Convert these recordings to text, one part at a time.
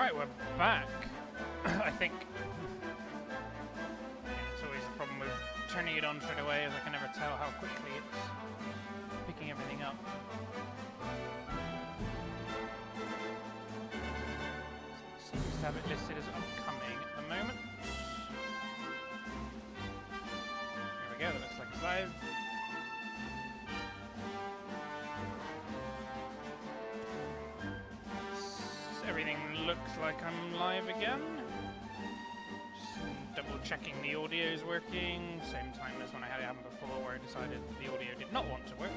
Right, we're back. I think it's always the problem with turning it on straight away, as I can never tell how quickly it's picking everything up. So it seems to have it listed as upcoming at the moment. There we go, that looks like it's live. Everything looks like I'm live again. Just double checking the audio is working. Same time as when I had it happen before, where I decided the audio did not want to work.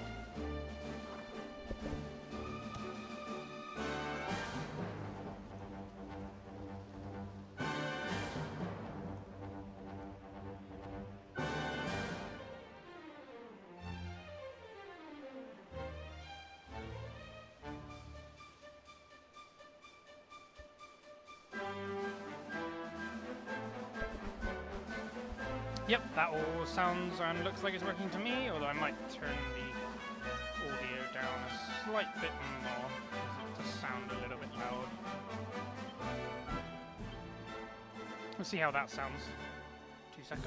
Yep, that all sounds and looks like it's working to me, although I might turn the audio down a slight bit more, because it does sound a little bit loud. We'll see how that sounds. 2 seconds.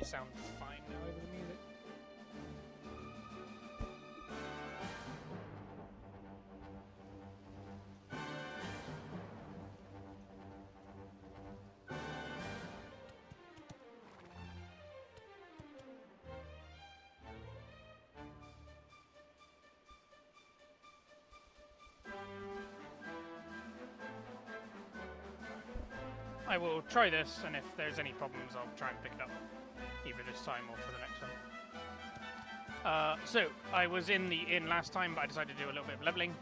Sound fine now over the music. I will try this, and if there's any problems, I'll try and pick it up. Either this time or for the next one. So, I was in the inn last time, but I decided to do a little bit of leveling.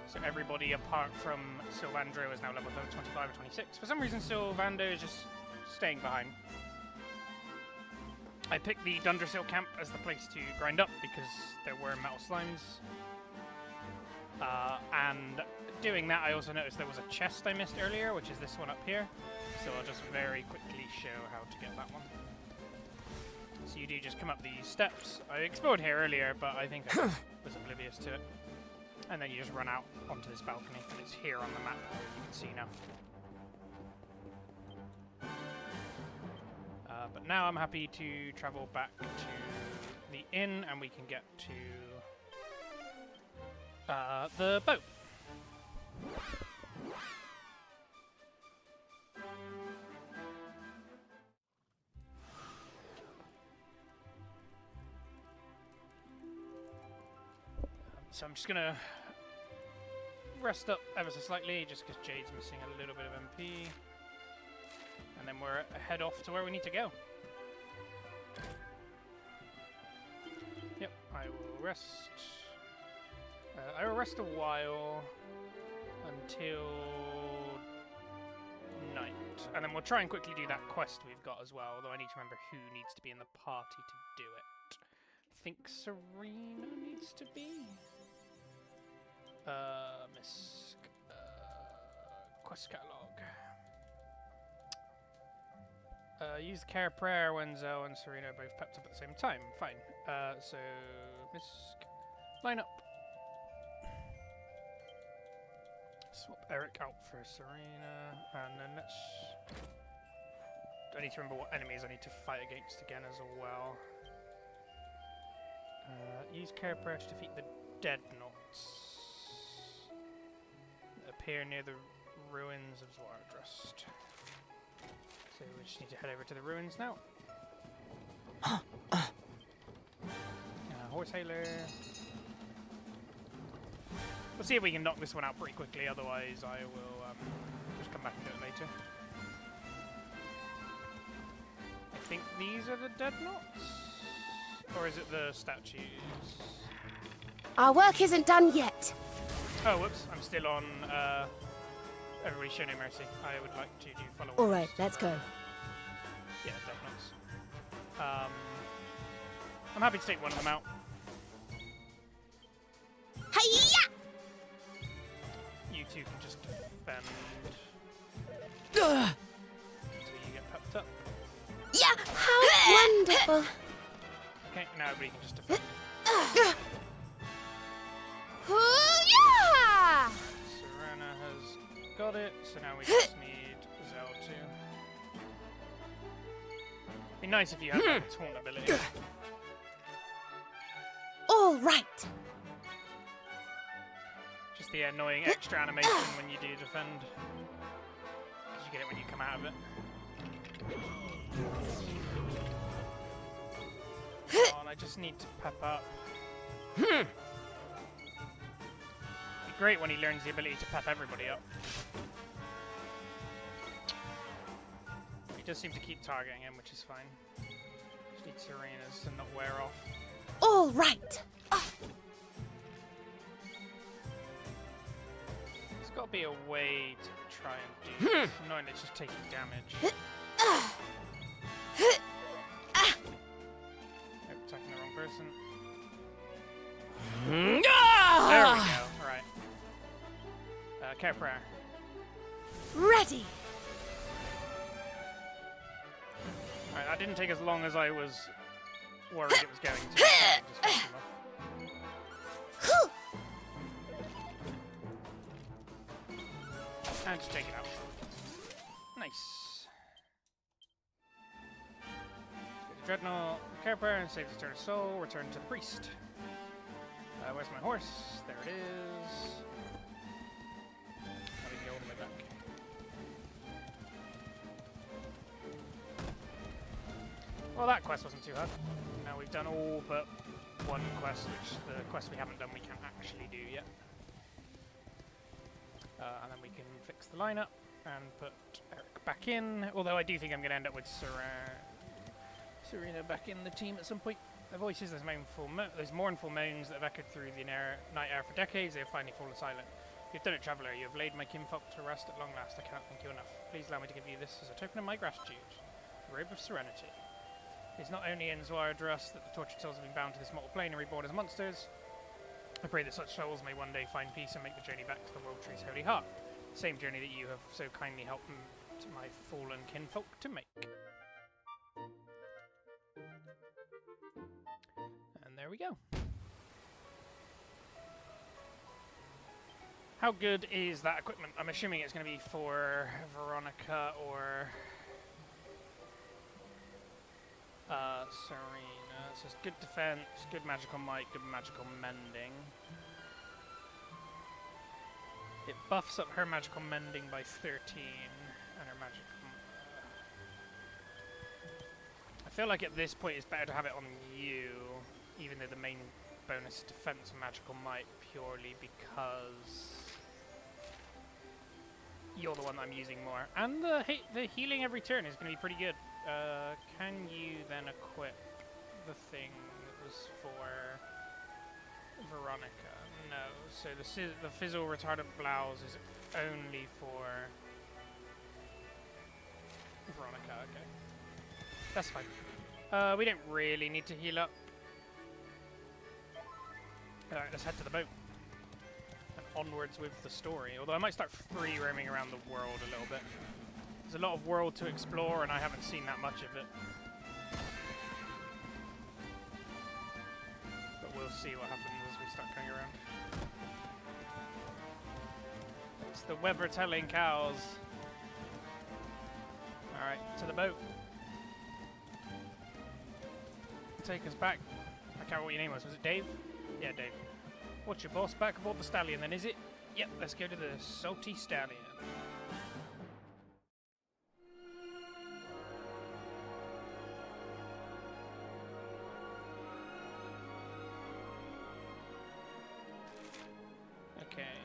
So everybody apart from Sylvandro is now level 25 or 26. For some reason, Sylvando is just staying behind. I picked the Dundrasil camp as the place to grind up because there were metal slimes. And doing that, I also noticed there was a chest I missed earlier, which is this one up here. So I'll just very quickly show how to get that one. So you do just come up these steps. I explored here earlier, but I think I was oblivious to it. And then you just run out onto this balcony, and it's here on the map, you can see now. But now I'm happy to travel back to the inn, and we can get to the boat. So I'm just gonna rest up ever so slightly, just because Jade's missing a little bit of MP. And then we're head off to where we need to go. Yep, I will rest. I will rest a while until night. And then we'll try and quickly do that quest we've got as well, although I need to remember who needs to be in the party to do it. I think Serena needs to be. Quest catalog. Use care prayer when Zell and Serena are both pepped up at the same time. Fine. So Misk, line up. Swap Eric out for Serena, and then let's. I need to remember what enemies I need to fight against again as well. Use care prayer to defeat the dead knots. Appear near the ruins of Zwardrust. So we just need to head over to the ruins now. Horse hailer. We'll see if we can knock this one out pretty quickly, otherwise I will just come back and do it later. I think these are the dead knots? Or is it the statues? Our work isn't done yet. Oh, whoops, I'm still on Everybody Show No Mercy. I would like to do follow-ups. Alright, let's go. Yeah, dead knots. I'm happy to take one of them out. Hiya! You two can just defend until you get pepped up. Yeah, how wonderful. Okay, now everybody can just defend. Yeah! Serena has got it, so now we just need Zell too. Be nice if you had that taunt ability. All right. Just the annoying extra animation when you do defend. Because you get it when you come out of it. Oh, and I just need to pep up. It'd be great when he learns the ability to pep everybody up. He does seem to keep targeting him, which is fine. Just need Serena's to not wear off. All right. There's got to be a way to try and do this. Knowing it's just taking damage. Oh, attacking the wrong person. There we go. Right. Care prayer. Ready. Alright, that didn't take as long as I was worried it was going to. So I just finish him off. And just take it out. Nice. Get the Dreadnought, Care Prayer, and save the turn of soul. Return to the priest. Where's my horse? There it is. How do we go all the way back? Well, that quest wasn't too hard. Now we've done all but one quest, which the quest we haven't done we can't actually do yet. And then we can fix the lineup and put Eric back in. Although I do think I'm going to end up with Serena back in the team at some point. Their voices, those mournful moans that have echoed through the night air for decades, they have finally fallen silent. You've done it, traveller. You have laid my kinfolk to rest at long last. I cannot thank you enough. Please allow me to give you this as a token of my gratitude. The Robe of Serenity. It is not only in Zoardrust that the tortured souls have been bound to this mortal plane and reborn as monsters. I pray that such souls may one day find peace and make the journey back to the World Tree's holy heart. The same journey that you have so kindly helped my fallen kinfolk to make. And there we go. How good is that equipment? I'm assuming it's going to be for Veronica or Serena. So it's good defense, good magical might, good magical mending. It buffs up her magical mending by 13 and her magical... I feel like at this point it's better to have it on you, even though the main bonus is defense and magical might, purely because you're the one that I'm using more. And the healing every turn is going to be pretty good. Can you then equip the thing that was for Veronica? No. So the fizzle retardant blouse is only for Veronica. Okay, that's fine. We don't really need to heal up. Alright, let's head to the boat. And onwards with the story. Although I might start free roaming around the world a little bit. There's a lot of world to explore and I haven't seen that much of it. But we'll see what happens as we start going around. It's the weather telling cows. Alright, to the boat. Take us back. I can't remember what your name was. Was it Dave? Yeah, Dave. What's your boss back aboard the stallion then, is it? Yep, let's go to the salty stallion. Okay.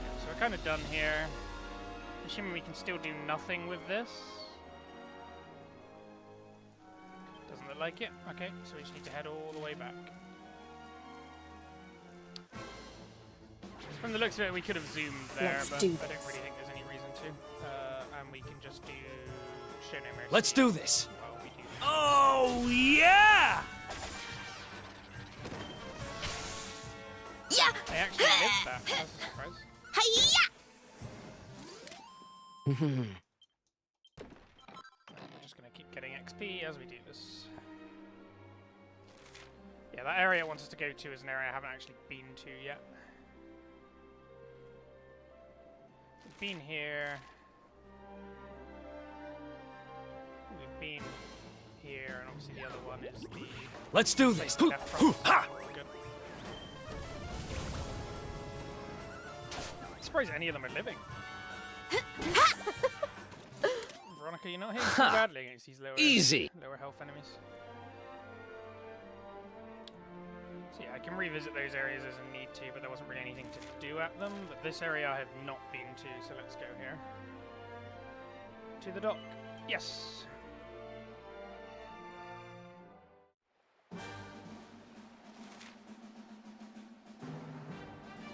Yeah, so we're kind of done here. Assuming we can still do nothing with this. Doesn't look like it. Okay, so we just need to head all the way back. From the looks of it, we could have zoomed there, but I don't really think there's any reason to. And we can just do show no mercy. Let's do this. Well, we Oh, yeah! Yeah. I actually lived that. That's a surprise. Hiya! I'm just going to keep getting XP as we do this. Yeah, that area it wants us to go to is an area I haven't actually been to yet. We've been here. We've been here, and obviously the other one is the... Let's do this. left front. Ha! Good. I'm surprised any of them are living. Veronica, you're not hitting too badly against these lower health enemies. So yeah, I can revisit those areas as I need to, but there wasn't really anything to do at them. But this area I have not been to, so let's go here. To the dock. Yes!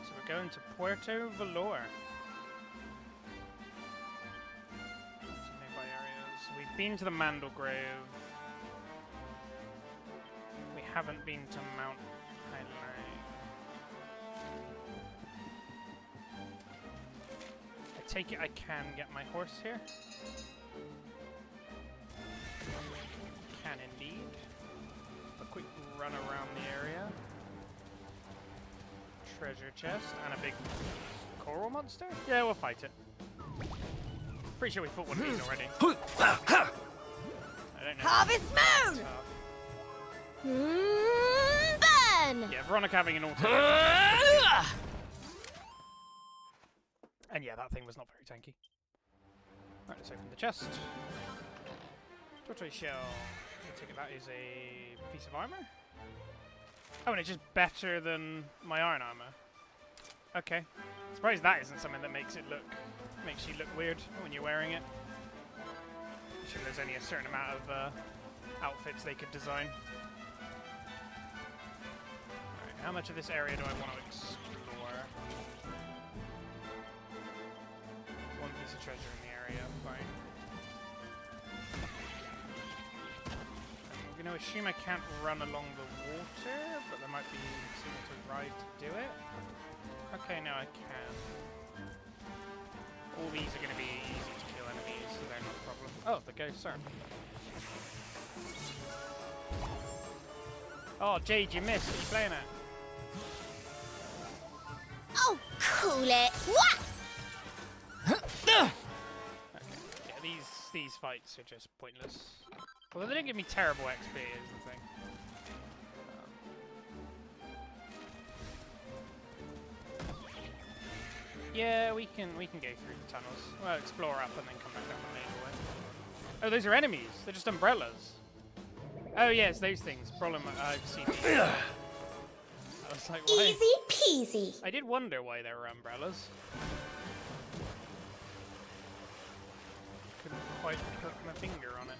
So we're going to Puerto Valor. Some nearby areas. We've been to the Mandel Grove. We haven't been to Mount Highline. I take it I can get my horse here. Can indeed. A quick run around the area. Treasure chest and a big coral monster? Yeah, we'll fight it. Pretty sure we fought one of these already. I don't know. Harvest Moon! Burn! Yeah, Veronica having an auto. And yeah, that thing was not very tanky. Right, let's open the chest. Tortoise shell. I take it that is a piece of armor? Oh, and it's just better than my iron armor. Okay. Surprised that isn't something that makes you look weird when you're wearing it. I'm sure there's only a certain amount of outfits they could design. Alright, how much of this area do I want to explore? One piece of treasure in the area, fine. I'm going to assume I can't run along the water, but there might be something to ride to do it. Okay, now I can. All these are going to be easy to kill enemies, so they're not a problem. Oh, the ghosts are. Oh, Jade, you missed. What are you playing at? Oh, cool it! What? Okay. Yeah, these fights are just pointless. Although they don't give me terrible XP, is the thing. Yeah, we can go through the tunnels. Well, explore up and then come back down the main way. Oh, those are enemies. They're just umbrellas. Oh yes, those things. Problem I've seen these. I was like, why? Easy peasy. I did wonder why there were umbrellas. Couldn't quite put my finger on it.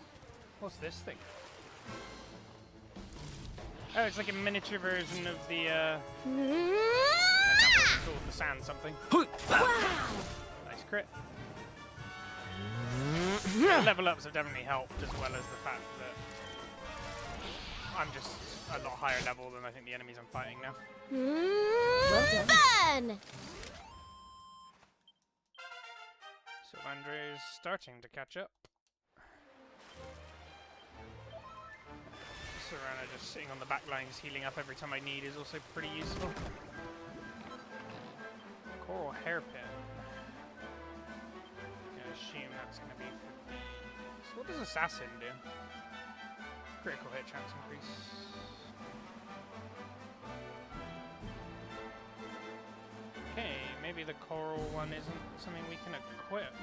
What's this thing? Oh, it's like a miniature version of the, I can't remember what it's called, the sand something. Nice crit. The level ups have definitely helped, as well as the fact that I'm just a lot higher level than I think the enemies I'm fighting now. Burn! So Andrew's starting to catch up. Serrano just sitting on the back lines, healing up every time I need, is also pretty useful. Coral hairpin. I assume that's going to be for these. What does Assassin do? Critical hit chance increase. Okay, maybe the coral one isn't something we can equip.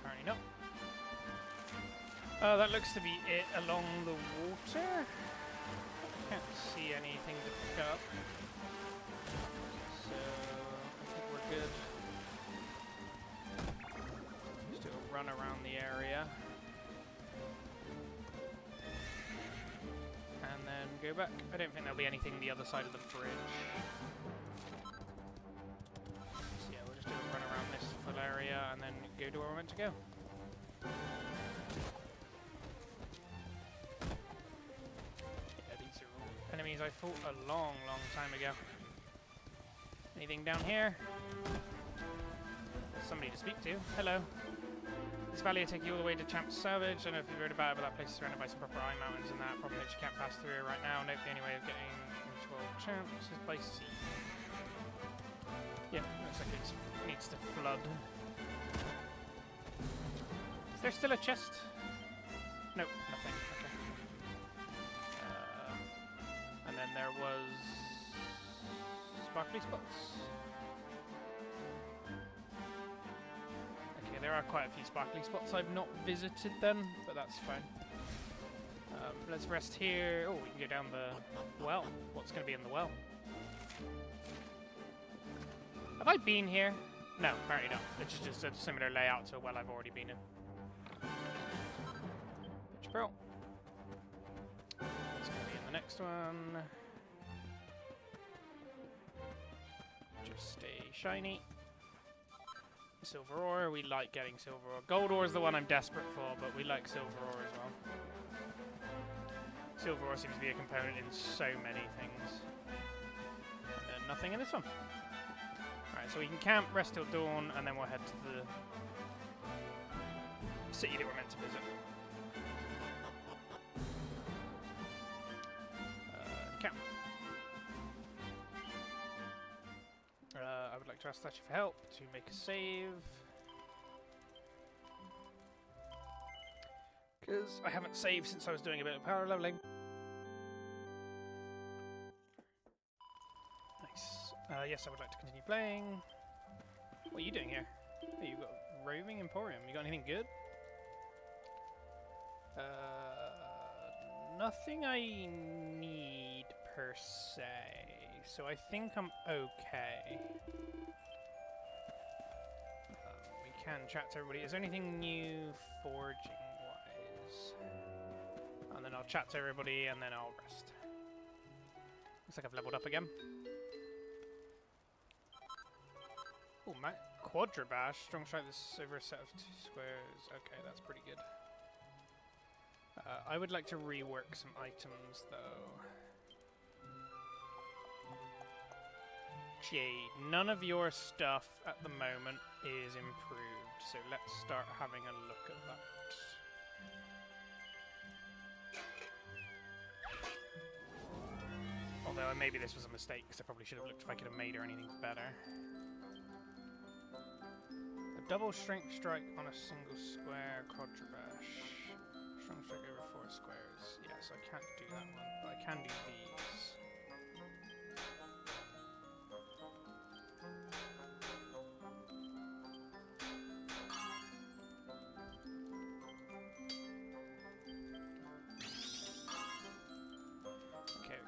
Apparently not. That looks to be it along the water. I can't see anything to pick up. So, I think we're good. Just do a run around the area. And then go back. I don't think there'll be anything the other side of the bridge. So yeah, we'll just do a run around this full area and then go to where we're meant to go. enemies I fought a long, long time ago. Anything down here? There's somebody to speak to. Hello. This valley will take you all the way to Champ's Salvage. I don't know if you've heard about it, but that place is surrounded by some proper eye mountains and that. Problem is you can't pass through right now. Note the only way of getting into Old Champs is by sea. Yeah, looks like it needs to flood. Is there still a chest? Nope, nothing. Okay. And then there was sparkly spots. Okay, there are quite a few sparkly spots I've not visited then, but that's fine. Let's rest here. Oh, we can go down the well. What's going to be in the well? Have I been here? No, apparently not. It's just a similar layout to a well I've already been in. Pitch Pearl. What's going to be in the next one? Just stay shiny. Silver ore, we like getting silver ore. Gold ore is the one I'm desperate for, but we like silver ore as well. Silver ore seems to be a component in so many things. And then nothing in this one. Alright, so we can camp, rest till dawn, and then we'll head to the city that we're meant to visit. Camp. I would like to ask Thatcher for help to make a save. Because I haven't saved since I was doing a bit of power leveling. Nice. Yes, I would like to continue playing. What are you doing here? Oh, you've got Roving Emporium. You got anything good? Nothing I need per se. So I think I'm okay. We can chat to everybody. Is there anything new forging-wise? And then I'll chat to everybody, and then I'll rest. Looks like I've leveled up again. Oh, Quadrabash. Strong strike this over a set of 2 squares. Okay, that's pretty good. I would like to rework some items, though. Jade, none of your stuff at the moment is improved, so let's start having a look at that. Although maybe this was a mistake, because I probably should have looked if I could have made her anything better. A double strength strike on a single square, Quadrabash. Strong strike over 4 squares. Yeah, so I can't do that one, but I can do these.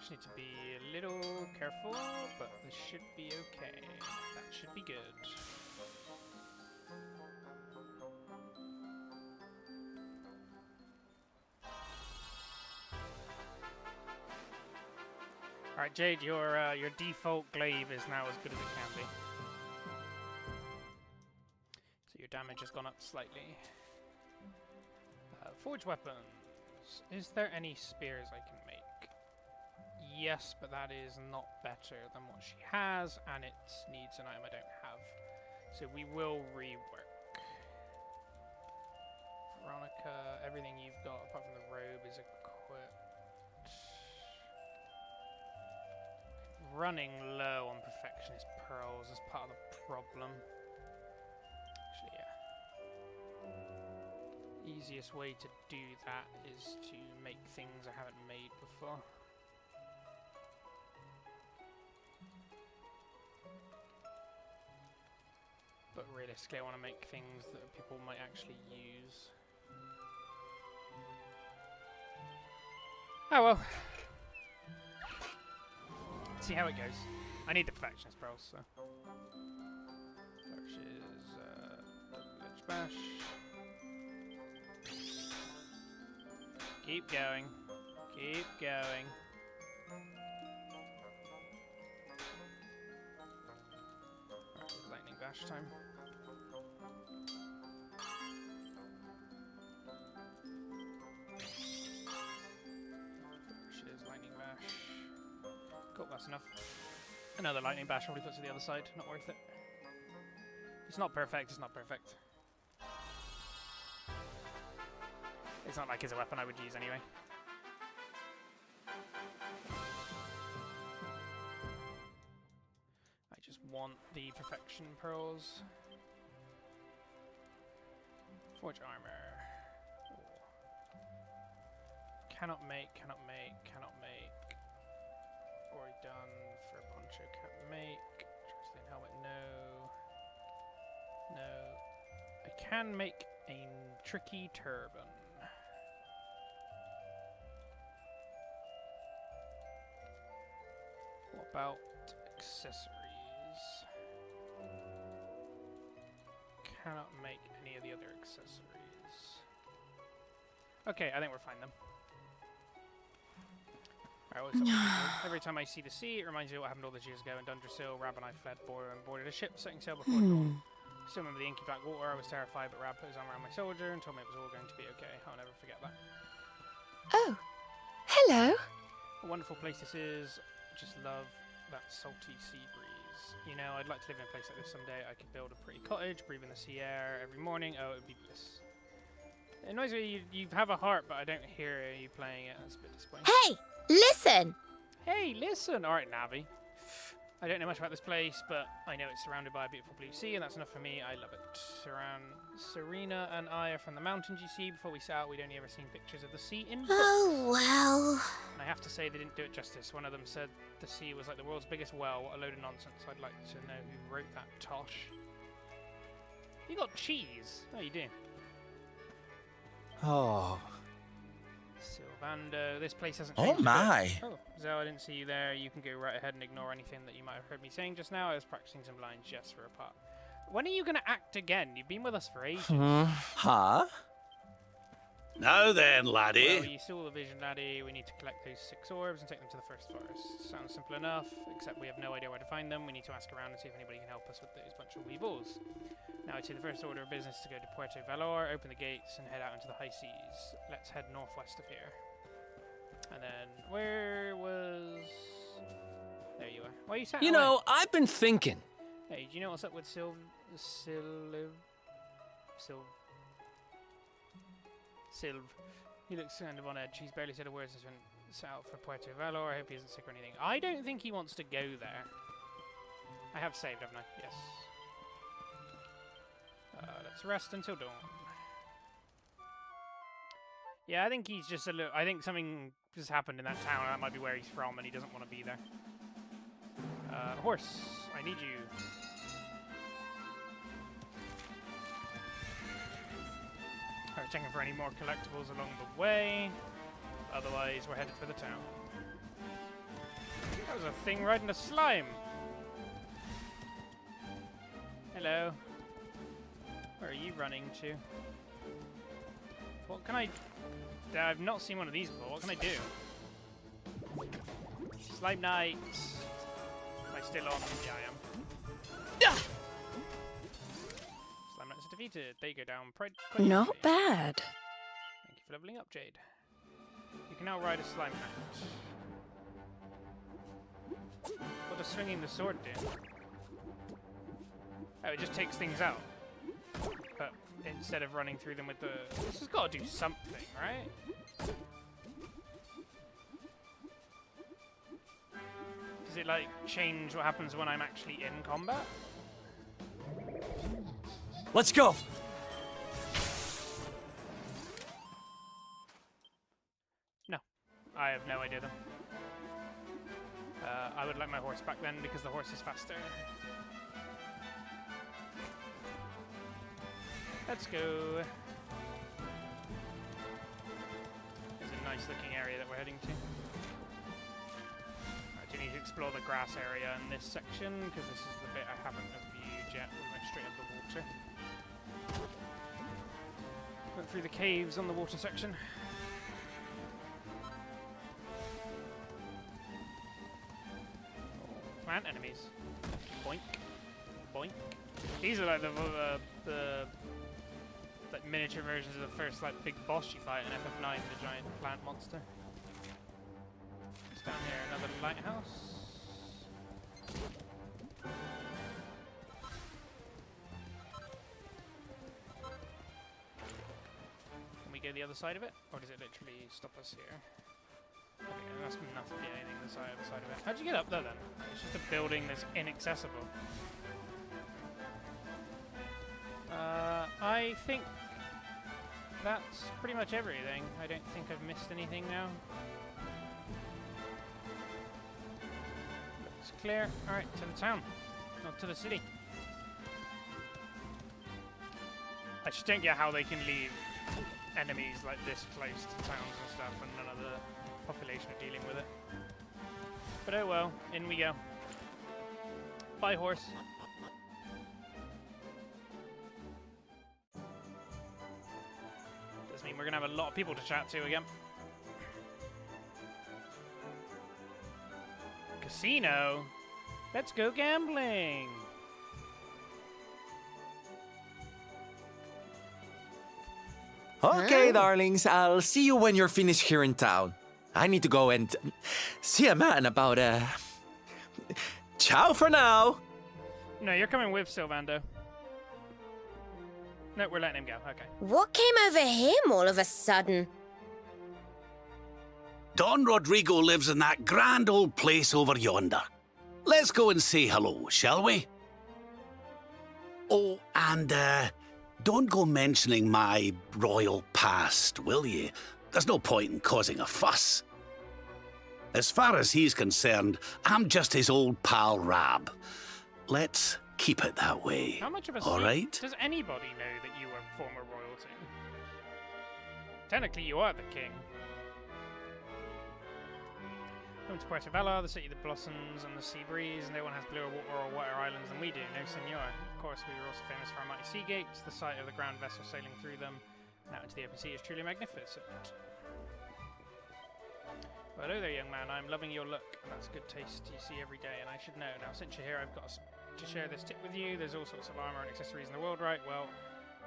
Need to be a little careful, but this should be okay. That should be good. Alright, Jade, your default glaive is now as good as it can be. So your damage has gone up slightly. Forge weapons. Is there any spears I can make? Yes, but that is not better than what she has, and it needs an item I don't have. So we will rework. Veronica, everything you've got apart from the robe is equipped. Running low on perfectionist pearls is part of the problem. Actually, yeah. Easiest way to do that is to make things I haven't made before. But realistically, I want to make things that people might actually use. Oh well. See how it goes. I need the perfectionist pearls, so. Which is double-edged bash. Keep going. Keep going. Alright, lightning bash time. Which is lightning bash. That's enough. Another lightning bash probably puts to the other side. Not worth it. It's not perfect. It's not perfect. It's not like it's a weapon I would use anyway. I just want the perfection pearls. Forge armor. Ooh. Cannot make, cannot make, cannot make. Already done for poncho, can't make. Translate helmet, no. No. I can make a tricky turban. What about accessories? Cannot make any of the other accessories. Okay, I think we're fine then. Alright, what's up? Every time I see the sea, it reminds me of what happened all those years ago in Dundrasil. Rab and I fled and boarded a ship setting sail before dawn. Still remember the inky black water. I was terrified, but Rab put his arm around my shoulder and told me it was all going to be okay. I'll never forget that. Oh, hello. A wonderful place this is. Just love that salty sea breeze. You know, I'd like to live in a place like this someday. I could build a pretty cottage, breathe in the sea air every morning. Oh, it would be bliss. It annoys me you have a heart, but I don't hear you playing it. That's a bit disappointing. Hey, listen. Hey, listen. All right, Navi. I don't know much about this place, but I know it's surrounded by a beautiful blue sea, and that's enough for me. I love it. Serena and I are from the mountains, you see. Before we set out, we'd only ever seen pictures of the sea in books. Oh, well. And I have to say they didn't do it justice. One of them said the sea was like the world's biggest well. What a load of nonsense. I'd like to know who wrote that tosh. You got cheese. Oh, you do. Oh. Sylvando. This place hasn't changed. Oh my! Oh, Zoe, I didn't see you there. You can go right ahead and ignore anything that you might have heard me saying just now. I was practicing some lines just for a part. When are you going to act again? You've been with us for ages. Huh? Now then, laddie. Well, you saw the vision, laddie. We need to collect those 6 orbs and take them to the first forest. Sounds simple enough, except we have no idea where to find them. We need to ask around and see if anybody can help us with those bunch of weebles. Now, to the first order of business to go to Puerto Valor, open the gates, and head out into the high seas. Let's head northwest of here. And then, where was... There you are. Why are you sat You know, I've been thinking. Hey, do you know what's up with Silv... He looks kind of on edge. He's barely said a word since we went south for Puerto Valor. I hope he isn't sick or anything. I don't think he wants to go there. I have saved, haven't I? Yes. Let's rest until dawn. Yeah, I think he's just a little... I think something has happened in that town, and that might be where he's from, and he doesn't want to be there. Horse, I need you. Alright, checking for any more collectibles along the way. Otherwise, we're headed for the town. That was a thing riding a slime. Hello. Where are you running to? What can I... I've not seen one of these before. What can I do? Slime Knights. Am I still on? Yeah, I am. Slime Knights are defeated. They go down quite Not easily. bad. Thank you for leveling up, Jade. You can now ride a Slime Knight. What does swinging the sword do? Oh, it just takes things out. But instead of running through them with the... This has got to do something, right? Does it, like, change what happens when I'm actually in combat? Let's go. No. I have no idea, though. I would like my horse back then, because the horse is faster. Let's go. There's a nice looking area that we're heading to. I do need to explore the grass area in this section, because this is the bit I haven't reviewed yet. We went straight up the water. Went through the caves on the water section. Plant enemies. Boink. Boink. These are like the like miniature versions of the first like big boss you fight in FF9, the giant plant monster. It's down here, another lighthouse. go the other side of it? Or does it literally stop us here? Okay, there must not be anything on the other side of it. How'd you get up there then? It's just a building that's inaccessible. I think that's pretty much everything. I don't think I've missed anything now. Looks clear. Alright, to the town. Not to the city. I just don't get how they can leave enemies like this close to towns and stuff and none of the population are dealing with it. But oh well, in we go. Bye, horse. Does mean we're gonna have a lot of people to chat to again. Casino? Let's go gambling! Okay, darlings, I'll see you when you're finished here in town. I need to go and see a man about Ciao for now! No, you're coming with Sylvando. No, we're letting him go. Okay. What came over him all of a sudden? Don Rodrigo lives in that grand old place over yonder. Let's go and say hello, shall we? Oh, and don't go mentioning my royal past, will ye? There's no point in causing a fuss. As far as he's concerned, I'm just his old pal Rab. Let's keep it that way. How much of a all right? Does anybody know that you are former royalty? Technically, you are the king. Home to Puerto Vela, the city that blossoms and the sea breeze. No one has bluer water or whiter islands than we do. No, senor. Of course, we are also famous for our mighty sea gates. The sight of the grand vessel sailing through them and out into the open sea is truly magnificent. Well, hello there, young man. I'm loving your look, and that's good taste you see every day, and I should know. Now, since you're here, I've got to share this tip with you. There's all sorts of armor and accessories in the world, right? Well,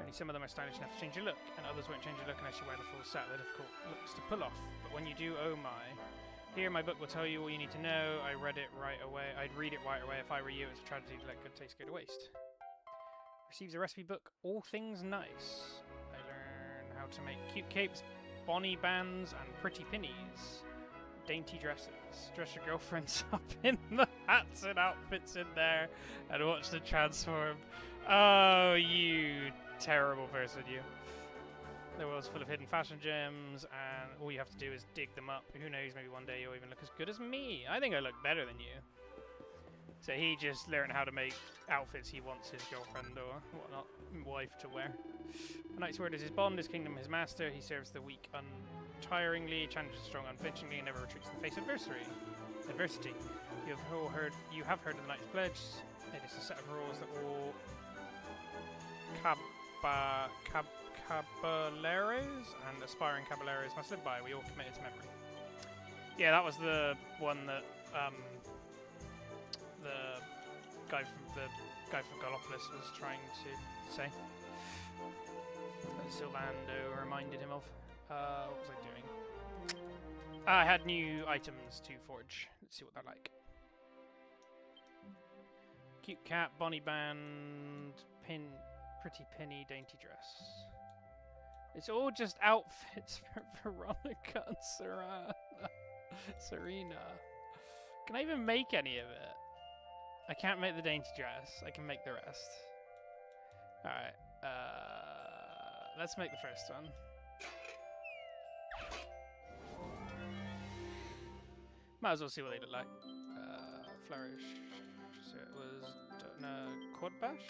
only some of them are stylish enough to change your look, and others won't change your look unless you wear the full set. They're difficult looks to pull off, but when you do, oh my. Here, my book will tell you all you need to know. I read it right away. I'd read it right away if I were you. It's a tragedy to let good taste go to waste. Receives a recipe book, All Things Nice. I learn how to make cute capes, bonny bands, and pretty pinnies. Dainty dresses. Dress your girlfriends up in the hats and outfits in there and watch them transform. Oh, you terrible person, you. The world's full of hidden fashion gems, and all you have to do is dig them up. Who knows, maybe one day you'll even look as good as me. I think I look better than you. So he just learned how to make outfits he wants his girlfriend or whatnot, wife to wear. A knight's word is his bond, his kingdom his master. He serves the weak untiringly, challenges the strong unflinchingly, and never retreats in the face of adversity. You have heard of the knight's pledge. It is a set of rules that all caballeros and aspiring caballeros must live by. We all commit its memory. Yeah, that was the one that the guy from Gallopolis was trying to say. That Sylvando reminded him of. What was I doing? I had new items to forge. Let's see what they're like. Cute cat, bonny band, pretty penny, dainty dress. It's all just outfits for Veronica and Serena. Can I even make any of it? I can't make the dainty dress. I can make the rest. Alright. Let's make the first one. Might as well see what they look like. Flourish. So it was quad bash?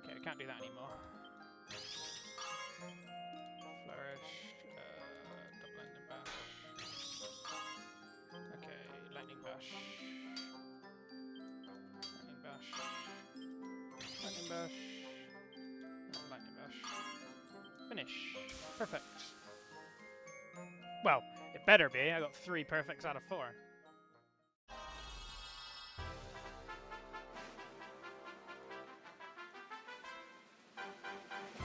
Okay, I can't do that anymore. Flourish, double lightning bash. Okay, lightning bash. Lightning bash. Lightning bash. Lightning bash. Finish. Perfect. Well, it better be. I got 3 perfects out of 4.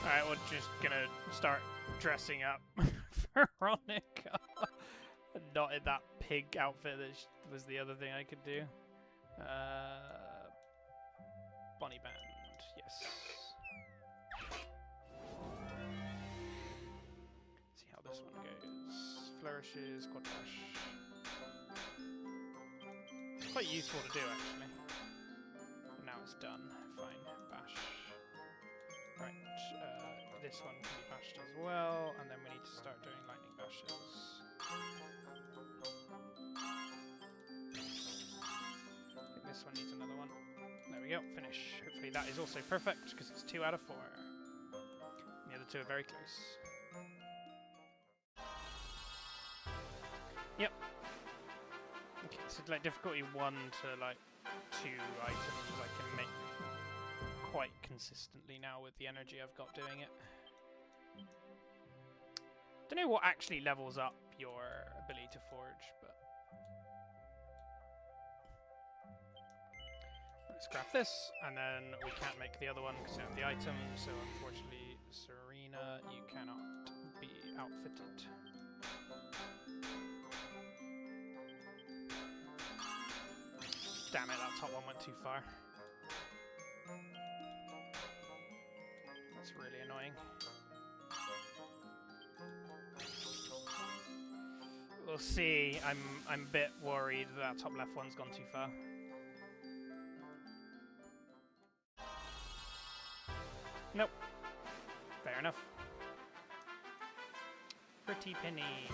Alright, we're just gonna start dressing up Veronica. Not in that pig outfit that was the other thing I could do. Bonnie band, yes. bashes, quad bash. It's quite useful to do actually. Now it's done. Fine. Bash. Right. This one can be bashed as well, and then we need to start doing lightning bashes. I think this one needs another one. There we go. Finish. Hopefully that is also perfect because it's 2 out of 4. The other two are very close. Yep. Okay, so like difficulty 1 to like 2 items I can make quite consistently now with the energy I've got doing it. Don't know what actually levels up your ability to forge, but let's craft this, and then we can't make the other one because we have the item, so unfortunately, Serena, you cannot be outfitted. Damn it, that top one went too far. That's really annoying. We'll see. I'm a bit worried that top left one's gone too far. Nope. Fair enough. Pretty penny.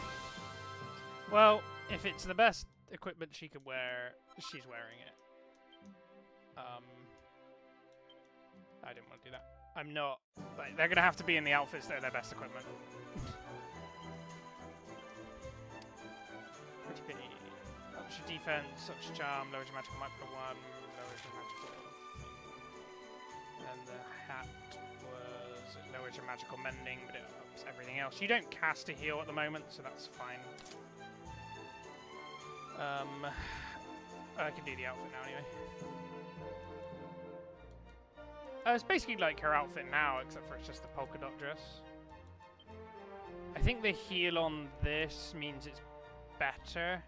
Well, if it's the best equipment she could wear, she's wearing it. I didn't want to do that. I'm not. Like, they're gonna have to be in the outfits that are their best equipment. Pretty penny. Ups your defense, ups your charm, lowers your magical might by 1, lowers your magical. And the hat was it lowers your magical mending, but it ups everything else. You don't cast a heal at the moment, so that's fine. I can do the outfit now anyway. It's basically like her outfit now, except for it's just the polka dot dress. I think the heal on this means it's better,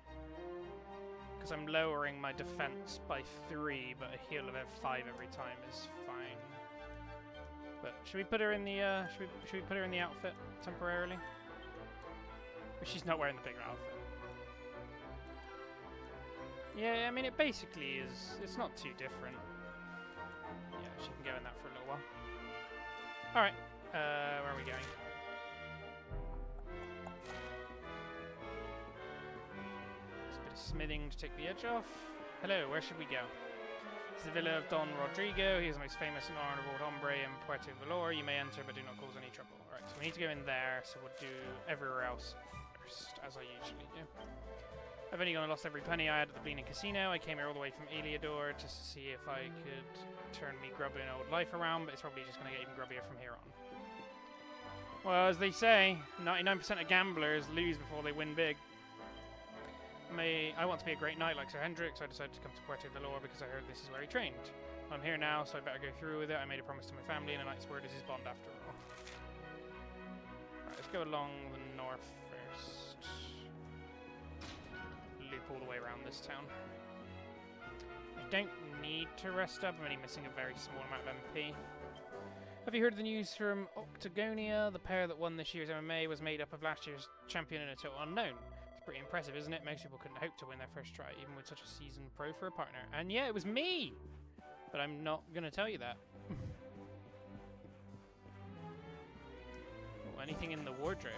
because I'm lowering my defense by 3, but a heal of 5 every time is fine. But should we put her in the should we put her in the outfit temporarily? But she's not wearing the bigger outfit. Yeah, I mean it basically is. It's not too different. Yeah, she can go in that for a little while. All right, where are we going? Just a bit of smithing to take the edge off. Hello, where should we go? This is the villa of Don Rodrigo. He is the most famous and honorable hombre in Puerto Valor. You may enter, but do not cause any trouble. All right, so we need to go in there, so we'll do everywhere else first, as I usually do. I've only gone and lost every penny I had at the Bleeding Casino. I came here all the way from Eliodor just to see if I could turn me grubby and old life around, but it's probably just going to get even grubbier from here on. Well, as they say, 99% of gamblers lose before they win big. I want to be a great knight like Sir Hendrik, so I decided to come to Puerto Valor because I heard this is where he trained. I'm here now, so I better go through with it. I made a promise to my family, and a knight's word is his bond after all. Right, let's go along the north first. Loop all the way around this town. I don't need to rest up. I'm only missing a very small amount of MP. Have you heard the news from Octagonia? The pair that won this year's MMA was made up of last year's champion and a total unknown. It's pretty impressive, isn't it? Most people couldn't hope to win their first try, even with such a seasoned pro for a partner. And yeah, it was me! But I'm not going to tell you that. Oh, anything in the wardrobe?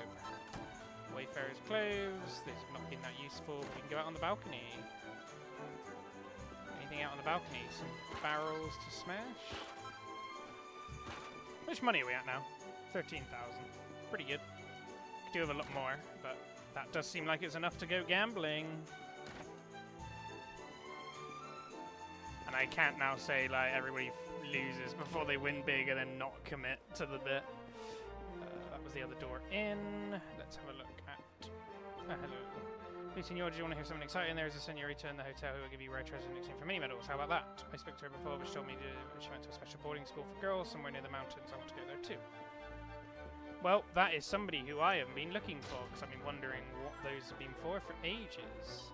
Wayfarer's clothes. These have not been that useful. We can go out on the balcony. Anything out on the balcony? Some barrels to smash. How much money are we at now? 13,000. Pretty good. Could do with a lot more, but that does seem like it's enough to go gambling. And I can't now say like everybody loses before they win big and then not commit to the bit. That was the other door in. Let's have a look at... hello. Hey, Senor, do you want to hear something exciting? There is a senorita in the hotel who will give you rare treasures in exchange for many medals. How about that? I spoke to her before, but she told me she went to a special boarding school for girls somewhere near the mountains. I want to go there too. Well, that is somebody who I have been looking for, because I've been wondering what those have been for ages.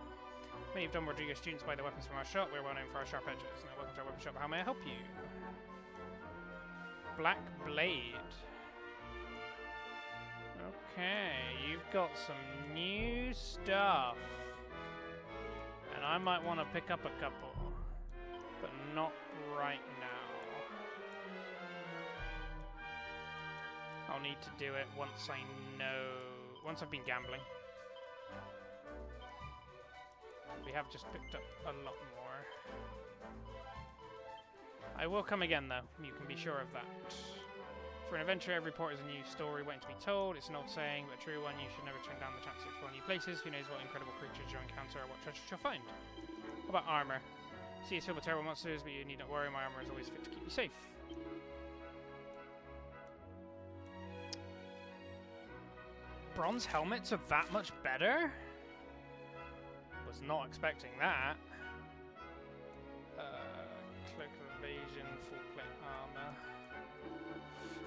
Many of Don Rodrigo's students buy the weapons from our shop. We're well known for our sharp edges. Now, welcome to our weapon shop. How may I help you? Black Blade. Okay, you've got some new stuff. And I might want to pick up a couple. But not right now. I'll need to do it once I know... Once I've been gambling. We have just picked up a lot more. I will come again, though. You can be sure of that. For an adventure, every port is a new story waiting to be told. It's an old saying, but a true one. You should never turn down the chance to explore new places. Who knows what incredible creatures you'll encounter or what treasures you'll find. What about armor? See, it's filled with terrible monsters, but you need not worry. My armor is always fit to keep you safe. Bronze helmets are that much better? Was not expecting that. Cloak of evasion, full plate armor.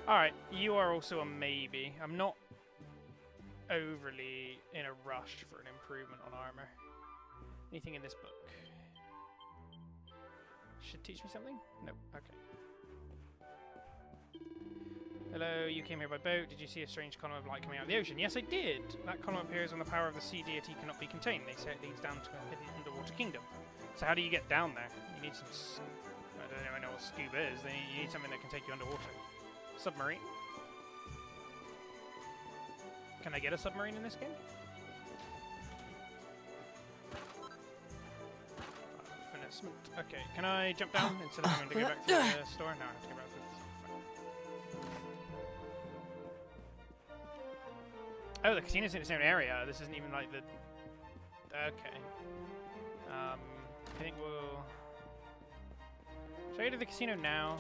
Alright, you are also a maybe. I'm not overly in a rush for an improvement on armor. Anything in this book? Should teach me something? No, okay. Hello, you came here by boat. Did you see a strange column of light coming out of the ocean? Yes, I did. That column appears when the power of the sea deity cannot be contained. They say it leads down to a hidden underwater kingdom. So how do you get down there? You need some... I don't even know what scuba is. You need something that can take you underwater. Submarine. Can I get a submarine in this game? Finessement. Okay, can I jump down instead of having to go back to the store? No, I have to go back to the store. Oh, the casino's in its own area. This isn't even like the... Okay. I think we'll... Should I go to the casino now?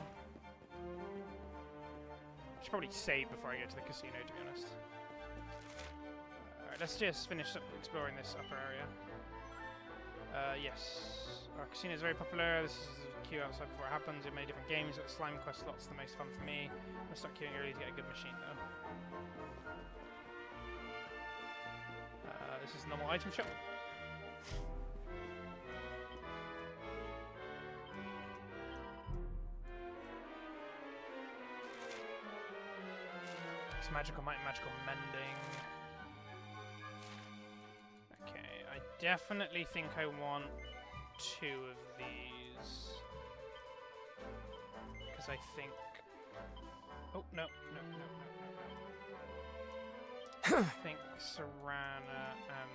I should probably save before I get to the casino, to be honest. Alright, let's just finish up exploring this upper area. Yes. Our casino is very popular. This is a queue outside before it happens. In many different games, but the slime quest slot's the most fun for me. I'll start queuing early to get a good machine, though. This is a normal item shop. It's magical might and magical mending. Okay, I definitely think I want 2 of these. Because I think... Oh, no. I think Serana and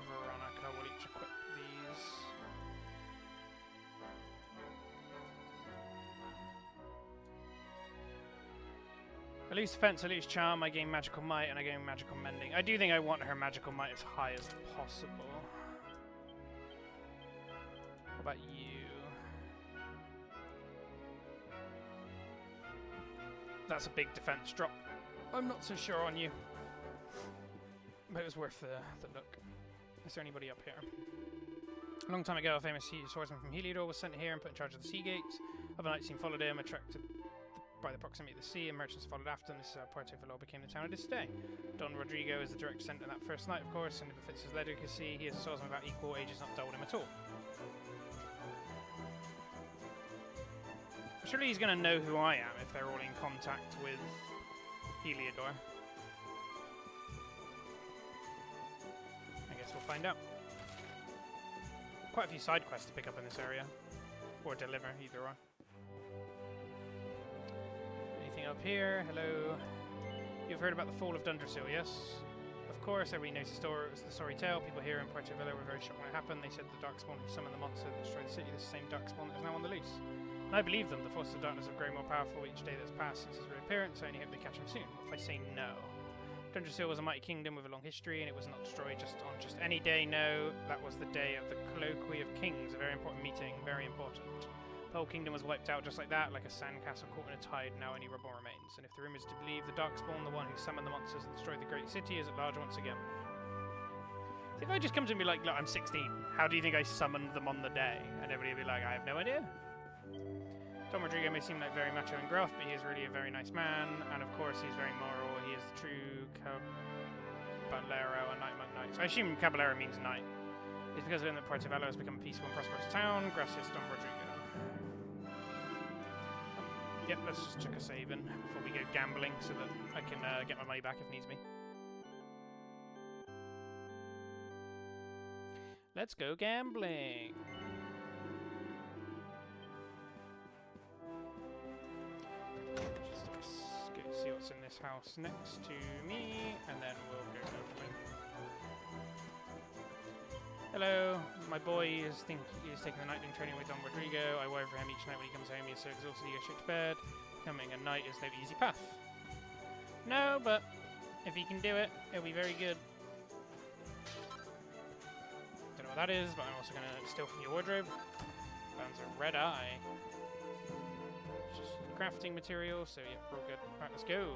Veronica will each equip these. I lose defense, I lose charm, I gain magical might, and I gain magical mending. I do think I want her magical might as high as possible. What about you? That's a big defense drop. I'm not so sure on you. But it was worth the look. Is there anybody up here? A long time ago, a famous swordsman from Heliodor was sent here and put in charge of the sea gates. Other knights soon followed him, attracted by the proximity of the sea, and merchants followed after him. This is how Puerto Valor became the town it is today. Don Rodrigo is the direct descendant of that first knight, of course, and it befits his legacy. He is a swordsman about equal age, has not dulled him at all. Surely he's going to know who I am if they're all in contact with Heliodor. I guess we'll find out. Quite a few side quests to pick up in this area. Or deliver, either or. Anything up here? Hello. You've heard about the fall of Dundrasil, yes? Of course, everybody knows the story. It was the story tale. People here in Puerto Villa were very shocked when it happened. They said the Darkspawn who summoned the monster that destroyed the city, the same Darkspawn that is now on the loose. And I believe them. The forces of darkness have grown more powerful each day that's passed since his reappearance. I only hope they catch him soon. What if I say no? Dundrasil was a mighty kingdom with a long history, and it was not destroyed on just any day. No, that was the day of the Colloquy of Kings, a very important meeting, very important. The whole kingdom was wiped out just like that, like a sandcastle caught in a tide. Now only rubble remains. And if the rumor is to believe, the Darkspawn, the one who summoned the monsters and destroyed the great city, is at large once again. See, if I just come to me like, look, I'm 16. How do you think I summoned them on the day? And everybody would be like, I have no idea. Don Rodrigo may seem like very macho and gruff, but he is really a very nice man, and of course he's very moral. He is the true Caballero, a knight among knights. I assume Caballero means knight. It's because of him that Puerto Valor has become a peaceful and prosperous town. Gracias, Don Rodrigo. Yep, let's just chuck a save in before we go gambling so that I can get my money back if needs be. Let's go gambling. Just go see what's in this house next to me, and then we'll go gambling. Hello, my boy is taking the nightling training with Don Rodrigo. I worry for him each night when he comes home. He's so exhausted he goes straight to bed. Becoming a knight is no easy path. No, but if he can do it, it'll be very good. Don't know what that is, but I'm also going to steal from your wardrobe. Found a red eye. Just crafting material, so yeah, we're all good. Right, let's go.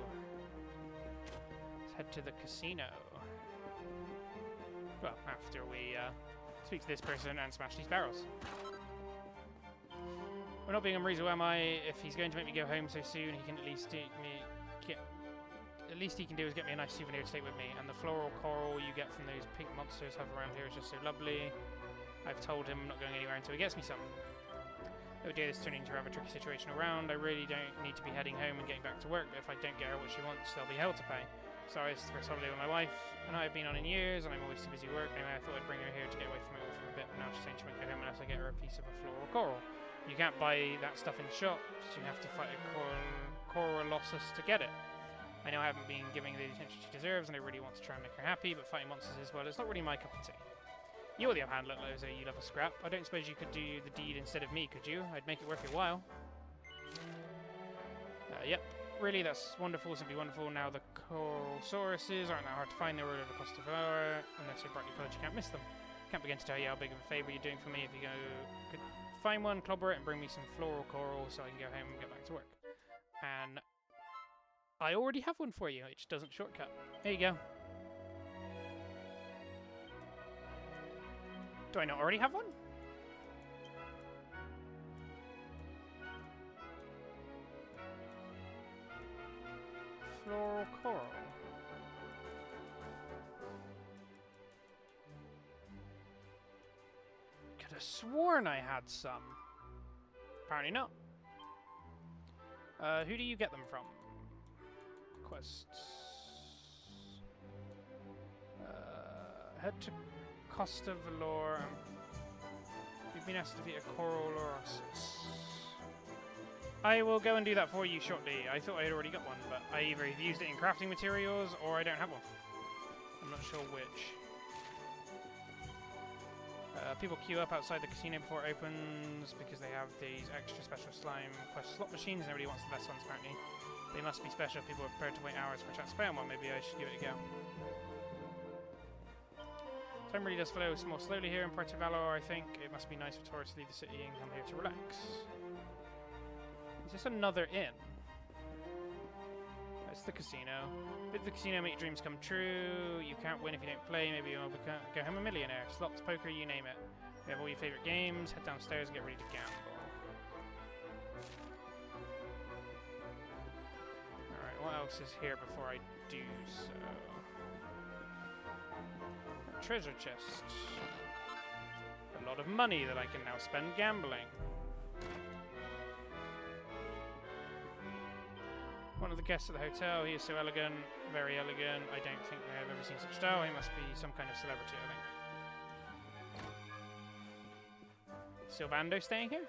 Let's head to the casino. Well, after we speak to this person and smash these barrels. We're not being unreasonable, am I? If he's going to make me go home so soon, he can at least he can do is get me a nice souvenir to take with me. And the floral coral you get from those pink monsters hover around here is just so lovely. I've told him I'm not going anywhere until he gets me some. Oh dear, this is turning into a rather tricky situation around. I really don't need to be heading home and getting back to work, but if I don't get her what she wants, there'll be hell to pay. Sorry, it's the first holiday with my wife, and I've been on in years, and I'm always too busy at work. Anyway, I thought I'd bring her here to get away from it all for a bit, but now she's saying she won't go home unless I get her a piece of a floral coral. You can't buy that stuff in shops, you have to fight a Coralossus to get it. I know I haven't been giving the attention she deserves, and I really want to try and make her happy, but fighting monsters as well is not really my cup of tea. You, on the other hand, look like you love a scrap. I don't suppose you could do the deed instead of me, could you? I'd make it worth your while. Yep. Really, that's wonderful, simply wonderful. Now the Coralsauruses aren't that hard to find. They're all over Costa Valor, and they're so brightly coloured you can't miss them. Can't begin to tell you how big of a favour you're doing for me if you could find one, clobber it, and bring me some floral coral so I can go home and get back to work. And I already have one for you. It just doesn't shortcut. There you go. Do I not already have one? Floral coral. Could have sworn I had some. Apparently not. Who do you get them from? Quests. Head to Costa Valor. You've been asked to defeat a Coralsauruses. I will go and do that for you shortly. I thought I had already got one, but I either have used it in crafting materials or I don't have one. I'm not sure which. People queue up outside the casino before it opens because they have these extra special slime quest slot machines. Nobody wants the best ones, apparently. They must be special. People are prepared to wait hours for a chance to play on one. Maybe I should give it a go. Time really does flow more slowly here in Puerto Valor, I think. It must be nice for tourists to leave the city and come here to relax. Is this another inn? It's the casino. Bid the casino, make your dreams come true. You can't win if you don't play. Maybe you'll go home a millionaire. Slots, poker, you name it. We have all your favourite games. Head downstairs and get ready to gamble. Alright, what else is here before I do so? A treasure chest. A lot of money that I can now spend gambling. One of the guests at the hotel, he is so elegant, very elegant. I don't think I have ever seen such style. He must be some kind of celebrity, I think. Silvando staying here?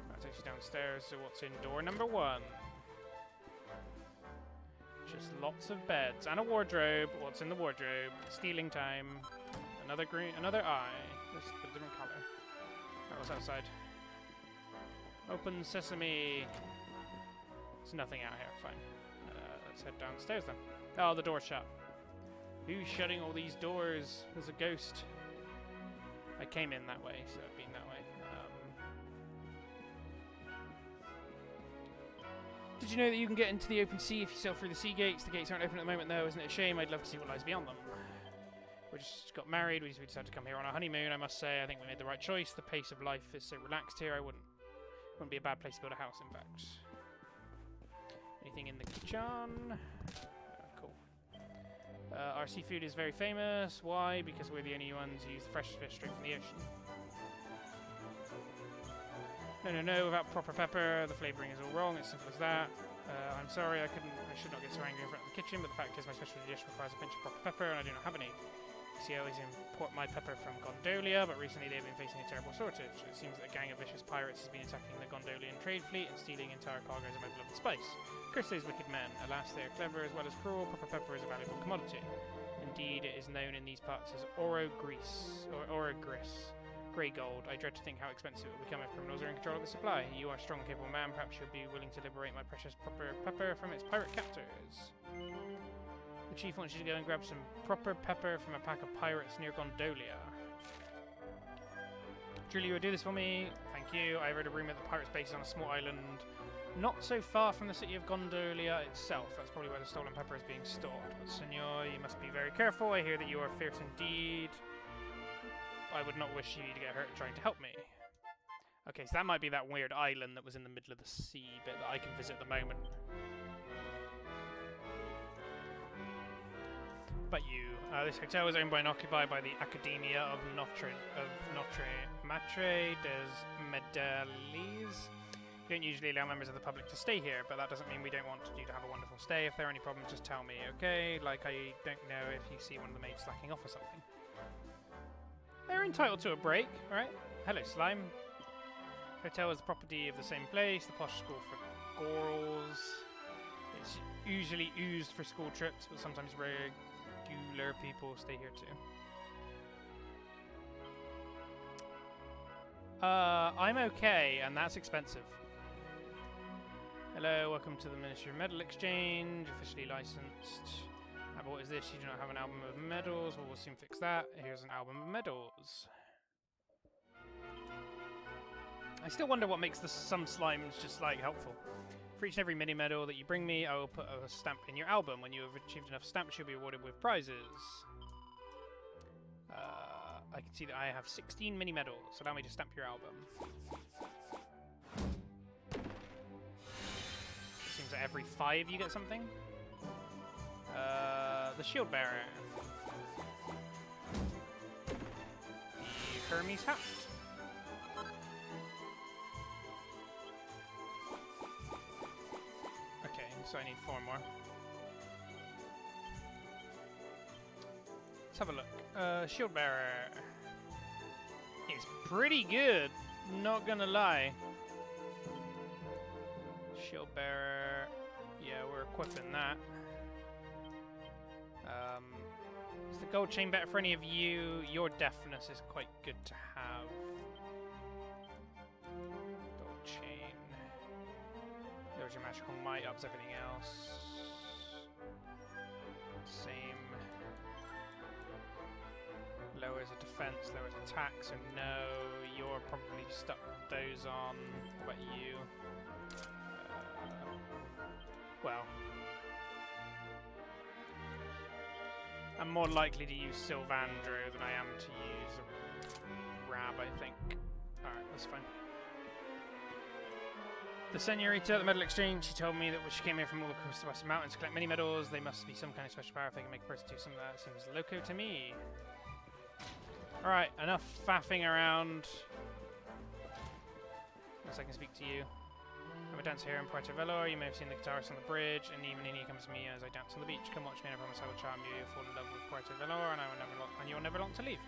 That takes you downstairs, so what's in door number 1? Just lots of beds and a wardrobe. What's in the wardrobe? Stealing time. Another green, another eye. Just a different color. That was outside. Open sesame. There's nothing out here. Fine. Let's head downstairs then. Oh, the door's shut. Who's shutting all these doors? There's a ghost. I came in that way, so I've been that way. Did you know that you can get into the open sea if you sail through the sea gates? The gates aren't open at the moment, though. Isn't it a shame? I'd love to see what lies beyond them. We just got married. We decided to come here on our honeymoon. I must say, I think we made the right choice. The pace of life is so relaxed here. Wouldn't be a bad place to build a house, in fact. Anything in the kitchen? Cool. Our seafood is very famous. Why? Because we're the only ones who use the fresh fish straight from the ocean. No, without proper pepper, the flavouring is all wrong. It's simple as that. I'm sorry, I should not get so angry in front of the kitchen, but the fact is my specialty dish requires a pinch of proper pepper, and I do not have any. See, I always import my pepper from Gondolia, but recently they've been facing a terrible shortage. It seems that a gang of vicious pirates has been attacking the Gondolian trade fleet and stealing entire cargoes of my beloved spice. Curse those wicked men. Alas, they are clever as well as cruel. Proper pepper is a valuable commodity. Indeed, it is known in these parts as oro gris, or oro gris. Grey gold. I dread to think how expensive it will become if criminals are in control of the supply. You are a strong, capable man. Perhaps you'll be willing to liberate my precious proper pepper from its pirate captors. The chief wants you to go and grab some proper pepper from a pack of pirates near Gondolia. Julie, you will do this for me? Thank you. I read a rumor that the pirates' base is on a small island not so far from the city of Gondolia itself. That's probably where the stolen pepper is being stored. But, senor, you must be very careful. I hear that you are fierce indeed. I would not wish you to get hurt trying to help me. Okay, so that might be that weird island that was in the middle of the sea bit that I can visit at the moment. But you, this hotel was owned by and occupied by the Academia of Matre des Medalies. We don't usually allow members of the public to stay here, but that doesn't mean we don't want you to have a wonderful stay. If there are any problems, just tell me, okay? Like, I don't know if you see one of the maids slacking off or something. They're entitled to a break, right? Hello, Slime. Hotel is the property of the same place, the posh school for girls. It's usually used for school trips, but sometimes regular people stay here too. I'm okay, and that's expensive. Hello, welcome to the Ministry of Medal Exchange, officially licensed. But what is this? You do not have an album of medals. Well, we'll soon fix that. Here's an album of medals. I still wonder what makes some slimes just, like, helpful. For each and every mini medal that you bring me, I will put a stamp in your album. When you have achieved enough stamps, you'll be awarded with prizes. I can see that I have 16 mini medals. Allow me to stamp your album. Seems like every 5 you get something. The shield bearer. The Hermes hat. Okay, so I need 4 more. Let's have a look. Shield bearer. It's pretty good, not gonna lie. Shield bearer. Yeah, we're equipping that. Is the gold chain better for any of you? Your deafness is quite good to have. Gold chain. Lowers your magical might, ups everything else. Same. Lowers a defense, lowers attack, so no, you're probably stuck with those on. What about you? Well. I'm more likely to use Sylvandro than I am to use a Rab, I think. Alright, that's fine. The Senorita at the Medal Exchange, she told me that when she came here from all across the Western Mountains to collect many medals, they must be some kind of special power if they can make a person do something that seems loco to me. Alright, enough faffing around. Unless I can speak to you. I'm a dancer here in Puerto Velor. You may have seen the guitarist on the bridge, and even he comes to me as I dance on the beach. Come watch me, and I promise I will charm you. You'll fall in love with Puerto Velor, and you'll never want to leave.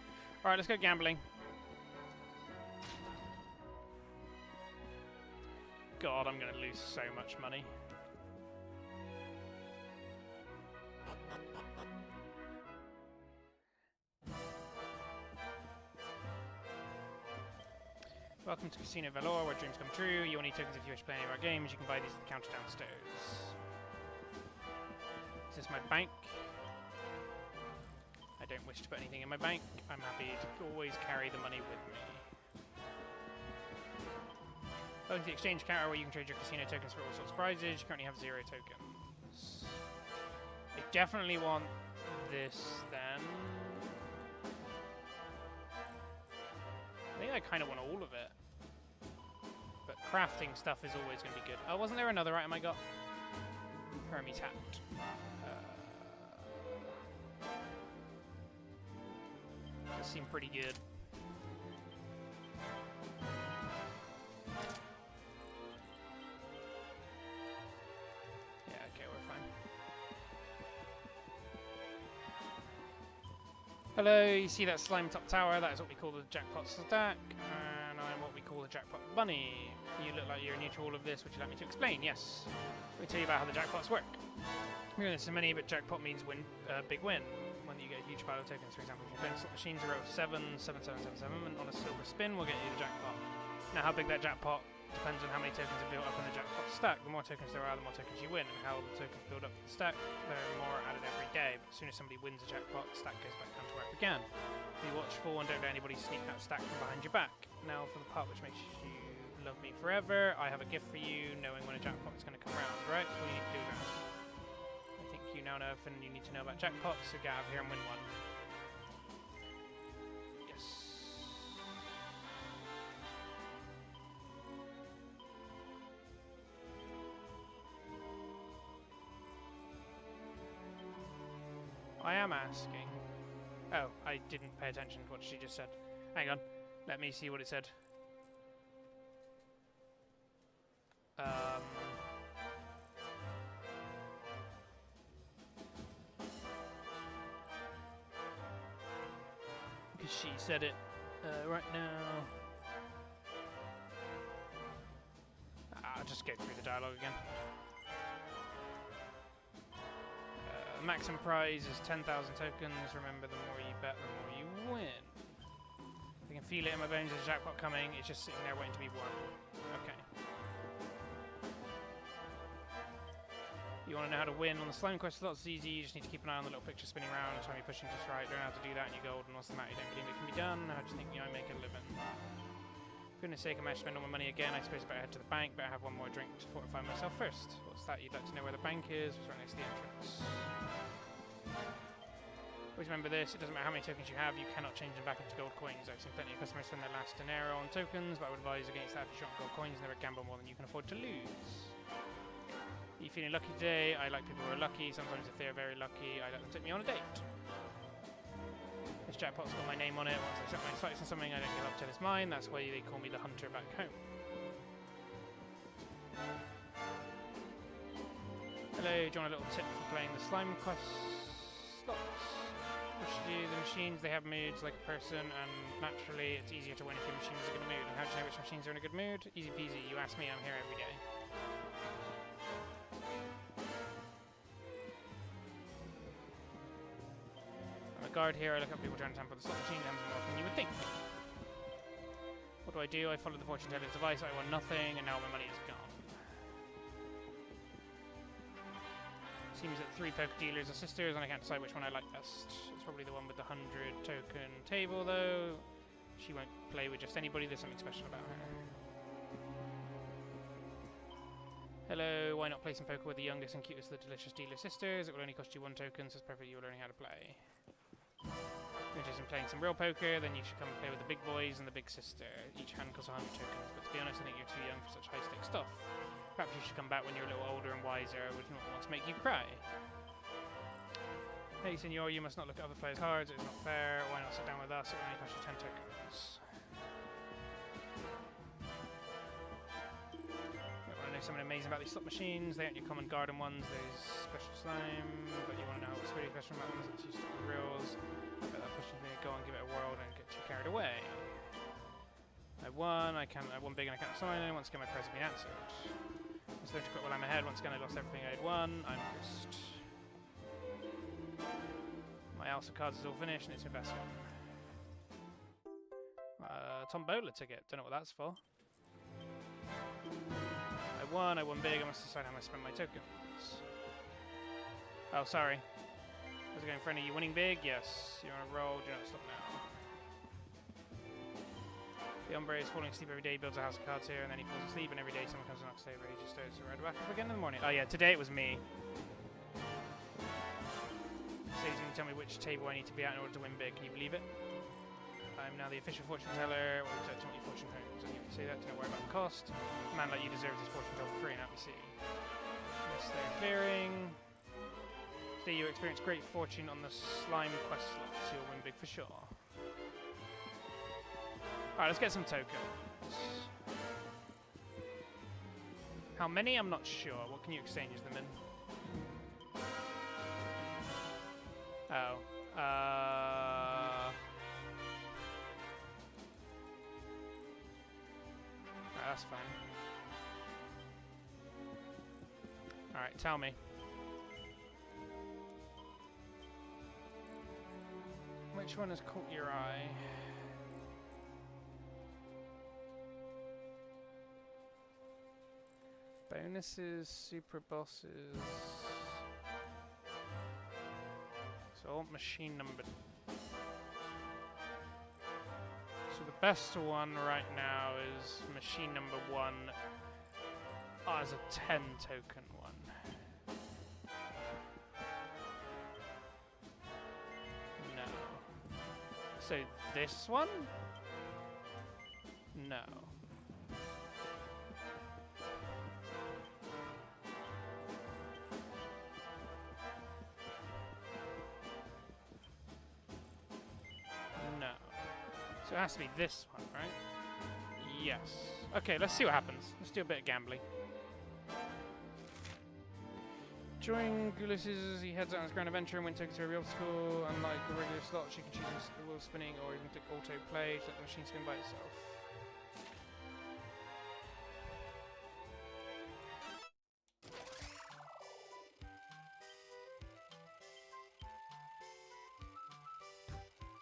All right, let's go gambling. God, I'm going to lose so much money. Welcome to Casino Valor, where dreams come true. You will need tokens if you wish to play any of our games. You can buy these at the counter downstairs. Is this my bank? I don't wish to put anything in my bank. I'm happy to always carry the money with me. Welcome to the exchange counter, where you can trade your casino tokens for all sorts of prizes. You currently have 0 tokens. I definitely want this, then. I think I kind of want all of it. But crafting stuff is always going to be good. Oh, wasn't there another item I got? Hermes hat. This seemed pretty good. Yeah, okay, we're fine. Hello, you see that slime top tower? That is what we call the jackpot stack, and I'm what we call the jackpot bunny. You look like you're new to all of this. Would you like me to explain? Yes. Let me tell you about how the jackpots work. We're doing so many, but jackpot means win, big win. When you get a huge pile of tokens, for example, if you're playing slot machines, a row of 7, 7, 7, 7, 7, and on a silver spin, we'll get you the jackpot. Now, how big that jackpot depends on how many tokens are built up in the jackpot stack. The more tokens there are, the more tokens you win. And how the tokens build up the stack, there are more added every day. But as soon as somebody wins a jackpot, the stack goes back down to where it began. Be watchful and don't let anybody sneak that stack from behind your back. Now for the part which makes you love me forever, I have a gift for you, knowing when a jackpot is going to come around, right? What do you need to do now? I think you now know everything you need to know about jackpots, so get out of here and win one. Yes. I am asking. Oh, I didn't pay attention to what she just said. Hang on. Let me see what it said. Because she said it right now. I'll just go through the dialogue again. Maximum prize is 10,000 tokens. Remember, the more you bet, the more you win. I can feel it in my bones. There's a jackpot coming. It's just sitting there waiting to be won. Okay. You want to know how to win on the slime quest? Lots easy. You just need to keep an eye on the little picture spinning around and time you're pushing just right. Learn how to do that and you're golden. What's the matter? You don't believe it can be done? How do you think I make a living? For goodness sake, I might spend all my money again. I suppose I better head to the bank. Better have one more drink to fortify myself first. What's that? You'd like to know where the bank is? It's right next to the entrance. Always remember this, it doesn't matter how many tokens you have, you cannot change them back into gold coins. I've seen plenty of customers spend their last dinero on tokens, but I would advise against that. If you want gold coins, never gamble more than you can afford to lose. Are you feeling lucky today? I like people who are lucky. Sometimes if they are very lucky, I let them take me on a date. This jackpot's got my name on it. Once I set my sights on something, I don't give up till it's mine. That's why they call me the hunter back home. Hello, do you want a little tip for playing the slime quest slots? What should you do? The machines, they have moods like a person, and naturally it's easier to win if your machine is in a good mood. And how do you know which machines are in a good mood? Easy peasy. You ask me, I'm here every day. I'm a guard here. I look at people trying to tamper with the slot machine. It happens more often than you would think. What do? I follow the fortune teller's advice. I won nothing, and now my money is gone. Seems that 3 poker dealers are sisters, and I can't decide which one I like best. It's probably the one with the 100 token table, though. She won't play with just anybody. There's something special about her. Hello, why not play some poker with the youngest and cutest of the delicious dealer sisters? It will only cost you 1 token, so it's perfect you're learning how to play. If you're interested in playing some real poker, then you should come and play with the big boys and the big sister. Each hand costs 100 tokens, but to be honest, I think you're too young for such high-stakes stuff. Perhaps you should come back when you're a little older and wiser. I would not want to make you cry. Hey, senor, you must not look at other players' cards. It is not fair. Why not sit down with us? It will only cost you 10 tokens. You want to know something amazing about these slot machines? They aren't your common garden ones. There's special slime. But you want to know what's really special about them? It's you stick with reels. I bet that pushes me to go and give it a whirl and get too carried away. I won. I won big and I can't sign it. Once again, my prayers have been answered. I learned to quit while I'm ahead. Once again, I lost everything I had won. I'm cursed. My Alpha cards is all finished, and it's my best one. Tombola ticket. Don't know what that's for. I won big. I must decide how I spend my tokens. Oh, sorry. How's it going, friend? Are you winning big? Yes. You're on a roll. Do not stop now. The Hombre is falling asleep every day, builds a house of cards here, and then he falls asleep, and every day someone comes and knocks over, he just stares right back up again in the morning. Oh yeah, today it was me. Says me, tell me which table I need to be at in order to win big. Can you believe it? I'm now the official fortune teller. What would you like to want your fortune homes? And you can say that, don't worry about the cost. A man like you deserves his fortune told for free, now we see. Yes, they're clearing. Today you experience great fortune on the slime quest slots. You'll win big for sure. Alright, let's get some tokens. How many? I'm not sure. What can you exchange them in? Oh. that's fine. Alright, tell me. Which one has caught your eye? Bonuses, super bosses. So I want machine number. So the best one right now is machine number 1. Oh, as a 10 token one. No. So this one? No. No. So it has to be this one, right? Yes. Okay, let's see what happens. Let's do a bit of gambling. During Ulysses as he heads out on his grand adventure and when taken through every obstacle, unlike the regular slots, you can choose the wheel spinning or even click auto play to let the machine spin by itself.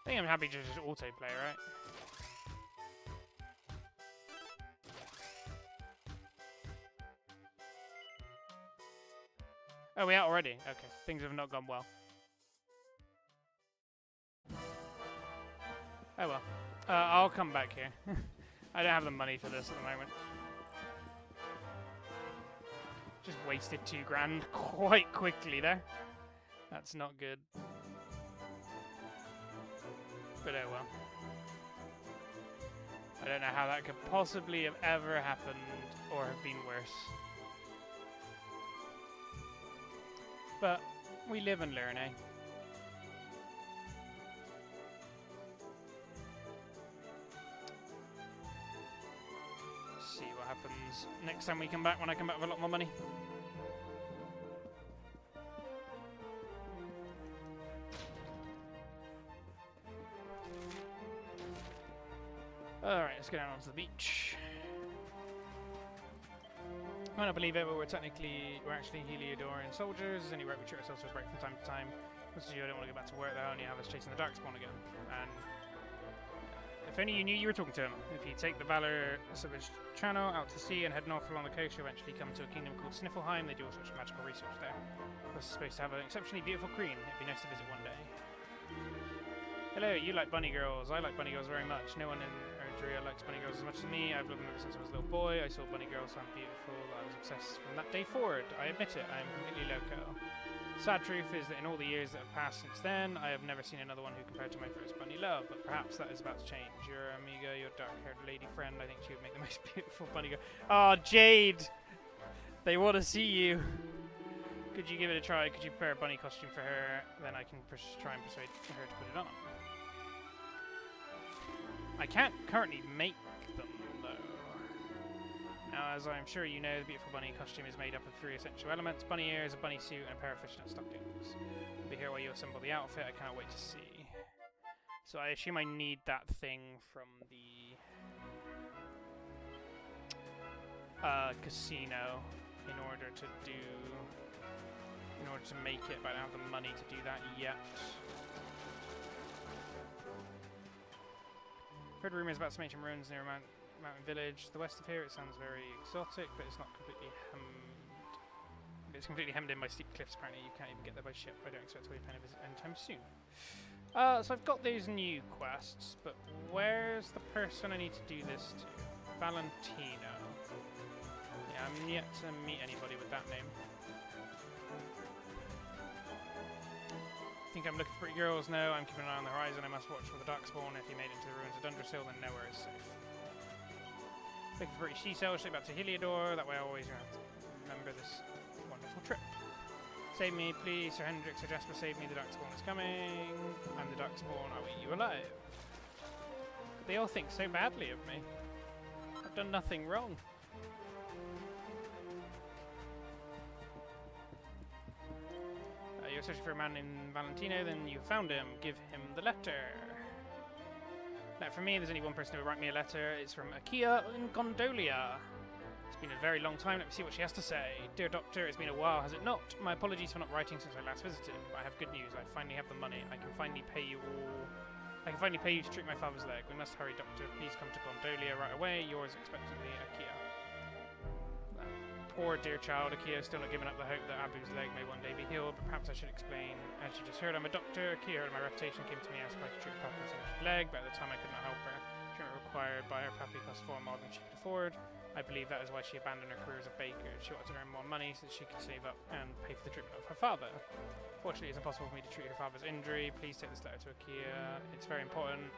I think I'm happy to just auto play, right? Oh, we are already? Okay. Things have not gone well. Oh well. I'll come back here. I don't have the money for this at the moment. Just wasted 2 grand quite quickly there. That's not good. But oh well. I don't know how that could possibly have ever happened or have been worse. But we live and learn, eh? See what happens next time we come back, when I come back with a lot more money. Alright, let's go down onto the beach. I don't believe it, but we're actually Heliodorian soldiers. There's any right we treat ourselves to a break from time to time. Once you, I don't want to go back to work though, and you have us chasing the Darkspawn again. And if only you knew you were talking to him. If you take the Valor Savage Channel out to sea and head north along the coast, you eventually come to a kingdom called Sniffelheim. They do all sorts of magical research there. We're supposed to have an exceptionally beautiful queen. It'd be nice to visit one day. Hello, you like bunny girls. I like bunny girls very much. No one in Erdrea likes bunny girls as much as me. I've loved them ever since I was a little boy. I saw bunny girls sound beautiful. I was obsessed from that day forward. I admit it, I am completely loco. Sad truth is that in all the years that have passed since then, I have never seen another one who compared to my first bunny love, but perhaps that is about to change. Your amiga, your dark-haired lady friend, I think she would make the most beautiful bunny girl. Oh, Jade! They want to see you. Could you give it a try? Could you prepare a bunny costume for her? Then I can try and persuade her to put it on. I can't currently make them, though. Now, as I'm sure you know, the beautiful bunny costume is made up of 3 essential elements: bunny ears, a bunny suit, and a pair of fishnet stockings. I'll be here while you assemble the outfit. I cannot wait to see. So I assume I need that thing from the casino in order to make it, but I don't have the money to do that yet. Heard rumours about some ancient ruins near mountain village. The west of here, it sounds very exotic, but it's not completely hemmed. It's completely hemmed in by steep cliffs. Apparently, you can't even get there by ship. I don't expect to be paying a visit anytime soon. So I've got these new quests, but where's the person I need to do this to? Valentino. Yeah, I'm yet to meet anybody with that name. I think I'm looking for pretty girls. No, I'm keeping an eye on the horizon. I must watch for the Darkspawn. If he made it to the ruins of Dundrasil, then nowhere is safe. Looking for pretty she cells, straight back to Heliodor. That way I always have to remember this wonderful trip. Save me, please, Sir Hendrik, Sir Jasper, save me. The Darkspawn is coming. I'm the Darkspawn. I'll eat you alive. They all think so badly of me. I've done nothing wrong. You're searching for a man in Valentino, then you found him. Give him the letter. Now, for me, there's only one person who will write me a letter. It's from Akia in Gondolia. It's been a very long time. Let me see what she has to say. Dear Doctor, it's been a while, has it not? My apologies for not writing since I last visited. But I have good news. I finally have the money. I can finally pay you to treat my father's leg. We must hurry, Doctor. Please come to Gondolia right away. Yours expectantly, Akia. That poor dear child, Akia, still not giving up the hope that Abu's leg may one day be healed. But perhaps I should explain. As you just heard, I'm a doctor. Akia heard my reputation, came to me, asked if I could treat her papa's injured leg. But at the time, I could not help her. Treatment required by her pappy cost far more than she could afford. I believe that is why she abandoned her career as a baker. She wanted to earn more money so that she could save up and pay for the treatment of her father. Fortunately, it's impossible for me to treat her father's injury. Please take this letter to Akia. It's very important.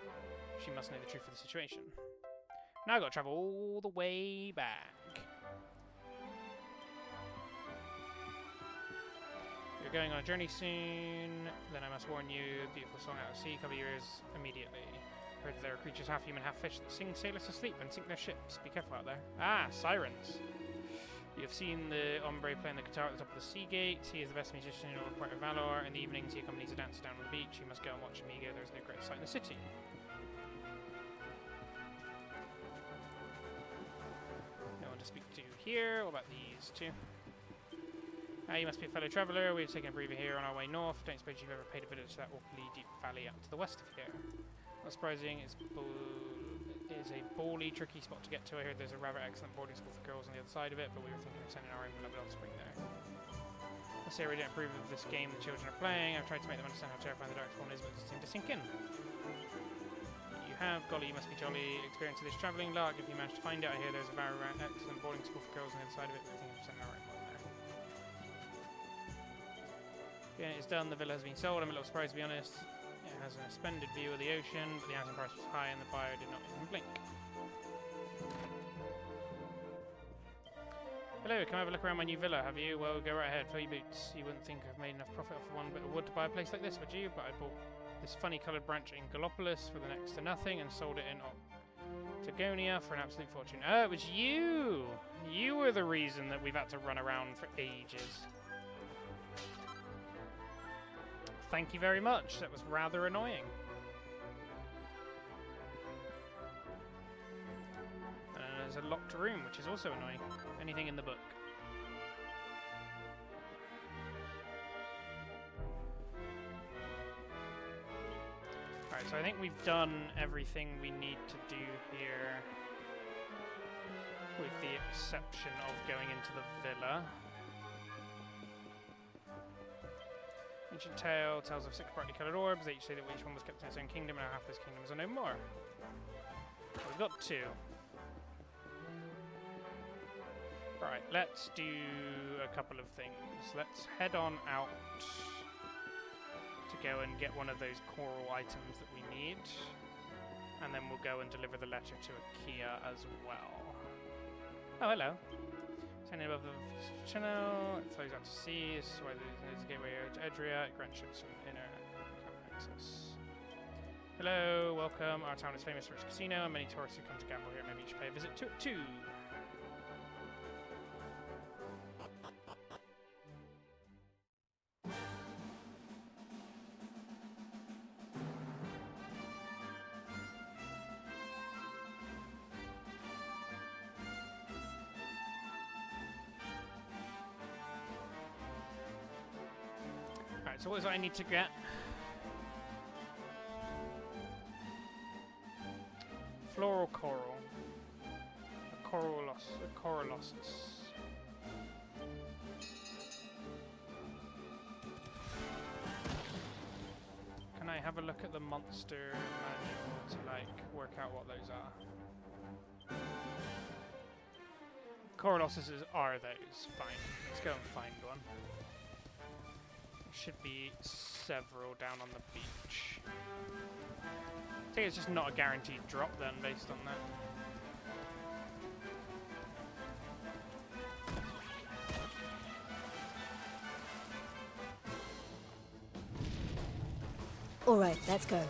She must know the truth of the situation. Now I've got to travel all the way back. You're going on a journey soon. Then I must warn you, beautiful song out at sea, cover your ears immediately. Heard that there are creatures half human, half fish that sing sailors to sleep and sink their ships. Be careful out there. Ah, sirens. You have seen the hombre playing the guitar at the top of the sea gate. He is the best musician in all Puerto Valor. In the evenings, he accompanies a dancer down on the beach. You must go and watch Amigo. There is no greater sight in the city. No one to speak to here. What about these two? You must be a fellow traveller. We've taken a breather here on our way north. Don't suppose you've ever paid a visit to that awfully deep valley out to the west of here. Not surprising, it's a bally, tricky spot to get to. I heard there's a rather excellent boarding school for girls on the other side of it, but we were thinking of sending our own beloved offspring there. I say we don't approve of this game the children are playing. I've tried to make them understand how terrifying the dark spawn is, but it doesn't seem to sink in. You have, golly, you must be jolly experienced with this travelling lark. If you manage to find it, I hear there's a very excellent boarding school for girls on the other side of it, but I think I'm sending our own one there. Yeah, it's done. The villa has been sold. I'm a little surprised, to be honest. It has a splendid view of the ocean, but the housing price was high and the buyer did not even blink. Hello, come have a look around my new villa, have you? Well, go right ahead, fill your boots. You wouldn't think I've made enough profit off one bit of wood to buy a place like this, would you? But I bought this funny coloured branch in Gallopolis for the next to nothing and sold it in Octagonia for an absolute fortune. Oh, it was you! You were the reason that we've had to run around for ages. Thank you very much. That was rather annoying. And there's a locked room, which is also annoying. Anything in the book? Alright, so I think we've done everything we need to do here, with the exception of going into the villa. Ancient tale tells of 6 brightly coloured orbs. They each say that each one was kept in its own kingdom, and now half those kingdoms are no more. We've got 2. Right, let's do a couple of things. Let's head on out to go and get one of those coral items that we need, and then we'll go and deliver the letter to Akia as well. Oh, hello. Standing above the channel, it flows out to sea. This is why there's a gateway to Edria. It grants ships from inner access. Hello, welcome. Our town is famous for its casino, and many tourists who come to gamble here. Maybe you should pay a visit to it too. So what is it I need to get? Floral coral. A coralosis. Can I have a look at the monster manual to like work out what those are? Coralosises are those. Fine. Let's go and find one. Should be several down on the beach. I think it's just not a guaranteed drop then, based on that. All right, let's go.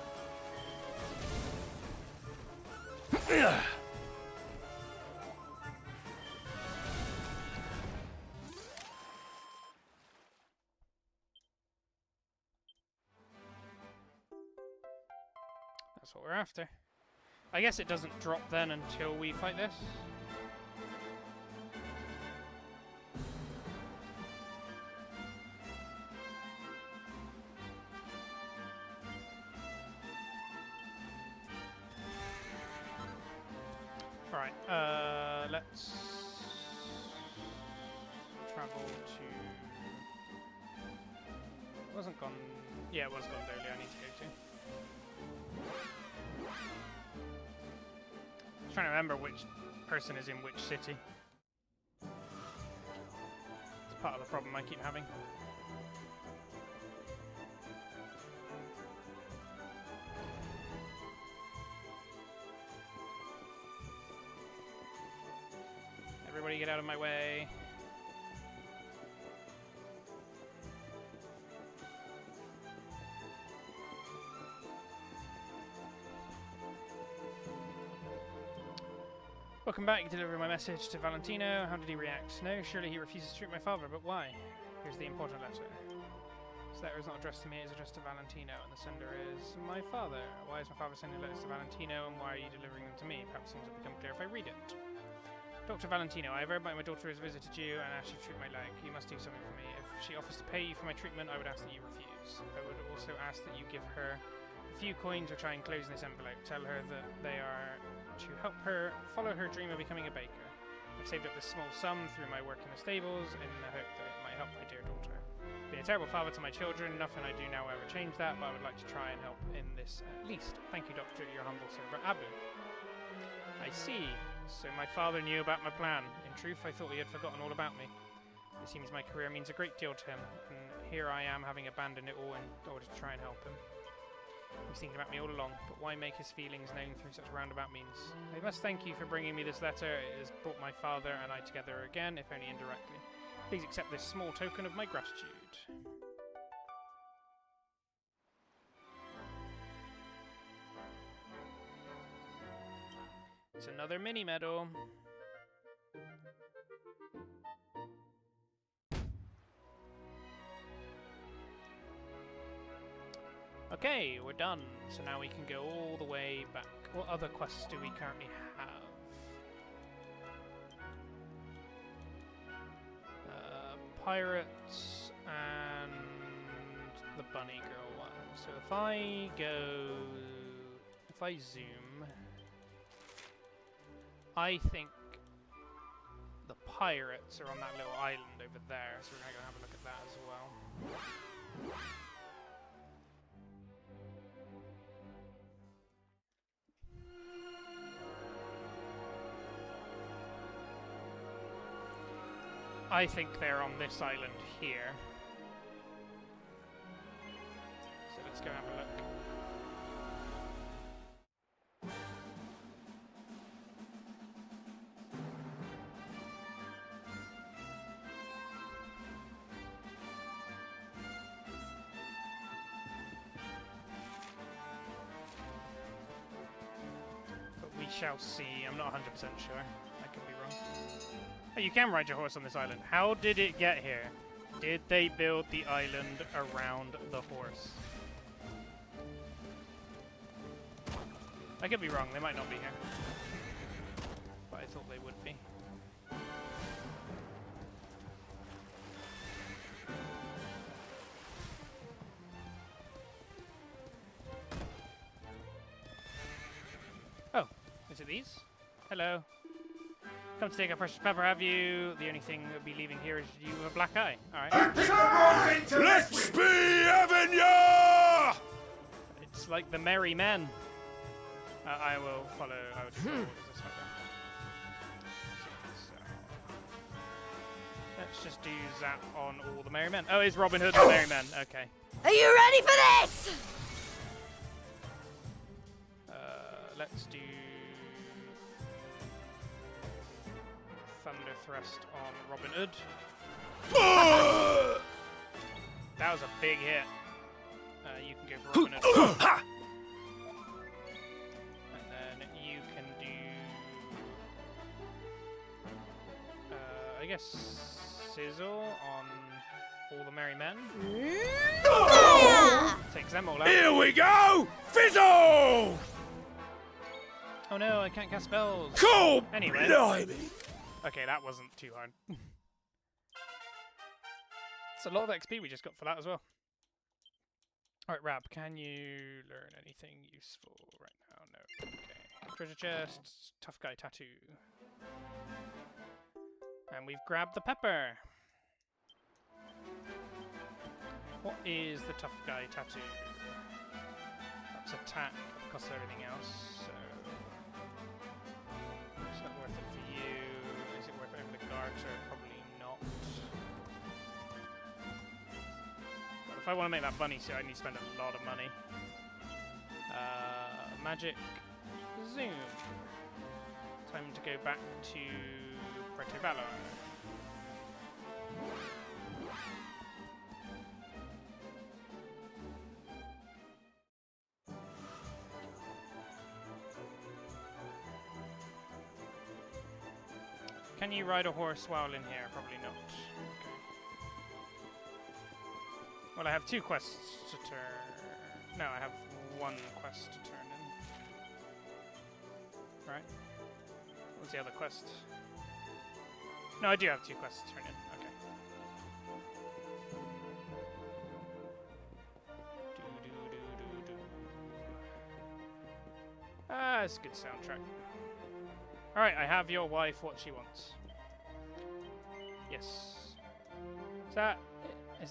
That's what we're after. I guess it doesn't drop then until we fight this. Alright, let's travel to... It wasn't gone... Yeah, it was Gondolia I need to go to. I'm trying to remember which person is in which city. It's part of the problem I keep having. Everybody get out of my way. Welcome back. Deliver my message to Valentino. How did he react? No, surely he refuses to treat my father, but why? Here's the important letter. This letter is not addressed to me, it's addressed to Valentino, and the sender is my father. Why is my father sending letters to Valentino, and why are you delivering them to me? Perhaps things will become clear if I read it. Dr. Valentino, I have heard my daughter has visited you and asked you to treat my leg. You must do something for me. If she offers to pay you for my treatment, I would ask that you refuse. I would also ask that you give her a few coins or try and close this envelope. Tell her that they are to help her follow her dream of becoming a baker. I've saved up this small sum through my work in the stables in the hope that it might help my dear daughter. Been a terrible father to my children. Nothing I do now will ever change that, but I would like to try and help in this at least. Thank you, Doctor, your humble servant, Abu. I see. So my father knew about my plan. In truth, I thought he had forgotten all about me. It seems my career means a great deal to him, and here I am having abandoned it all in order to try and help him. He was thinking about me all along, but why make his feelings known through such roundabout means? I must thank you for bringing me this letter. It has brought my father and I together again, if only indirectly. Please accept this small token of my gratitude. It's another mini medal. Okay, we're done. So now we can go all the way back. What other quests do we currently have? Pirates and the bunny girl one. So if I zoom, I think the pirates are on that little island over there, so we're going to have a look at that as well. I think they're on this island here. So let's go have a look. But we shall see. I'm not 100% sure. I could be wrong. Oh, you can ride your horse on this island. How did it get here? Did they build the island around the horse? I could be wrong. They might not be here. But I thought they would be. Oh, is it these? Hello. Come to take our precious pepper, have you? The only thing that'll be leaving here is you with a black eye. Alright. Let's be having ya! It's like the merry men. I will follow. I would follow orders this way then. So, let's just do zap on all the merry men. Oh, it's Robin Hood and the merry men. Okay. Are you ready for this? Let's do Thunder Thrust on Robin Hood. That was a big hit. You can go for Robin Hood. And then you can do... I guess Sizzle on all the merry men. Yeah. Takes them all out. Here we go! Fizzle! Oh no, I can't cast spells. Go! Anyway. Blimey! Okay, that wasn't too hard. It's a lot of XP we just got for that as well. Alright, Rab, can you learn anything useful right now? No. Okay. Treasure chest, tough guy tattoo. And we've grabbed the pepper. What is the tough guy tattoo? That's attack, costs everything else, so it's not worth it for you. Is it worth it for the garter? Probably not. But if I want to make that bunny suit, I need to spend a lot of money. Magic zoom. Time to go back to Puerto Valor. Can you ride a horse while in here? Probably not. Okay. Well, I have 2 quests to turn. No, I have 1 quest to turn in. Right? What's the other quest? No, I do have 2 quests to turn in. Okay. Ah, it's a good soundtrack. Alright, I have your wife what she wants. Yes. Is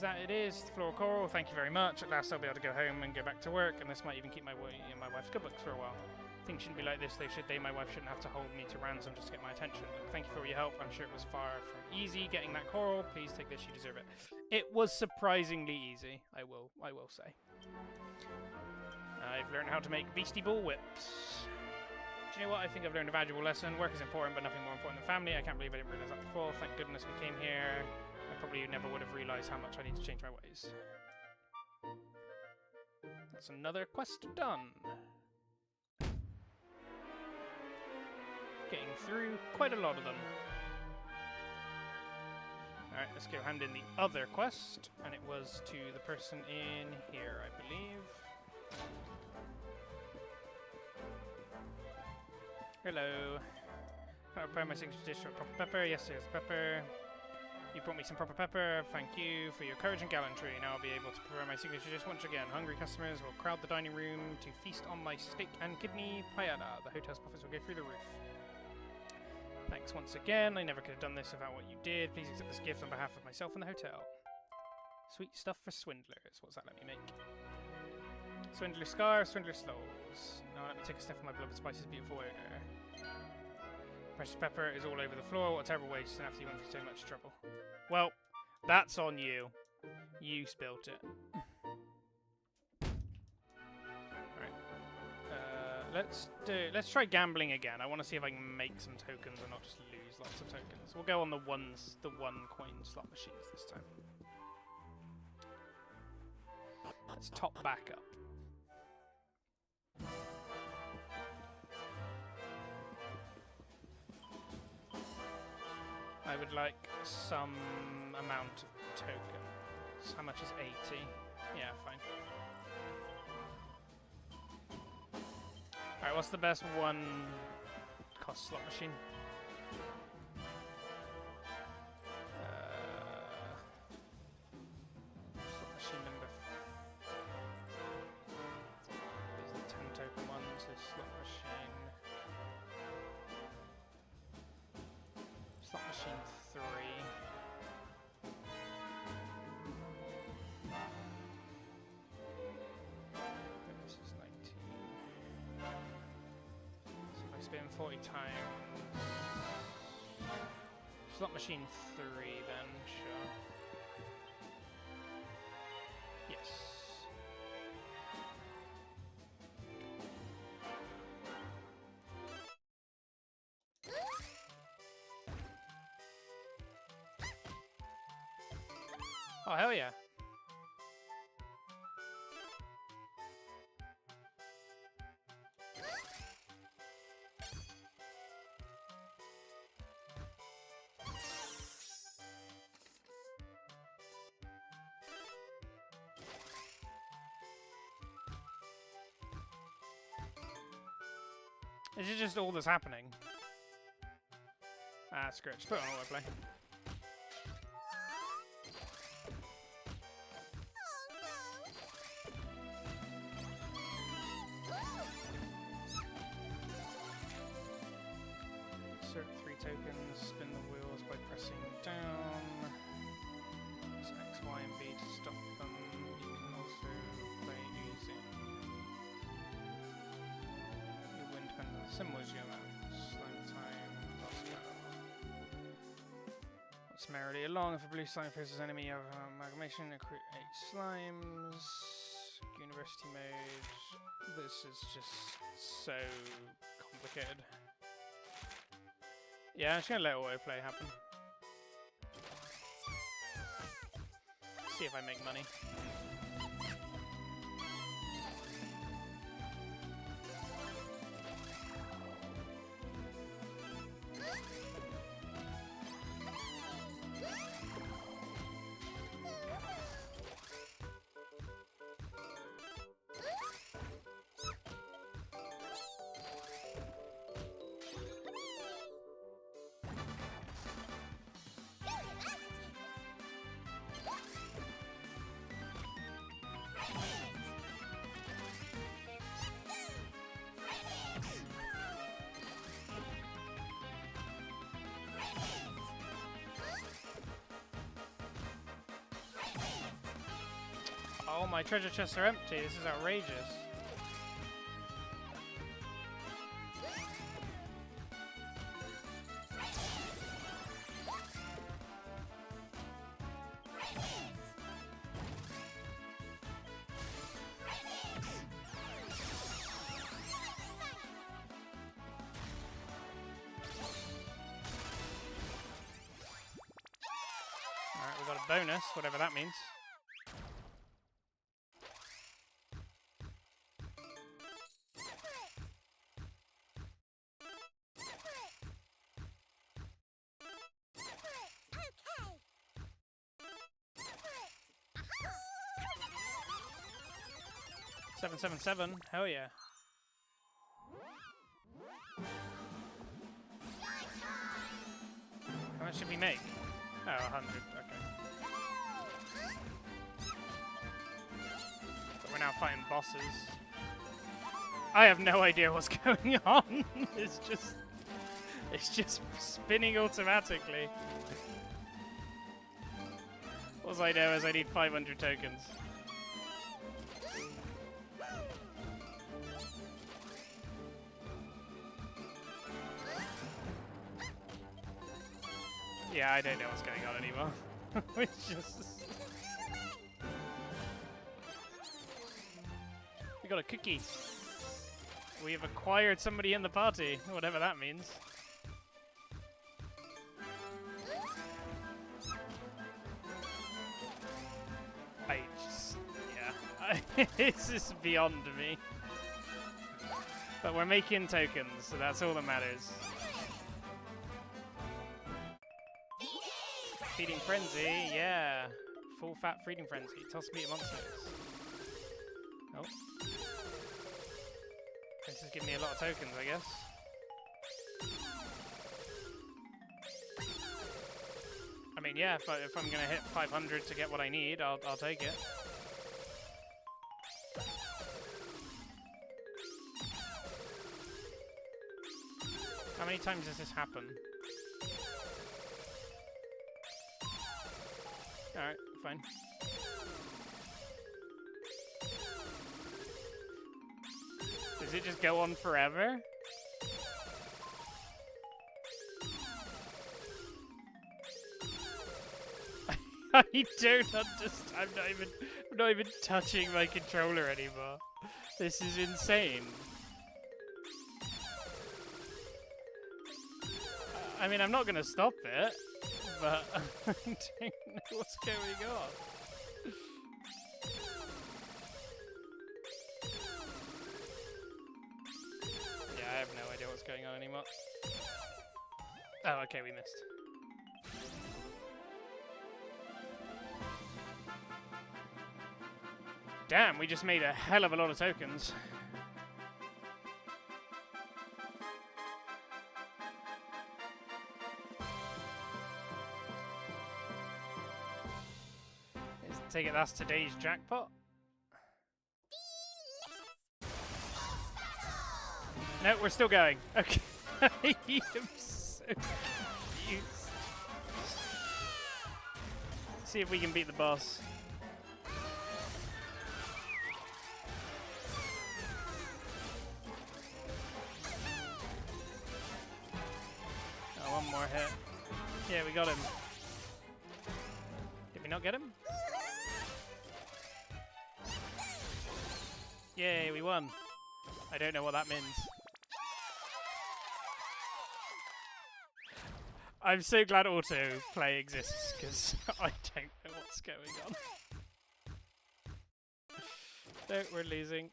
that it is? Floral coral, thank you very much. At last I'll be able to go home and go back to work, and this might even keep my wife's good books for a while. Things shouldn't be like this, my wife shouldn't have to hold me to ransom just to get my attention. Look, thank you for all your help. I'm sure it was far from easy getting that coral. Please take this, you deserve it. It was surprisingly easy, I will say. I've learned how to make beastie bull whips. Do you know what? I think I've learned a valuable lesson. Work is important, but nothing more important than family. I can't believe I didn't realize that before. Thank goodness we came here. I probably never would have realized how much I need to change my ways. That's another quest done. Getting through quite a lot of them. Alright, let's go hand in the other quest. And it was to the person in here, I believe. Hello. Can I prepare my signature dish with proper pepper? Yes, there's pepper. You brought me some proper pepper. Thank you for your courage and gallantry. Now I'll be able to prepare my signature dish once again. Hungry customers will crowd the dining room to feast on my steak and kidney paella. The hotel's profits will go through the roof. Thanks once again. I never could have done this without what you did. Please accept this gift on behalf of myself and the hotel. Sweet stuff for swindlers. What's that let me make? Swindler scarf, swindler slows. Now let me take a sniff of my beloved spices' beautiful odor. Precious pepper is all over the floor. What a terrible waste, and after you went through so much trouble. Well, that's on you. You spilt it. Alright. Let's try gambling again. I want to see if I can make some tokens and not just lose lots of tokens. We'll go on the one coin slot machines this time. Let's top back up. I would like some amount of tokens. How much is 80? Yeah, fine. Alright, what's the best one cost slot machine? Slot machine number... These are the 10 token ones, this slot machine... Slot machine 3. This is 19. So if I spin 40 times. Slot machine 3 then, sure. Yes. Oh, hell yeah. Is it just all that's happening? Ah, screw it. Just put it on autoplay. Insert 3 tokens, spin the wheels by pressing down. Press X, Y, and B to stop them. You can also play using your win depending on the symbols you have. Slime time, lost battle. Let's merrily along. If a blue slime faces enemy, you have amalgamation and create 8 slimes. University mode. This is just so complicated. Yeah, I'm just gonna let autoplay happen. See if I make money. Oh, my treasure chests are empty. This is outrageous. Alright, we've got a bonus, whatever that means. Seven, 7, hell yeah. How much did we make? Oh, 100, okay. But we're now fighting bosses. I have no idea what's going on. It's just spinning automatically. All I know is I need 500 tokens. Yeah, I don't know what's going on anymore. It's just... We got a cookie. We have acquired somebody in the party, whatever that means. I just... yeah. This is beyond me. But we're making tokens, so that's all that matters. Feeding Frenzy, yeah. Full fat feeding frenzy. Toss meat monsters. Oh. This is giving me a lot of tokens, I guess. I mean, yeah, if I'm gonna hit 500 to get what I need, I'll take it. How many times does this happen? Alright, fine. Does it just go on forever? I don't understand. I'm not even touching my controller anymore. This is insane. I mean, I'm not gonna stop it, but I don't know what's going on. Yeah, I have no idea what's going on anymore. Oh, okay, we missed. Damn, we just made a hell of a lot of tokens. Take it that's today's jackpot. No, we're still going. Okay. I'm so confused. See if we can beat the boss. Oh, one more hit. Yeah, we got him. Did we not get him? Yay, we won. I don't know what that means. I'm so glad autoplay exists, because I don't know what's going on. No, we're losing.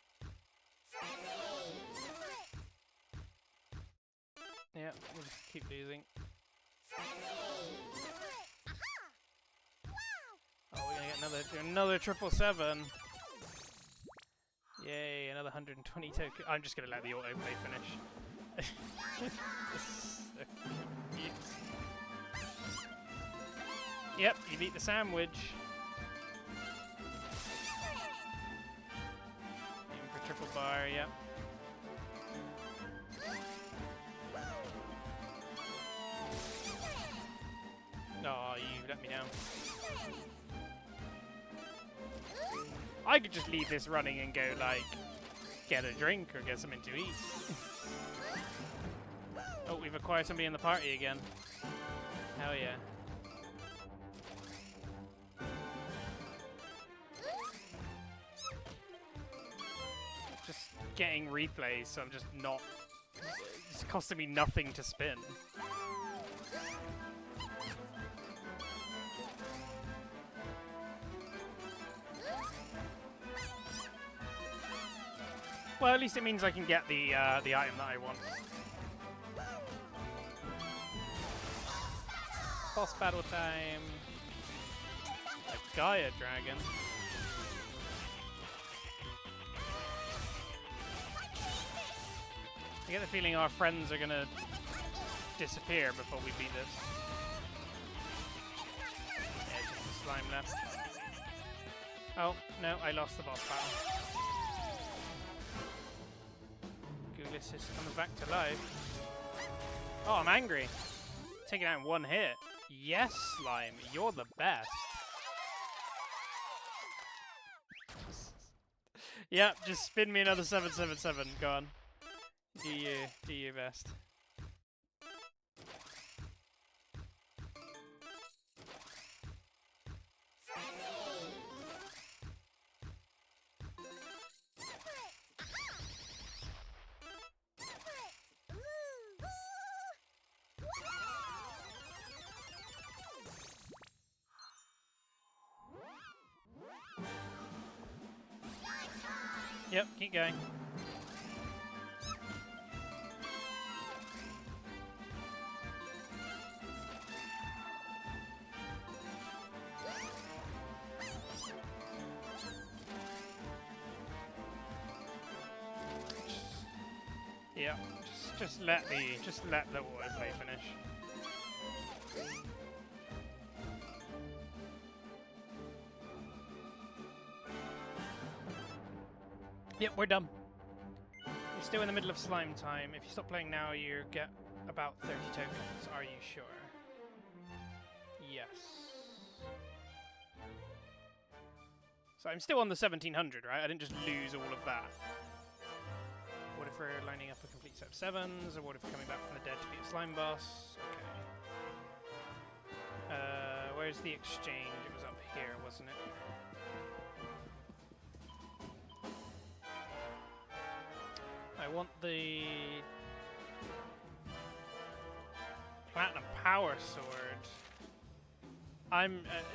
Yeah, we'll just keep losing. Oh, we're gonna get another 777. Yay, another 120 token. I'm just gonna let the autoplay finish. So confused. Yep, you beat the sandwich. Aim for triple bar, yep. Oh, you let me down. I could just leave this running and go, like, get a drink or get something to eat. Oh, we've acquired somebody in the party again. Hell yeah. Just getting replays, so I'm just not... It's costing me nothing to spin. Well, at least it means I can get the item that I want. Boss battle time. A Gaia dragon. I get the feeling our friends are gonna disappear before we beat this. Yeah, just a slime left. Oh, no, I lost the boss battle. This comes back to life. Oh, I'm angry. Take it out in one hit. Yes, Slime, you're the best. Yep, just spin me another 777. Go on. Do your best. Yep, keep going. Yeah, just let the autoplay finish. Yep, we're done. You're still in the middle of slime time. If you stop playing now, you get about 30 tokens. Are you sure? Yes. So I'm still on the 1700, right? I didn't just lose all of that. What if we're lining up a complete set of 7s? Or what if we're coming back from the dead to beat a slime boss? Okay. Where's the exchange? It was up here, wasn't it? I want the Platinum Power Sword.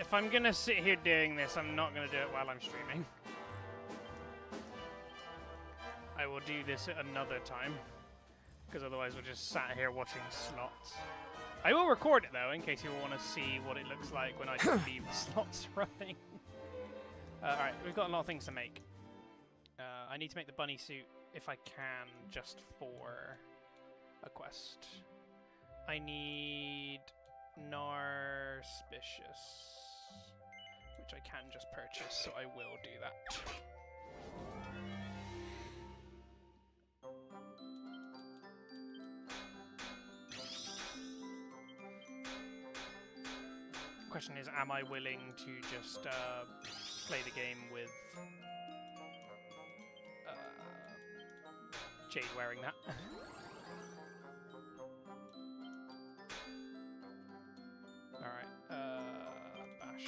If I'm gonna sit here doing this, I'm not gonna do it while I'm streaming. I will do this at another time, because otherwise we're just sat here watching slots. I will record it though, in case you want to see what it looks like when I just leave the slots running. Alright, we've got a lot of things to make. I need to make the bunny suit if I can, just for a quest. I need Narspicious, which I I can just purchase, so I will do that. Question is, am I willing to just play the game with Jade wearing that? Alright, bash.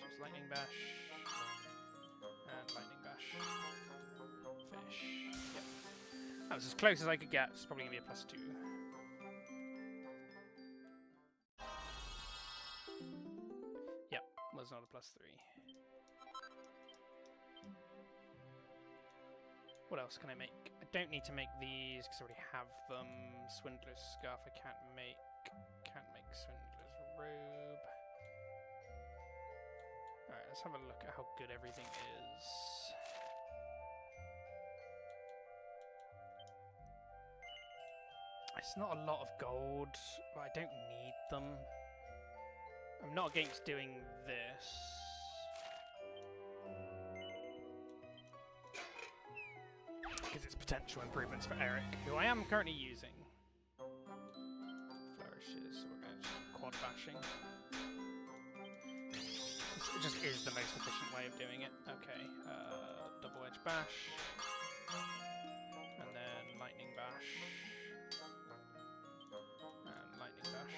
Choose lightning bash. And lightning bash. Finish. Yep. That was as close as I could get. It's probably going to be a +2. Yep, was not a +3. What else can I make? I don't need to make these because I already have them. Swindler's Scarf I can't make. Can't make Swindler's Robe. Alright, let's have a look at how good everything is. It's not a lot of gold, but I don't need them. I'm not against doing this. Because it's potential improvements for Eric, who I am currently using. Flourishes, so we're going to just quad bashing. It just is the most efficient way of doing it. Okay, double edge bash. And then lightning bash. And lightning bash.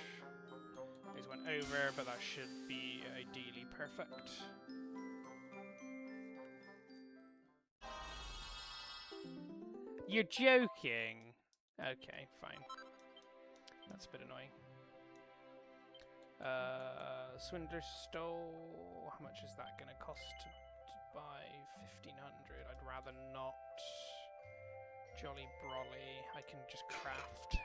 These went over, but that should be ideally perfect. You're joking! Okay, fine. That's a bit annoying. Swindler Stole. How much is that going to cost to buy? 1,500. I'd rather not. Jolly Brolly. I can just craft.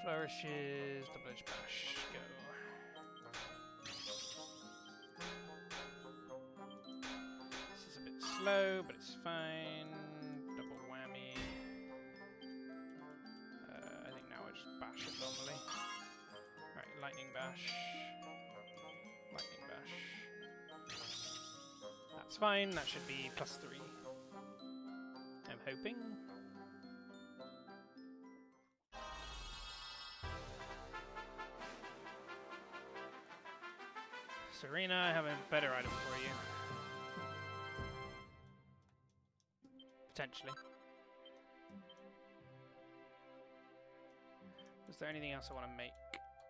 Flourishes, double edge bash, go. This is a bit slow, but it's fine. Double whammy. I think now I just bash it normally. Right, lightning bash. Lightning bash. That's fine, that should be +3. I'm hoping. Serena, I have a better item for you. Potentially. Is there anything else I want to make?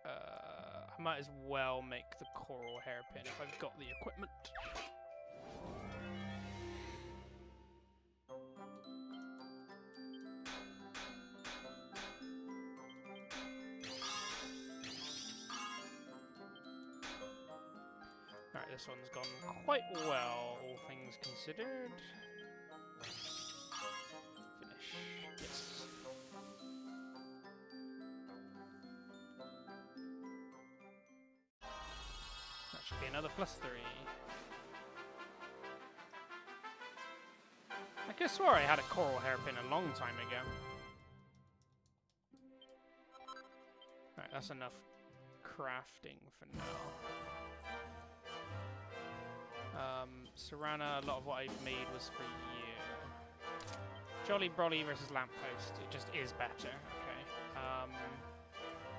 I might as well make the coral hairpin if I've got the equipment. Alright, this one's gone quite well, all things considered. Finish. Yes. That should be another +3. I could have swore I had a coral hairpin a long time ago. Alright, that's enough crafting for now. Serana, a lot of what I made was for you. Jolly Brolly versus Lamppost, it just is better. Okay.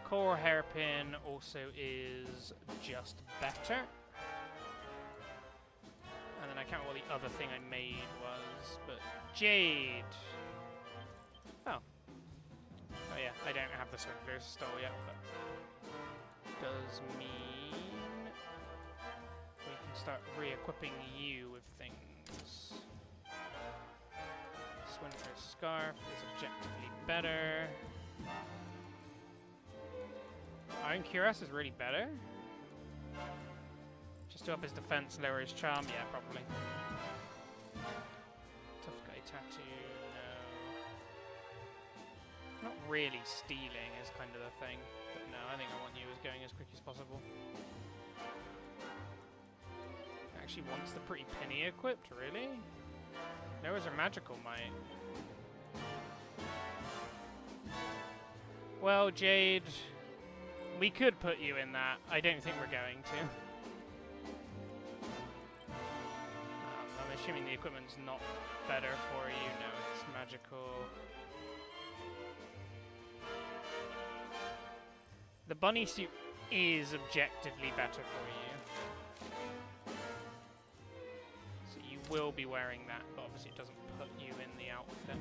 Core Hairpin also is just better. And then I can't remember what the other thing I made was, but Jade. Oh. Oh yeah, I don't have the Swindler's Stole yet, but does mean we can start re-equipping you with things. Swindler's Scarf is objectively better. Iron Cuirass is really better. Just to up his defense, lower his charm. Yeah, probably. Tough Guy Tattoo, no. Not really stealing is kind of the thing, but no, I think I want you as going as quick as possible. Actually wants the pretty penny equipped, really? No, is her magical might. Well, Jade, we could put you in that. I don't think we're going to. I'm assuming the equipment's not better for you. No, it's magical. The bunny suit is objectively better for you. So you will be wearing that, but obviously it doesn't put you in the outfit.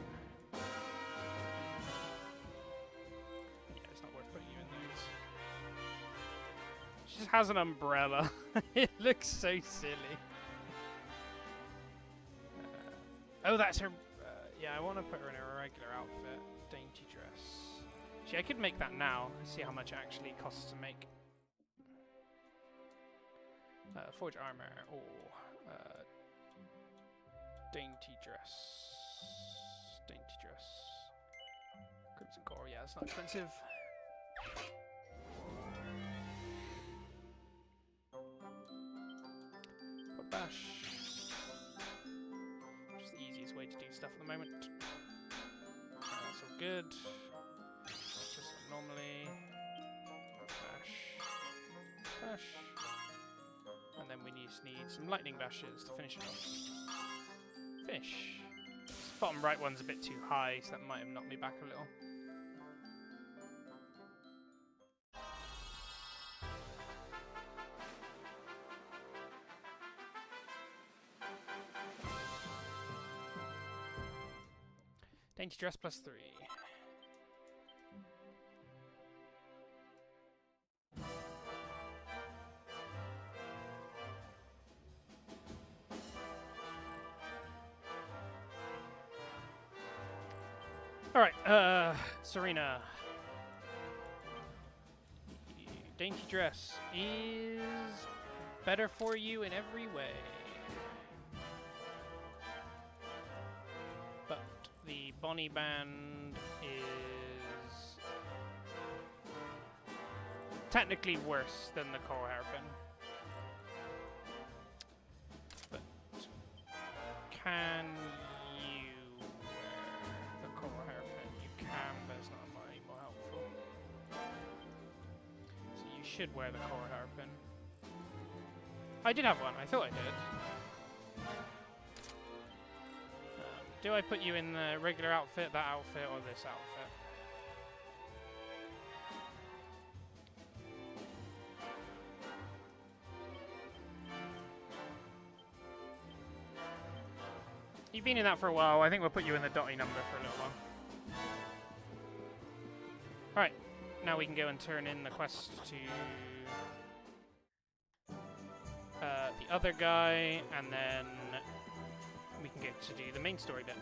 Yeah, it's not worth putting you in those. She just has an umbrella. It looks so silly. Oh, that's her... yeah, I want to put her in a regular outfit. Dainty dress. Actually, I could make that now. See how much it actually costs to make. Forge armor. Oh. Dainty dress. Dainty dress. Crimson core. Yeah, it's not expensive. Put bash. Just the easiest way to do stuff at the moment. That's all good. Just like normally. Bash. Bash. And then we just need some lightning bashes to finish it off. Finish. This bottom right one's a bit too high, so that might have knocked me back a little. Dainty dress +3. Alright, Serena. Dainty dress is better for you in every way. But the Bonnie band is technically worse than the coral hairpin. But can you wear the coral hairpin? You can, but it's not any more helpful. So you should wear the coral hairpin. I did have one. I thought I did. Do I put you in the regular outfit, that outfit, or this outfit? You've been in that for a while. I think we'll put you in the dotty number for a little while. Alright, now we can go and turn in the quest to the other guy, and then we can get to do the main story bit.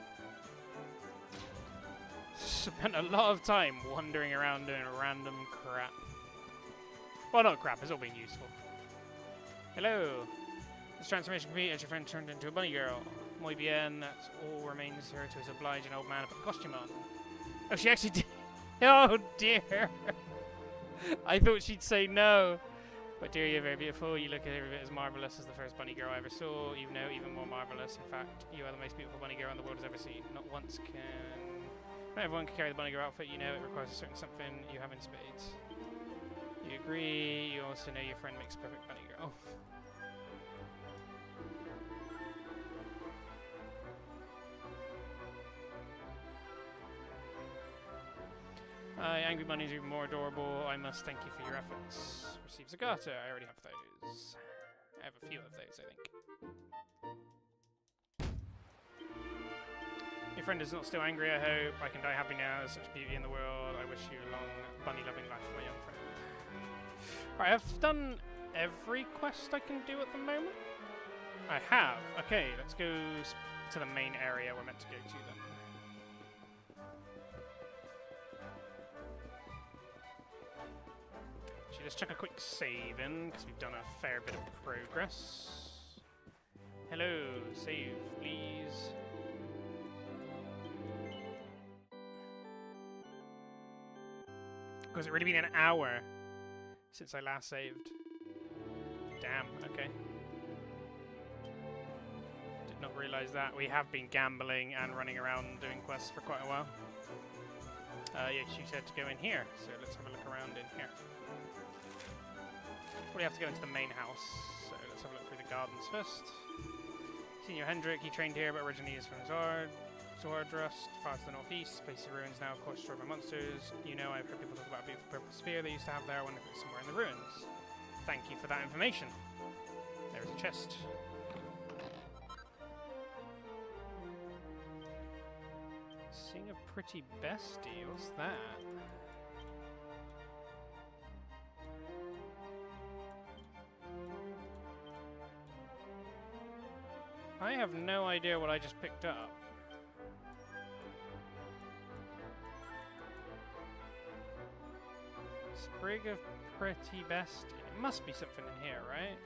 Spent a lot of time wandering around doing random crap. Well, not crap, it's all been useful. Hello! This transformation complete as your friend turned into a bunny girl. Muy bien, that's all remains her to oblige an old man to put the costume on. Oh, she actually did! Oh dear! I thought she'd say no! But dear, you're very beautiful. You look every bit as marvellous as the first bunny girl I ever saw. Even though even more marvellous. In fact, you are the most beautiful bunny girl the world has ever seen. Not once can... Not everyone can carry the bunny girl outfit. You know it requires a certain something you have in spades. You agree. You also know your friend makes a perfect bunny girl. Angry bunnies are even more adorable. I must thank you for your efforts. Receive Zagata. I already have those. I have a few of those, I think. Your friend is not still angry, I hope. I can die happy now. There's such beauty in the world. I wish you a long, bunny-loving life, my young friend. Alright, I've done every quest I can do at the moment. I have. Okay, let's go to the main area we're meant to go to then. Let's check a quick save in, because we've done a fair bit of progress. Hello, save, please. Because it really been an hour since I last saved. Damn, okay. Did not realise that. We have been gambling and running around doing quests for quite a while. Yes, you said to go in here, so let's have a look around in here. Probably have to go into the main house, so let's have a look through the gardens first. Senior Hendrik, he trained here, but originally is from Zordrust, far to the northeast. Place of ruins now, of course, destroyed by monsters. You know, I've heard people talk about a beautiful purple sphere they used to have there. I wonder if it's somewhere in the ruins. Thank you for that information. There's a chest. Seeing a pretty bestie, what's that? I have no idea what I just picked up. Sprig of pretty bestie. It must be something in here, right?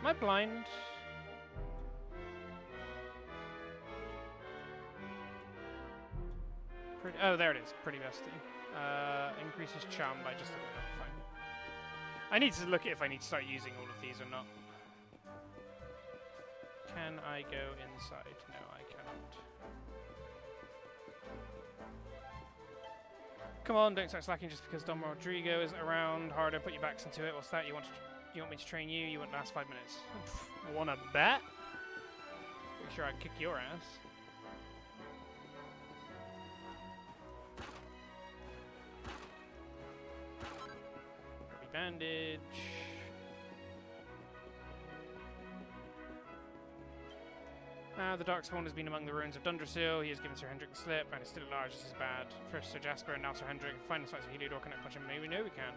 Am I blind? Oh, there it is. Pretty bestie. Increases charm by just a little bit. Fine. I need to look at if I need to start using all of these or not. Can I go inside? No, I cannot. Come on, don't start slacking just because Don Rodrigo isn't around. Harder, put your backs into it. What's that? You want me to train you? You want the last 5 minutes? Wanna bet? Pretty sure I'd kick your ass. Bandage. The Darkspawn has been among the ruins of Dundrasil. He has given Sir Hendrik the slip, and is still at large. This is bad. First Sir Jasper, and now Sir Hendrik. Final sights of Heliodor cannot catch him. Maybe we know we can.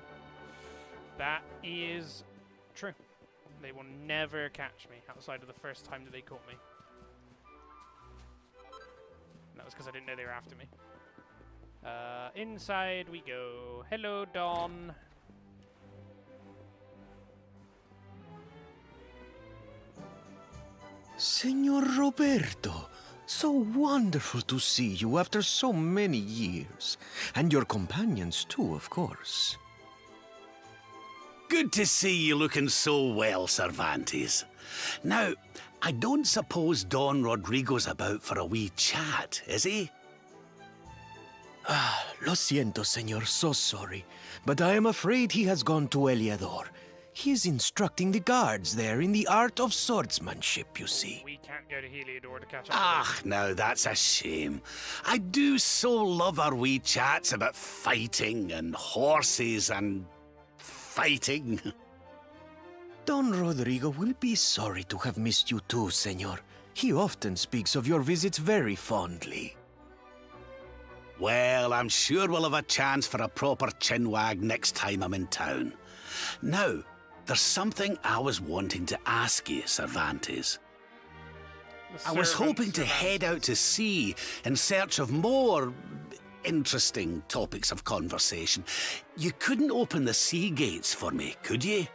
That is true. They will never catch me outside of the first time that they caught me. And that was because I didn't know they were after me. Inside we go. Hello, Don. Senor Roberto, so wonderful to see you after so many years. And your companions too, of course. Good to see you looking so well, Cervantes. Now, I don't suppose Don Rodrigo's about for a wee chat, is he? Lo siento, senor, so sorry. But I am afraid he has gone to Heliodor. He is instructing the guards there in the art of swordsmanship, you see. We can't go to Heliodor to catch up. Ah, now that's a shame. I do so love our wee chats about fighting and horses and fighting. Don Rodrigo will be sorry to have missed you too, senor. He often speaks of your visits very fondly. Well, I'm sure we'll have a chance for a proper chinwag next time I'm in town. Now, there's something I was wanting to ask you, Cervantes. I was hoping to head out to sea in search of more interesting topics of conversation. You couldn't open the sea gates for me, could you?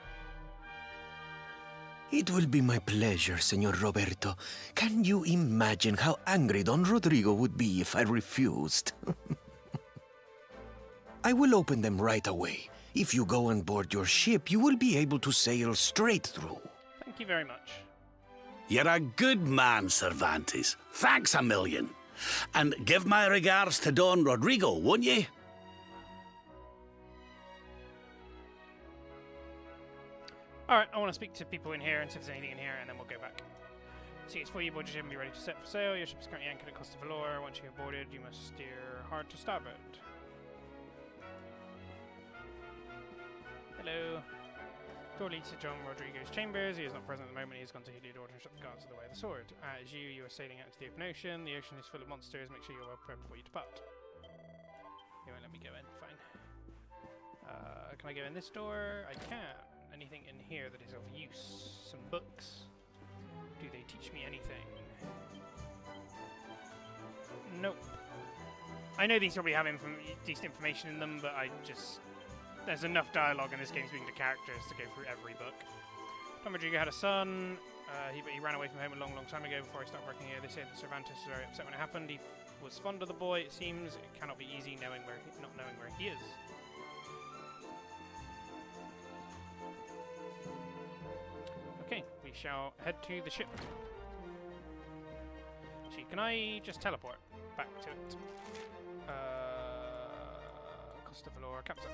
It will be my pleasure, Senor Roberto. Can you imagine how angry Don Rodrigo would be if I refused? I will open them right away. If you go on board your ship, you will be able to sail straight through. Thank you very much. You're a good man, Cervantes. Thanks a million. And give my regards to Don Rodrigo, won't you? Alright, I want to speak to people in here and see if there's anything in here, and then we'll go back. Seats for you, board your ship and be ready to set for sail. Your ship is currently anchored at Costa Valor. Once you have boarded, you must steer hard to starboard. Hello. Door leads to John Rodrigo's chambers. He is not present at the moment. He has gone to Heliodor and shut the guards of the way of the sword. As you are sailing out into the open ocean. The ocean is full of monsters. Make sure you're well prepared before you depart. You won't let me go in. Fine. Can I go in this door? I can. Anything in here that is of use? Some books. Do they teach me anything? Nope. I know these probably have decent information in them, but I just... There's enough dialogue in this game speaking to characters to go through every book. Don Rodrigo had a son. He ran away from home a long, long time ago before I started working here. They say that Cervantes was very upset when it happened. He was fond of the boy, it seems. It cannot be easy not knowing where he is. Okay, we shall head to the ship. Actually, can I just teleport back to it? Costa Valor, Capsat.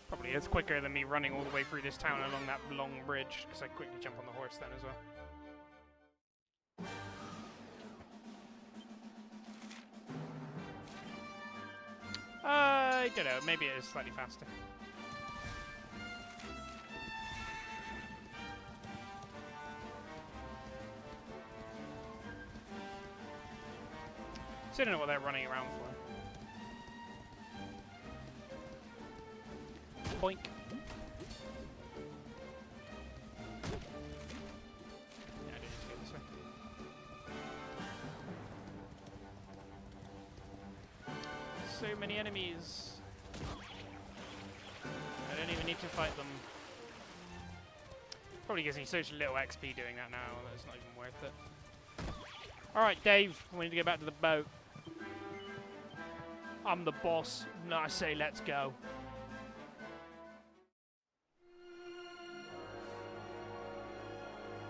Probably is quicker than me running all the way through this town along that long bridge, because I quickly jump on the horse then as well. I don't know, maybe it is slightly faster. So I don't know what they're running around for. Boink. Yeah, I do need to go this way. So many enemies. I don't even need to fight them. Probably gives me such little XP doing that now that it's not even worth it. Alright, Dave, we need to go back to the boat. I'm the boss, and I say let's go.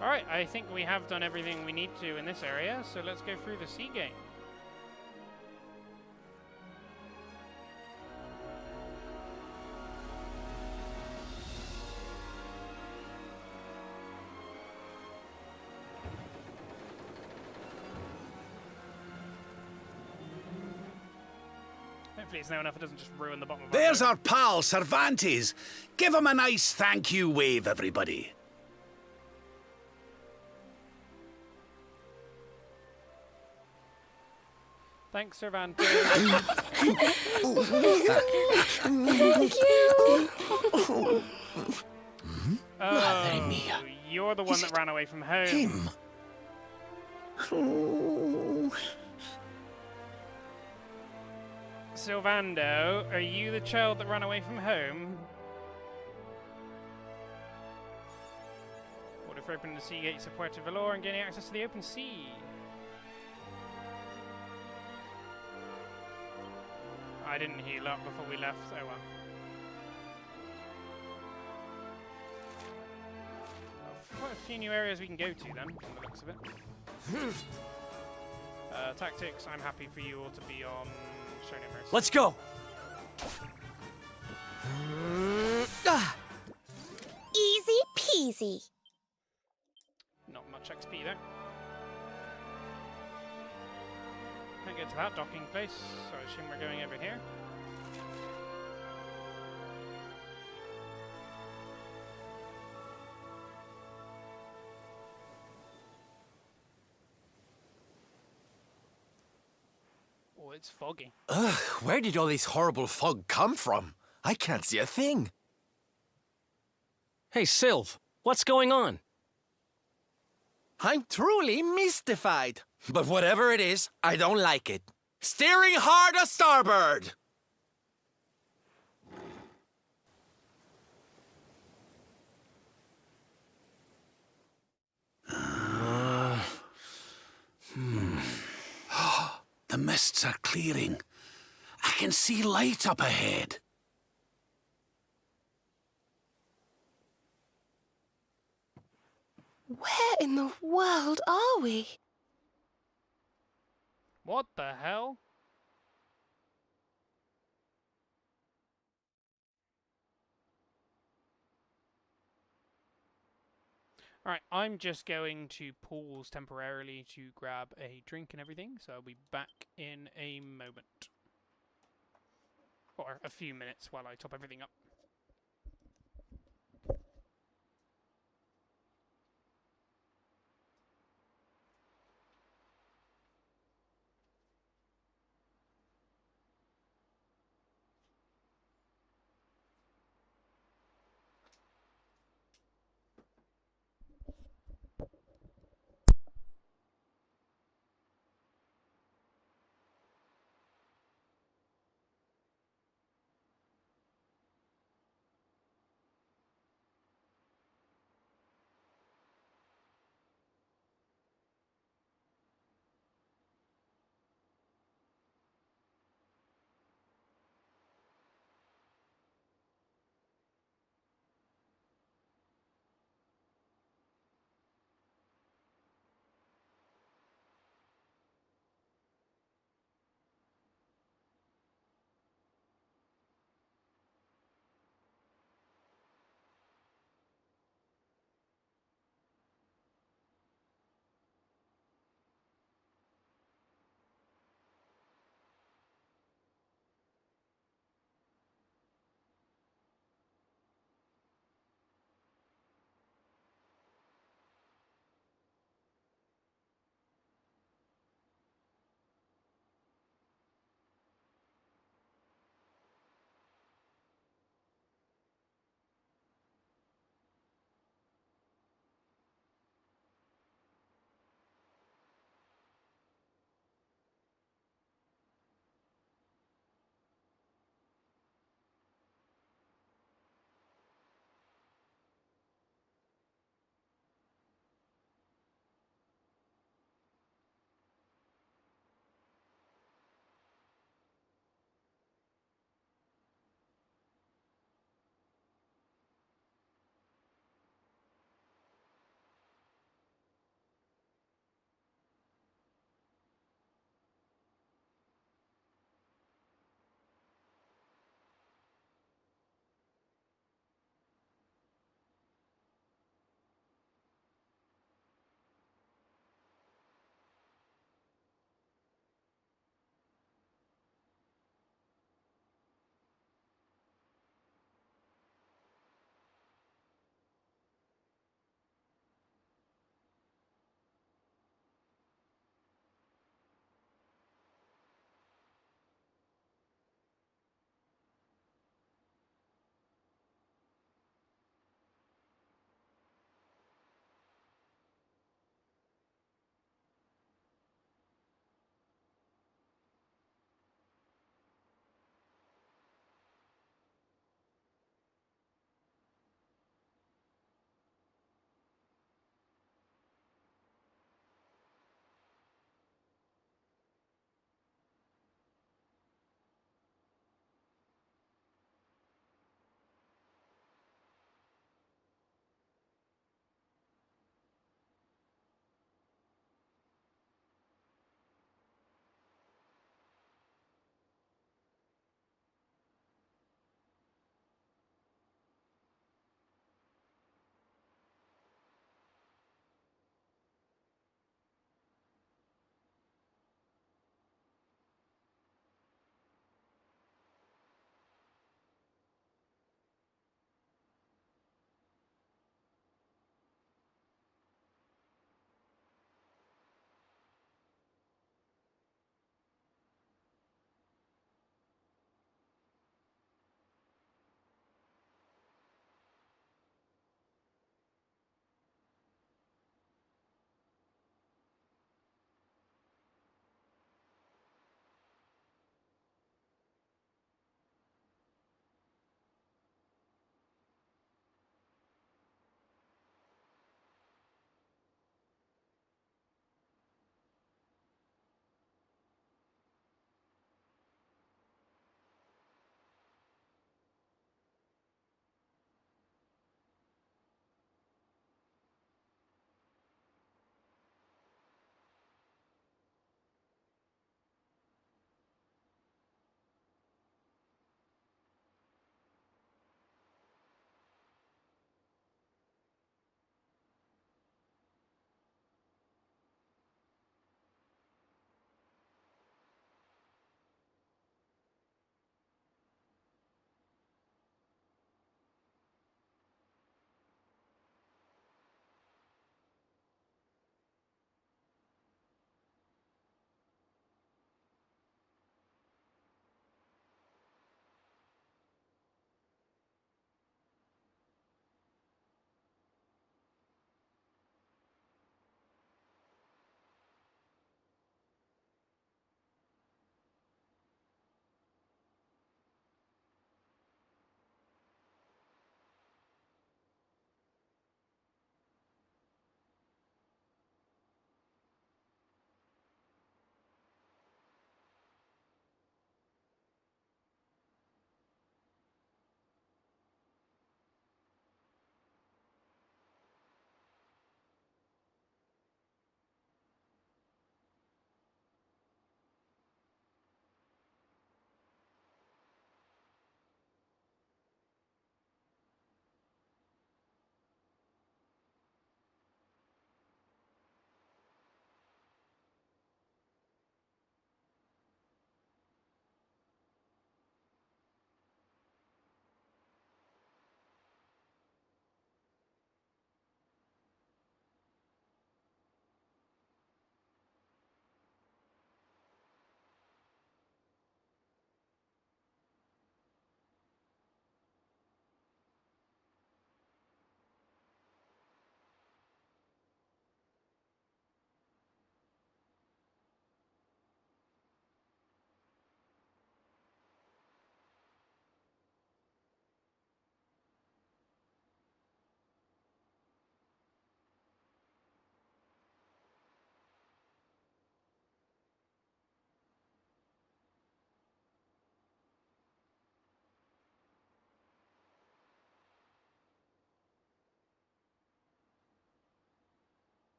Alright, I think we have done everything we need to in this area, so let's go through the sea gate. Hopefully it's now enough it doesn't just ruin the bottom of There's our our pal, Cervantes. Give him a nice thank you wave, everybody. Thanks, Cervantes. Thank you. Madre mia. You're the one that ran away from home. Him. Sylvando, are you the child that ran away from home? Order for opening the sea gates of Puerto Valor and gaining access to the open sea. I didn't heal up before we left, oh well. Quite a few new areas we can go to then, from the looks of it. Tactics, I'm happy for you all to be on Show No Mercy. Let's go. Easy peasy. Not much XP there. Can't get to that docking place, so I assume we're going over here. Oh, it's foggy. Ugh, where did all this horrible fog come from? I can't see a thing. Hey, Sylv, what's going on? I'm truly mystified. But whatever it is, I don't like it. Steering hard a starboard! The mists are clearing. I can see light up ahead. Where in the world are we? What the hell? Alright, I'm just going to pause temporarily to grab a drink and everything, so I'll be back in a moment. Or a few minutes while I top everything up.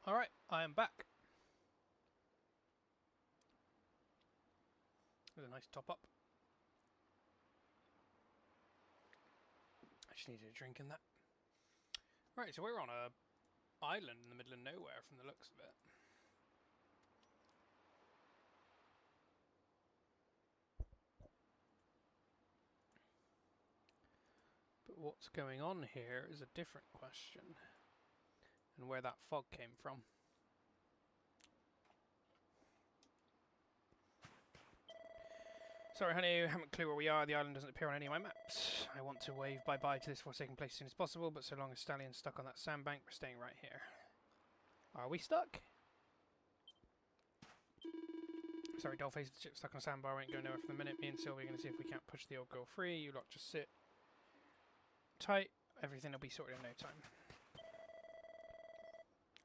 Alright, I am back. There's a nice top up. I just needed a drink in that. Right, so we're on a island in the middle of nowhere from the looks of it. But what's going on here is a different question. And where that fog came from. Sorry, honey, I haven't a clue where we are. The island doesn't appear on any of my maps. I want to wave bye-bye to this forsaken place as soon as possible, but so long as Stallion's stuck on that sandbank, we're staying right here. Are we stuck? Sorry, Dollface, the ship's stuck on a sandbar. We ain't going nowhere for the minute. Me and Sylvie are going to see if we can't push the old girl free. You lot just sit tight. Everything will be sorted in no time.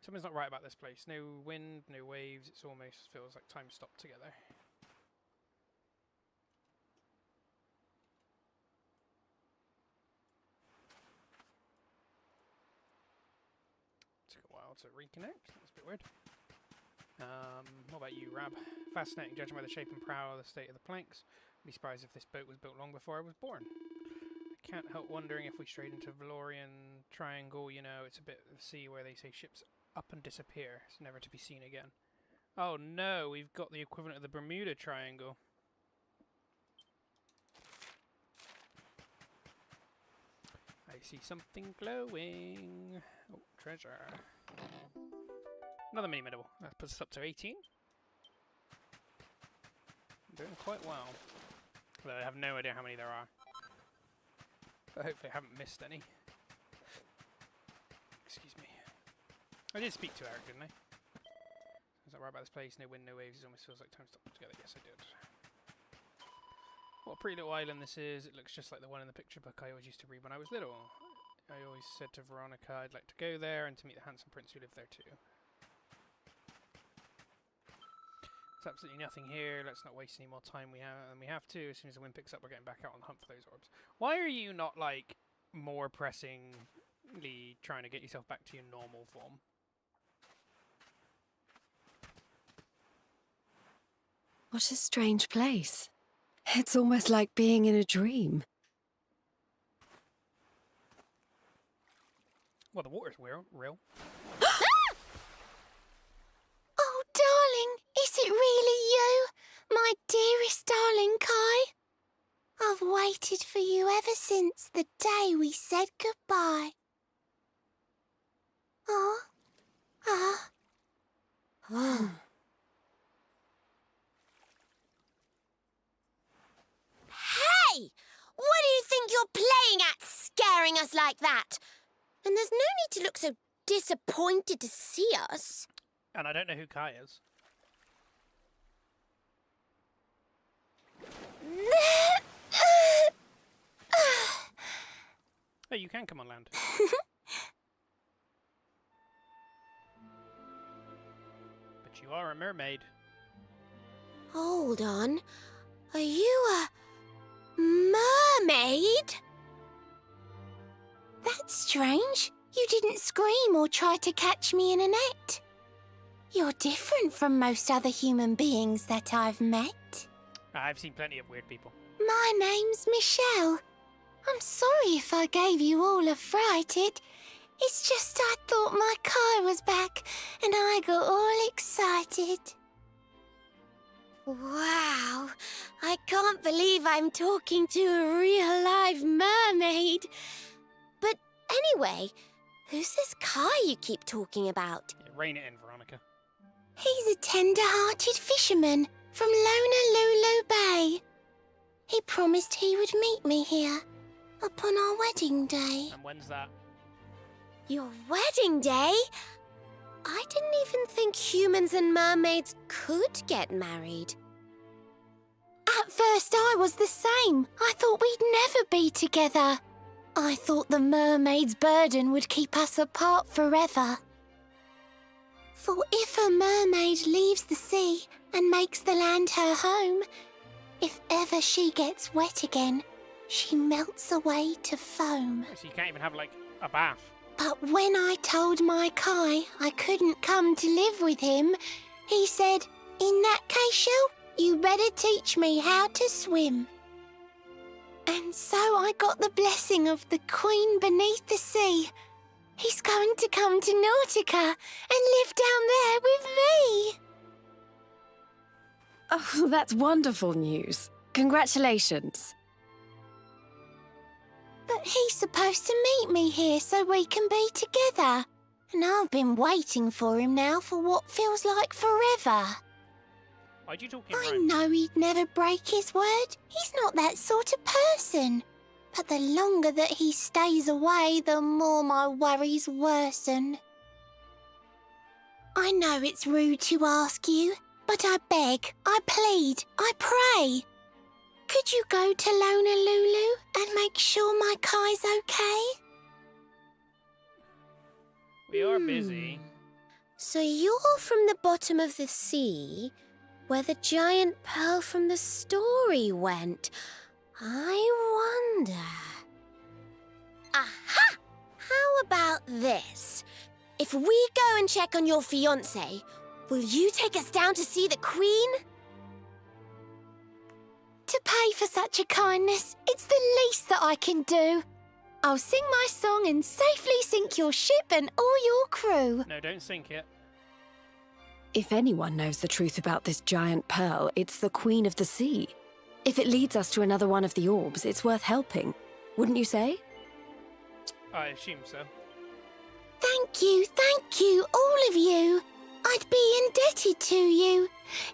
Something's not right about this place. No wind, no waves. It almost feels like time stopped together. Took a while to reconnect. That's a bit weird. What about you, Rab? Fascinating, judging by the shape and prow of the state of the planks. I'd be surprised if this boat was built long before I was born. I can't help wondering if we strayed into Valorian Triangle. You know, it's a bit of the sea where they say ships up and disappear. It's never to be seen again. Oh no, we've got the equivalent of the Bermuda Triangle. I see something glowing. Oh, treasure. Another mini-medal. That puts us up to 18. I'm doing quite well. Although I have no idea how many there are. But hopefully I haven't missed any. Excuse me. I did speak to Eric, didn't I? Is that right about this place? No wind, no waves. It almost feels like time stopped together. Yes, I did. What a pretty little island this is. It looks just like the one in the picture book I always used to read when I was little. I always said to Veronica I'd like to go there and to meet the handsome prince who lived there too. There's absolutely nothing here. Let's not waste any more time than we have to. As soon as the wind picks up, we're getting back out on the hunt for those orbs. Why are you not, like, more pressingly trying to get yourself back to your normal form? What a strange place. It's almost like being in a dream. Well, the water's real. Oh, darling, is it really you? My dearest darling Kai? I've waited for you ever since the day we said goodbye. Oh. Hey! What do you think you're playing at, scaring us like that? And there's no need to look so disappointed to see us. And I don't know who Kai is. Oh, you can come on land. But you are a mermaid. Hold on. Are you a mermaid? That's strange. You didn't scream or try to catch me in a net. You're different from most other human beings that I've met. I've seen plenty of weird people. My name's Michelle. I'm sorry if I gave you all a fright. It's just I thought my car was back and I got all excited. Wow, I can't believe I'm talking to a real live mermaid. But anyway, who's this Kai you keep talking about? Yeah, rein it in, Veronica. He's a tender-hearted fisherman from Honolulu Bay. He promised he would meet me here upon our wedding day. And when's that? Your wedding day? I didn't even think humans and mermaids could get married. At first I was the same. I thought we'd never be together. I thought the mermaid's burden would keep us apart forever. For if a mermaid leaves the sea and makes the land her home, if ever she gets wet again, she melts away to foam. So you can't even have, like, a bath. But when I told my Kai I couldn't come to live with him, he said, "In that case, Shell, you better teach me how to swim." And so I got the blessing of the Queen beneath the sea. He's going to come to Nautica and live down there with me. Oh, that's wonderful news. Congratulations. But he's supposed to meet me here so we can be together. And I've been waiting for him now for what feels like forever. Why'd you talking I French? know he'd never break his word. He's not that sort of person. But the longer that he stays away, the more my worries worsen. I know it's rude to ask you, but I beg, I plead, I pray. Could you go to Honolulu and make sure my Kai's okay? We are busy. So you're from the bottom of the sea, where the giant pearl from the story went. I wonder... Aha! How about this? If we go and check on your fiancé, will you take us down to see the Queen? To pay for such a kindness, it's the least that I can do. I'll sing my song and safely sink your ship and all your crew. No, don't sink it. If anyone knows the truth about this giant pearl, it's the Queen of the Sea. If it leads us to another one of the orbs, it's worth helping. Wouldn't you say? I assume so. Thank you, all of you. I'd be indebted to you.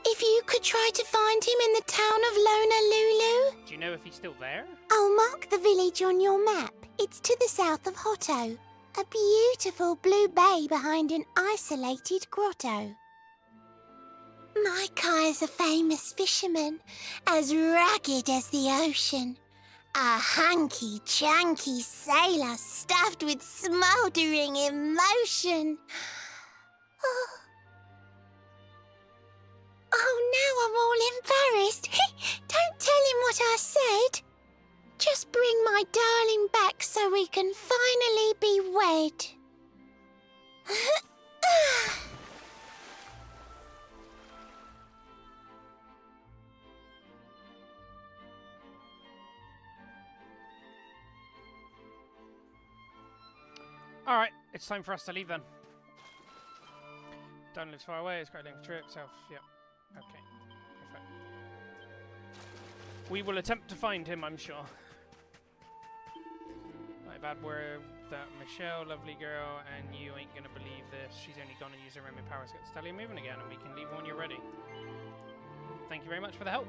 If you could try to find him in the town of Honolulu. Do you know if he's still there? I'll mark the village on your map. It's to the south of Hotto. A beautiful blue bay behind an isolated grotto. My Kai's a famous fisherman, as rugged as the ocean. A hanky-chanky sailor stuffed with smouldering emotion. Oh, now I'm all embarrassed. Don't tell him what I said. Just bring my darling back so we can finally be wed. Alright, it's time for us to leave then. Don't live far away, it's quite a lengthy trip, so yeah. Okay, perfect. We will attempt to find him, I'm sure. My bad word that Michelle, lovely girl, and you ain't gonna believe this. She's only gonna use her remnant powers to get the stallion moving again, and we can leave when you're ready. Thank you very much for the help.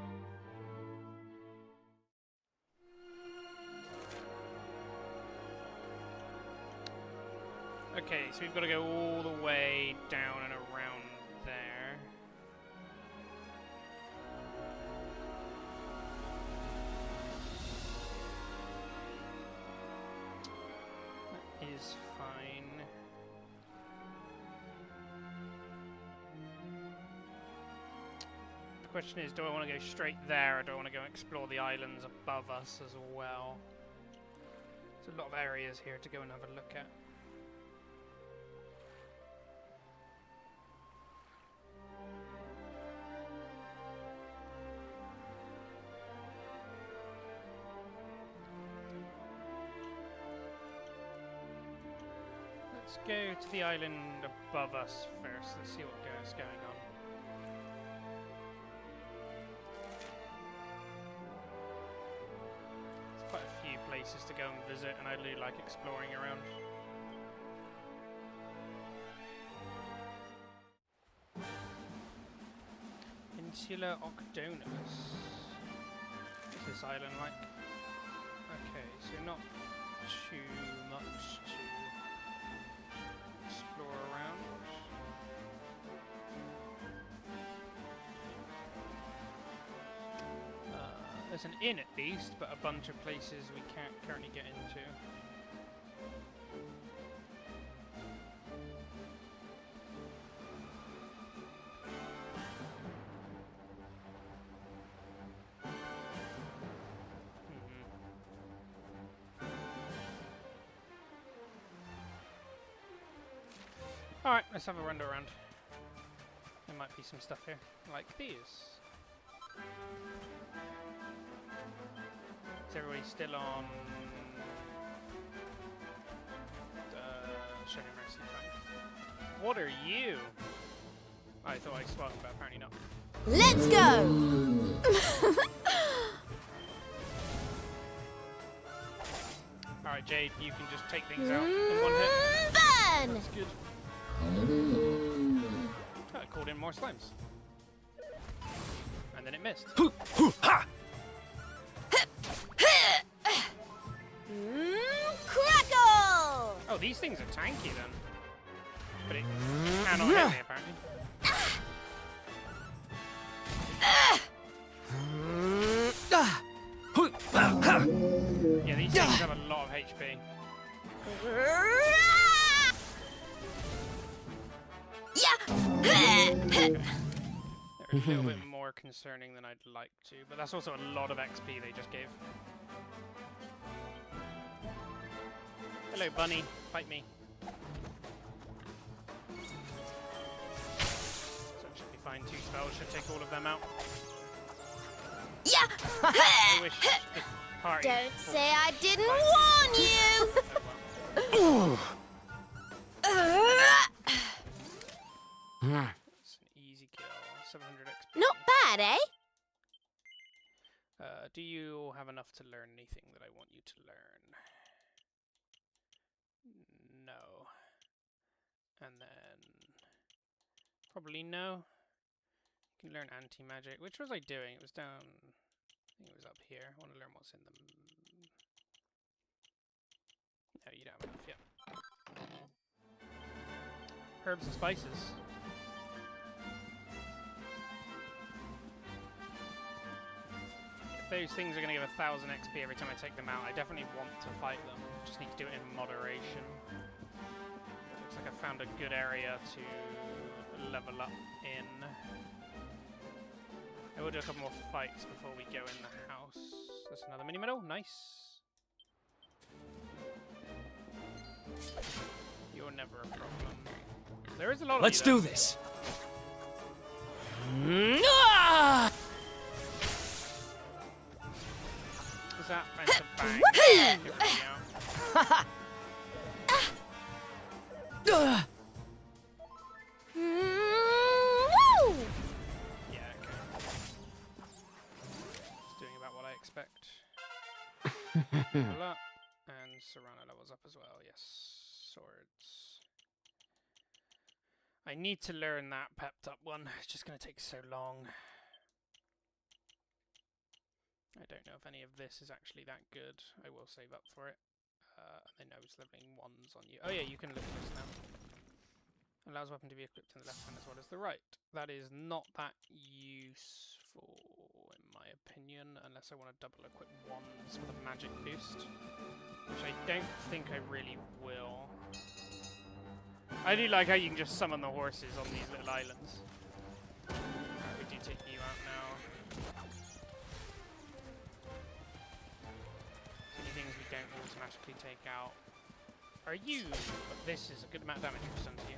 Okay, so we've got to go all the way down and around there. That is fine. The question is, do I want to go straight there, or do I want to go and explore the islands above us as well? There's a lot of areas here to go and have a look at. Let's go to the island above us first. Let's see what's going on. There's quite a few places to go and visit, and I do like exploring around. Insula Octonus. What's this island like? Okay, so not too much to explore around. There's an inn at least, but a bunch of places we can't currently get into. Alright, let's have a run around. There might be some stuff here, like these. Is everybody still on... Show me mercy, fine. What are you? I thought I swung, but apparently not. Let's go! Alright, Jade, you can just take things out in one hit. Burn! That's good. Oh, it called in more slimes. And then it missed. Crackle! Oh, these things are tanky then. But it cannot hit me, apparently. Yeah, these things have a lot of HP. They're a little bit more concerning than I'd like to, but that's also a lot of XP they just gave. Hello, bunny. Fight me. So it should be fine. 2 spells should take all of them out. Yeah! I wish the party... Don't say I didn't warn you! It's an easy kill. 700 XP. Not bad, eh? Do you have enough to learn anything that I want you to learn? No. And then... Probably no. You can learn anti-magic. Which was I doing? It was down... I think it was up here. I want to learn what's in them. No, you don't have enough yet. Herbs and spices. If those things are going to give 1000 XP every time I take them out, I definitely want to fight them. Just need to do it in moderation. Looks like I found a good area to level up in. I will do a couple more fights before we go in the house. That's another mini medal. Nice. You're never a problem. There is a lot of Let's you, do though. this. Is that meant to bang everything out? Woo! Yeah, okay. It's doing about what I expect. Level up. And Serrano levels up as well, yes. Swords. I need to learn that pepped up one. It's just going to take so long. I don't know if any of this is actually that good. I will save up for it. I know it's leveling 1s on you. Oh yeah, you can look at this now. Allows weapon to be equipped in the left hand as well as the right. That is not that useful, in my opinion, unless I want to double equip 1s with a magic boost. Which I don't think I really will. I do like how you can just summon the horses on these little islands. We do take you out now. So any things we don't automatically take out are you, but this is a good amount of damage we've done to you.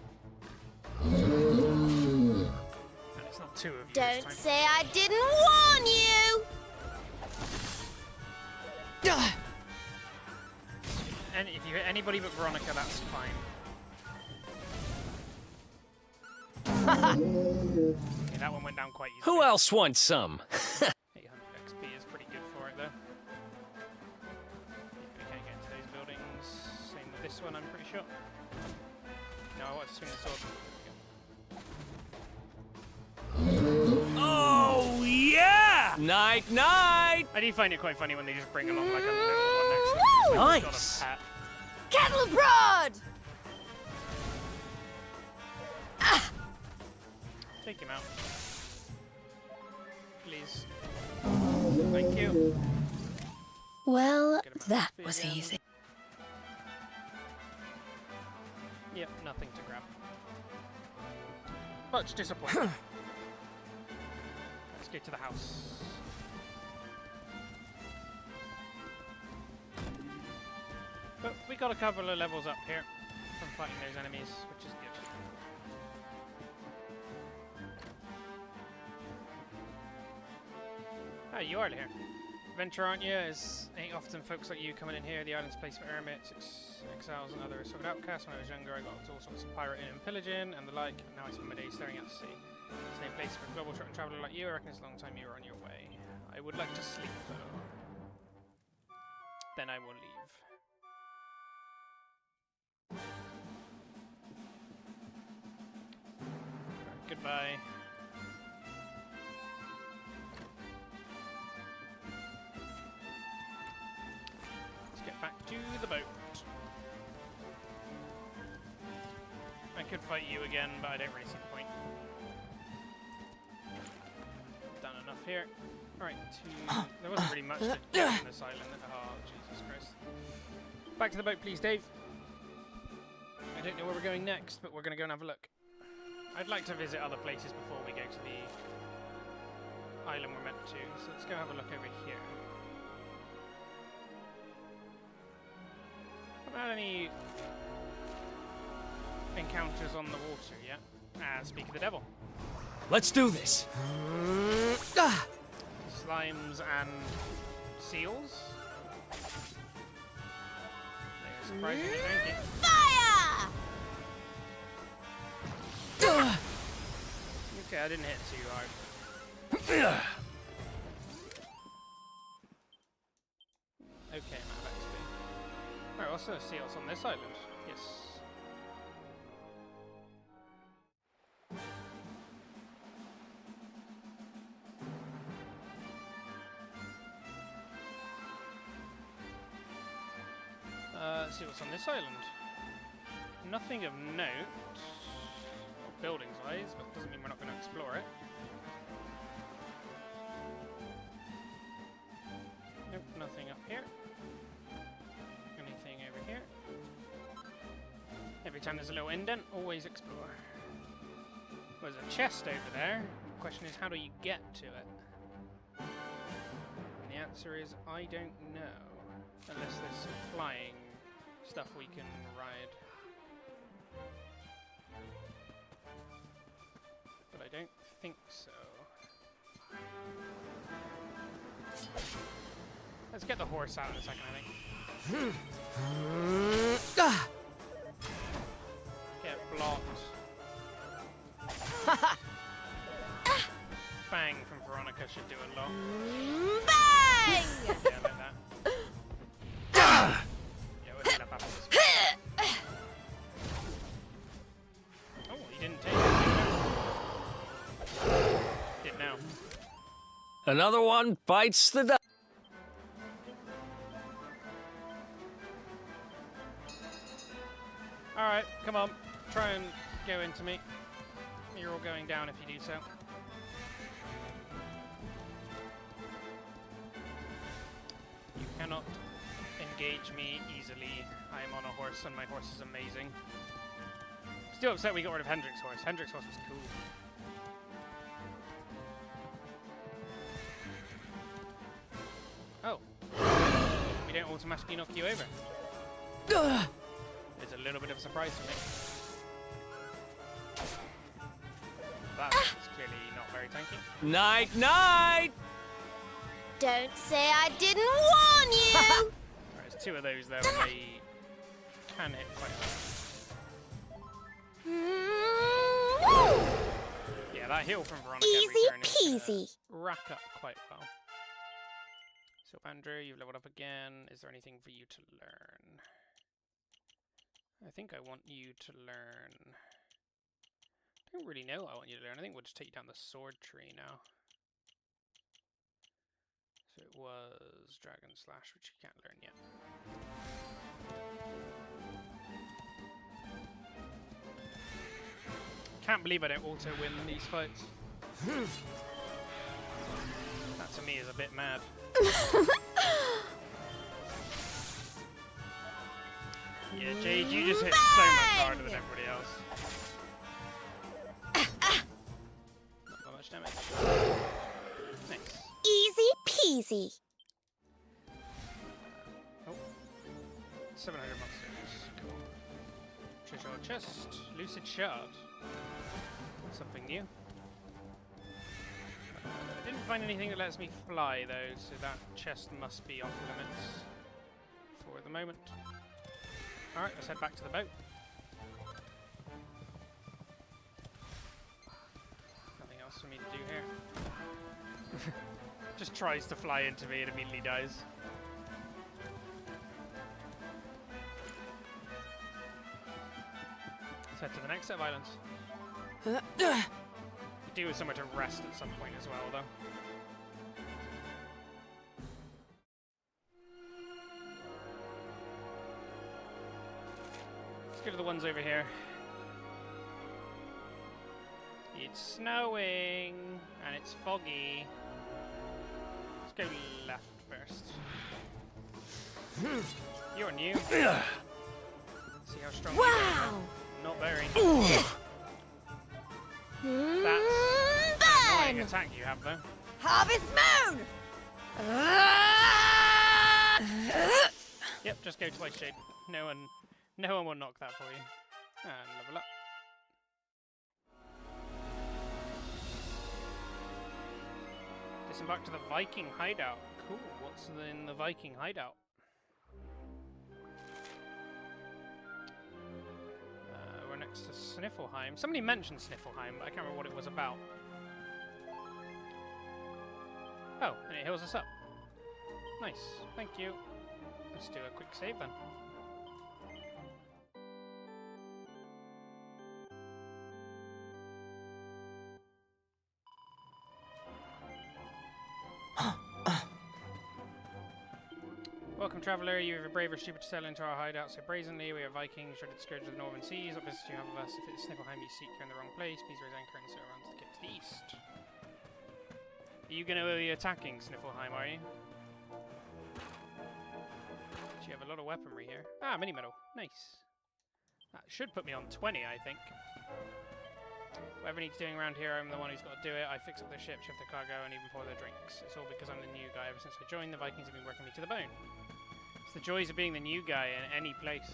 And it's not 2 of you this Don't time. say I didn't warn you! And if you hit anybody but Veronica, that's fine. Okay, that one went down quite easily. Who else wants some? 800 XP is pretty good for it, though. Yeah, we can't get into those buildings. Same with this one, I'm pretty sure. No, I want to swing the sword. Oh, yeah! Night, night! I do find it quite funny when they just bring along like a little one next to them. It's like they've got Nice. a pet. Cattle abroad! Take him out. Please. Thank you. Well, Get him out that of was speed again. easy. Yep, nothing to grab. Much disappointing. Let's go to the house. But we got a couple of levels up here from fighting those enemies, which is good. you are here. Adventure, aren't you? Ain't often folks like you coming in here. The island's place for hermits, exiles, and other assorted outcasts. When I was younger, I got up to all sorts of pirating and pillaging and the like. Now I spend my days staring at the sea. It's no place for a global traveller like you. I reckon it's a long time you were on your way. I would like to sleep, though. Then I will leave. Right, goodbye. Back to the boat. I could fight you again, but I don't really see the point. Done enough here. Alright, there wasn't really much to do on this island. Oh, Jesus Christ. Back to the boat, please, Dave. I don't know where we're going next, but we're going to go and have a look. I'd like to visit other places before we go to the island we're meant to, so let's go have a look over here. Not any encounters on the water yet. Speak of the devil. Let's do this. Slimes and seals. They're surprisingly tanky. Fire! Okay, I didn't hit too hard. Okay, man, that's big. There are also seals on this island. Yes. Let's see what's on this island. Nothing of note, or buildings-wise, but doesn't mean we're not going to explore it. Nope, nothing up here. Anything over here? Every time there's a little indent, always explore. There's a chest over there. The question is, how do you get to it? And the answer is, I don't know. Unless there's some flying stuff we can ride. But I don't think so. Let's get the horse out in a second, I think. Get blocked. Bang from Veronica should do a lot. Bang! Yeah, like that. Yeah, we'll heal up after this. Oh, he didn't take it. Did now. Another one bites the dust. Alright, come on. Try and go into me. You're all going down if you do so. You cannot engage me easily. I am on a horse and my horse is amazing. Still upset we got rid of Hendrick's horse. Hendrick's horse was cool. Oh. We don't automatically knock you over. It's a little bit of a surprise for me. That is clearly not very tanky. Night, night! Don't say I didn't warn you! Right, there's two of those there, and they can hit quite well. Yeah, that heal from Veronica Easy every turn is gonna peasy. rack up quite well. So, Andrew, you've leveled up again. Is there anything for you to learn? I think I want you to learn... I don't really know what I want you to learn. I think we'll just take you down the sword tree now. So it was Dragon Slash, which you can't learn yet. Can't believe I don't auto-win these fights. That to me is a bit mad. Yeah, Jade, you just hit so much harder than everybody else. Not that much damage. Nice. Easy peasy. Oh. 700 monsters. Cool. Treasure chest. Lucid shard. Something new. I didn't find anything that lets me fly, though, so that chest must be off limits for the moment. Alright, let's head back to the boat. Nothing else for me to do here. Just tries to fly into me and immediately dies. Let's head to the next set of islands. Could do with somewhere to rest at some point as well, though. Let's go to the ones over here. It's snowing and it's foggy. Let's go left first. You're new. See how strong you are. Not very. That's an annoying attack you have, though. Harvest Moon! Yep, just go twice, Shade. No one will knock that for you. And level up. Disembark to the Viking hideout. Cool. What's in the Viking hideout? We're next to Sniffelheim. Somebody mentioned Sniffelheim, but I can't remember what it was about. Oh, and it heals us up. Nice. Thank you. Let's do a quick save then. Welcome, traveller. You are brave or stupid to sail into our hideout so brazenly. We are Vikings, dreaded scourge of the northern seas. What business do you have with us? If it's Sniffelheim you seek, you're in the wrong place. Please raise anchor and sail around to the cape to the east. Are you going to be attacking Sniffelheim, are you? So you have a lot of weaponry here. Ah, mini medal. Nice. That should put me on 20, I think. Whatever needs doing around here, I'm the one who's got to do it. I fix up their ship, shift their cargo, and even pour their drinks. It's all because I'm the new guy. Ever since I joined, the Vikings have been working me to the bone. It's the joys of being the new guy in any place.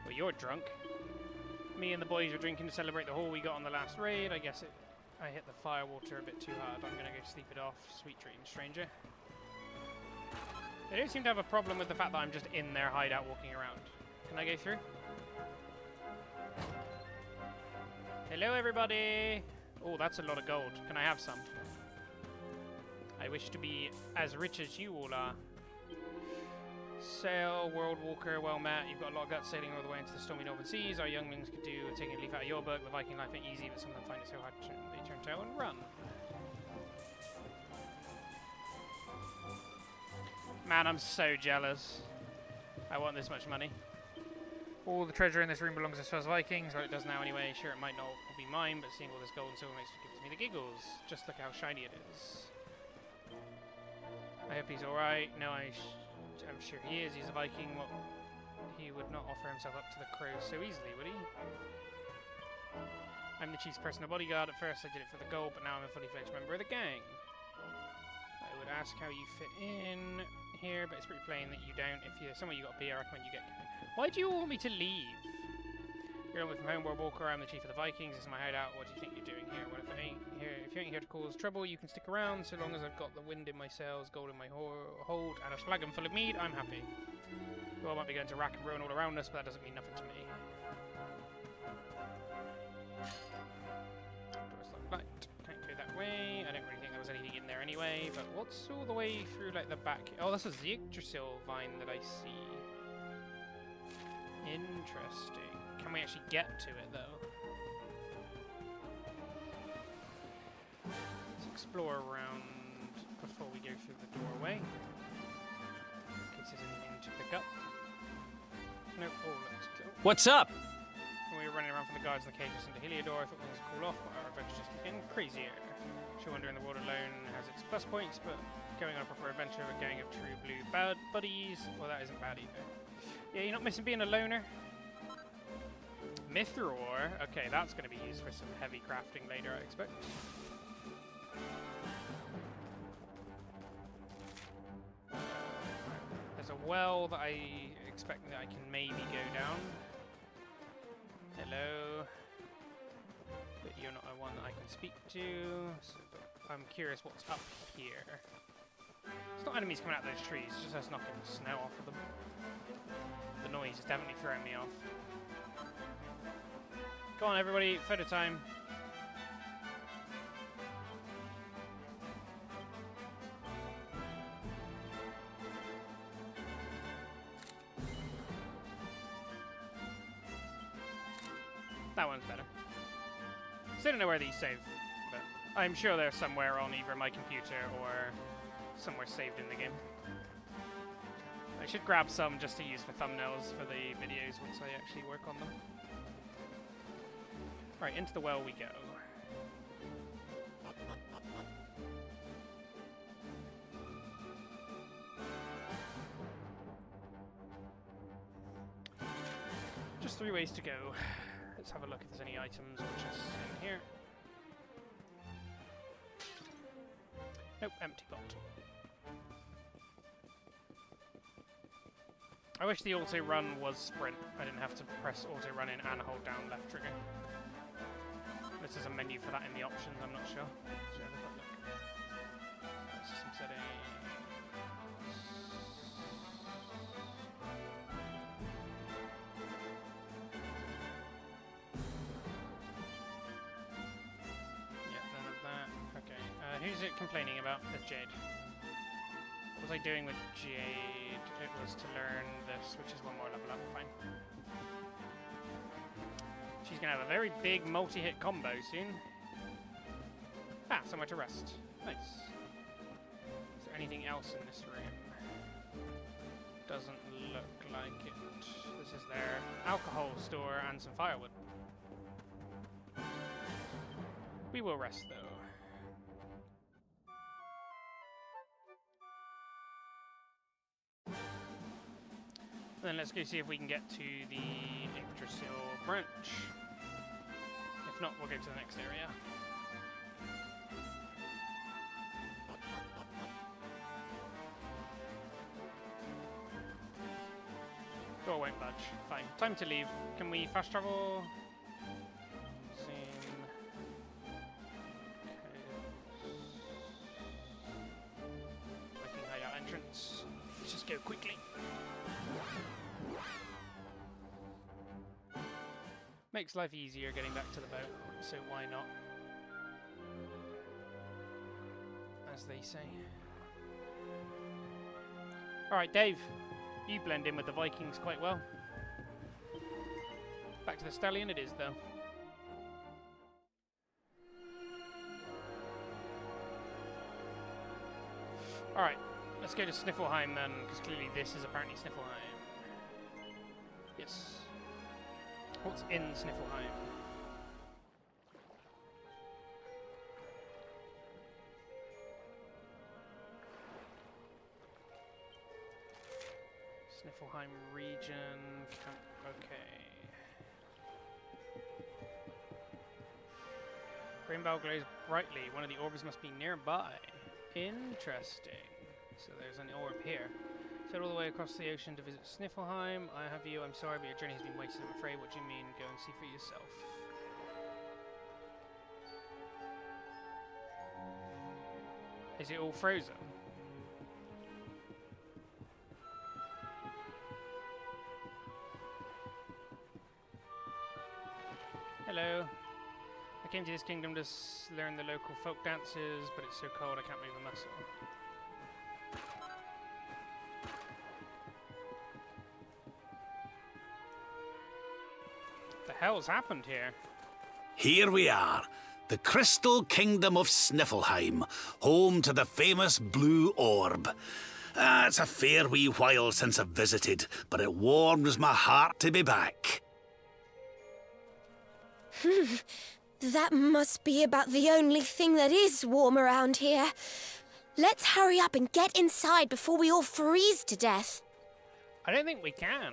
Well, you're drunk. Me and the boys were drinking to celebrate the haul we got on the last raid. I guess I hit the firewater a bit too hard. I'm gonna go sleep it off. Sweet dreams, stranger. They don't seem to have a problem with the fact that I'm just in their hideout walking around. Can I go through? Hello, everybody! Oh, that's a lot of gold. Can I have some? I wish to be as rich as you all are. Sail, World Walker, well met. You've got a lot of guts sailing all the way into the stormy northern seas. Our younglings could do with taking a leaf out of your book. The Viking life ain't easy, but some of them find it so hard they turn tail and run. Man, I'm so jealous. I want this much money. All the treasure in this room belongs to us Vikings, or it does now anyway. Sure, it might not be mine, but seeing all this gold and silver gives me the giggles. Just look how shiny it is. I hope he's alright. No, I'm sure he is. He's a Viking. Well, he would not offer himself up to the crows so easily, would he? I'm the chief's personal bodyguard. At first I did it for the gold, but now I'm a fully fledged member of the gang. I would ask how you fit in here, but it's pretty plain that you don't. If you're somewhere you got to be, I recommend you get... Why do you all want me to leave? You're on with from home, World Walker. I'm the chief of the Vikings. This is my hideout. What do you think you're doing here? Well, if you ain't here to cause trouble, you can stick around. So long as I've got the wind in my sails, gold in my hold, and a flagon full of mead, I'm happy. Well, I might be going to rack and ruin all around us, but that doesn't mean nothing to me. Doors lock light. Can't go that way. I don't really think there was anything in there anyway. But what's all the way through, like, the back? Oh, that's a Yggdrasil vine that I see. Interesting. Can we actually get to it, though? Let's explore around before we go through the doorway. In case there's anything to pick up. Nope. Oh, let's go. What's up? When we were running around from the guards in the cages into Heliodor, I thought things would cool off, but our adventure just getting crazier. Sure, wandering the world alone has its plus points, but going on a proper adventure with a gang of true blue buddies, well, that isn't bad either. Yeah, you're not missing being a loner. Mithror. Okay, that's going to be used for some heavy crafting later, I expect. There's a well that I expect that I can maybe go down. Hello. But you're not the one that speak to. So, I'm curious what's up here. It's not enemies coming out of those trees, it's just us knocking the snow off of them. The noise is definitely throwing me off. Go on, everybody, photo time. That one's better. Still don't know where these save, but I'm sure they're somewhere on either my computer or somewhere saved in the game. I should grab some just to use for thumbnails for the videos once I actually work on them. Right, into the well we go. Just 3 ways to go. Let's have a look if there's any items or chests in here. Nope, empty pot. I wish the auto run was sprint. I didn't have to press auto run in and hold down left trigger. This is a menu for that in the options, I'm not sure. So have a quick look. System settings. Yeah, none of that. Okay. Who's it complaining about? The Jade. What was I doing with Jade? It was to learn this, which is one more level up. Fine. She's going to have a very big multi-hit combo soon. Ah, somewhere to rest. Nice. Is there anything else in this room? Doesn't look like it. This is their alcohol store and some firewood. We will rest, though. Then let's go see if we can get to the Yggdrasil branch. If not, we'll go to the next area. Door won't budge. Fine. Time to leave. Can we fast travel? Zoom. Okay. Looking high out entrance. Let's just go quickly. Makes life easier getting back to the boat, so why not? As they say. Alright, Dave. You blend in with the Vikings quite well. Back to the stallion it is, though. Alright, let's go to Sniffelheim then, because clearly this is apparently Sniffelheim. Yes. What's in Sniffelheim? Sniffelheim region. Okay. Rainbow glows brightly. One of the orbs must be nearby. Interesting. So there's an orb here. Sailed all the way across the ocean to visit Sniffelheim. I have you. I'm sorry, but your journey has been wasted, I'm afraid. What do you mean? Go and see for yourself. Is it all frozen? Hello. I came to this kingdom to learn the local folk dances, but it's so cold I can't move a muscle. What the hell's happened here? Here we are, the Crystal Kingdom of Sniffelheim, home to the famous Blue Orb. It's a fair wee while since I've visited, but it warms my heart to be back. That must be about the only thing that is warm around here. Let's hurry up and get inside before we all freeze to death. I don't think we can.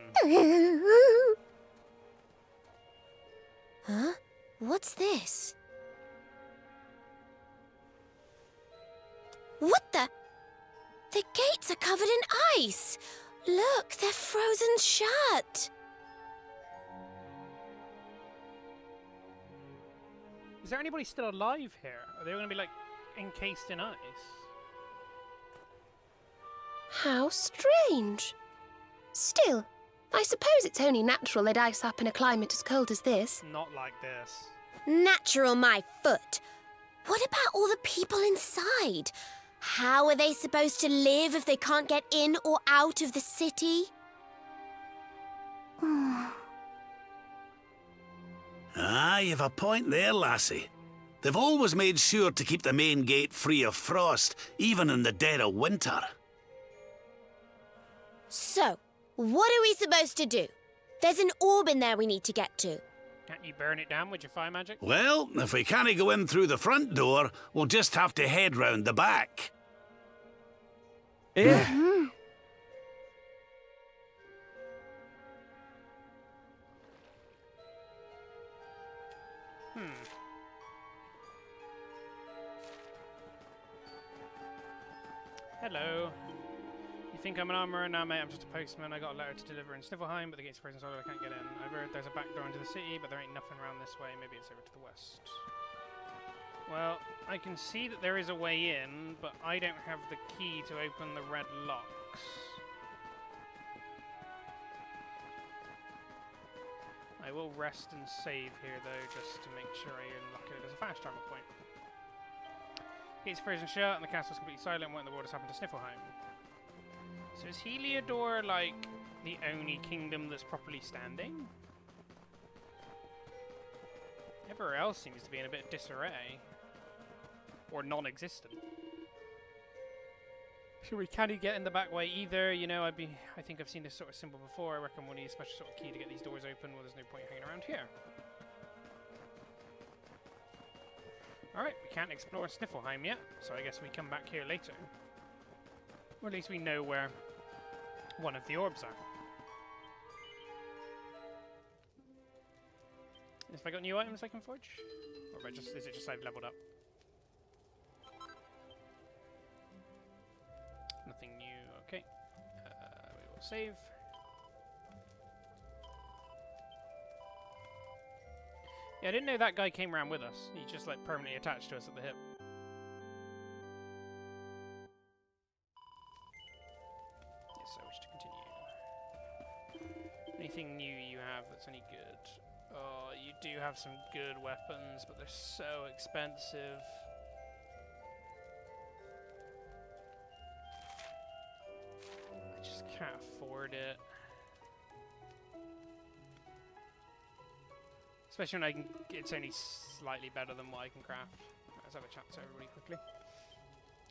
Huh? What's this? What the? The gates are covered in ice. Look, they're frozen shut. Is there anybody still alive here? Are they going to be, like, encased in ice? How strange. Still, I suppose it's only natural they'd ice up in a climate as cold as this. Not like this. Natural, my foot. What about all the people inside? How are they supposed to live if they can't get in or out of the city? Ah, you've a point there, lassie. They've always made sure to keep the main gate free of frost, even in the dead of winter. So, what are we supposed to do? There's an orb in there we need to get to. Can't you burn it down with your fire magic? Well, if we can't go in through the front door, we'll just have to head round the back. Hello. You think I'm an armourer? Nah, mate, I'm just a postman. I got a letter to deliver in Sniffelheim, but the gate's frozen solid, I can't get in. I've heard there's a back door into the city, but there ain't nothing around this way. Maybe it's over to the west. Well, I can see that there is a way in, but I don't have the key to open the red locks. I will rest and save here, though, just to make sure I unlock it. There's a fast travel point. Gate's frozen shut, and the castle's completely silent. What in the world has happened to Sniffelheim? So is Heliodor, like, the only kingdom that's properly standing? Everywhere else seems to be in a bit of disarray. Or non-existent. Sure, we can't get in the back way either. You know, I think I've seen this sort of symbol before. I reckon we'll need a special sort of key to get these doors open. Well, there's no point hanging around here. Alright, we can't explore Sniffelheim yet, so I guess we come back here later. Or at least we know where one of the orbs are. Have I got new items I can forge? Or have I just, is it just I've leveled up? Nothing new, okay. We will save. Yeah, I didn't know that guy came around with us. He's just like permanently attached to us at the hip. Yes, I wish to continue. Anything new you have that's any good? Oh, you do have some good weapons, but they're so expensive. I just can't afford it. Especially when it's only slightly better than what I can craft. Let's have a chat to everybody quickly.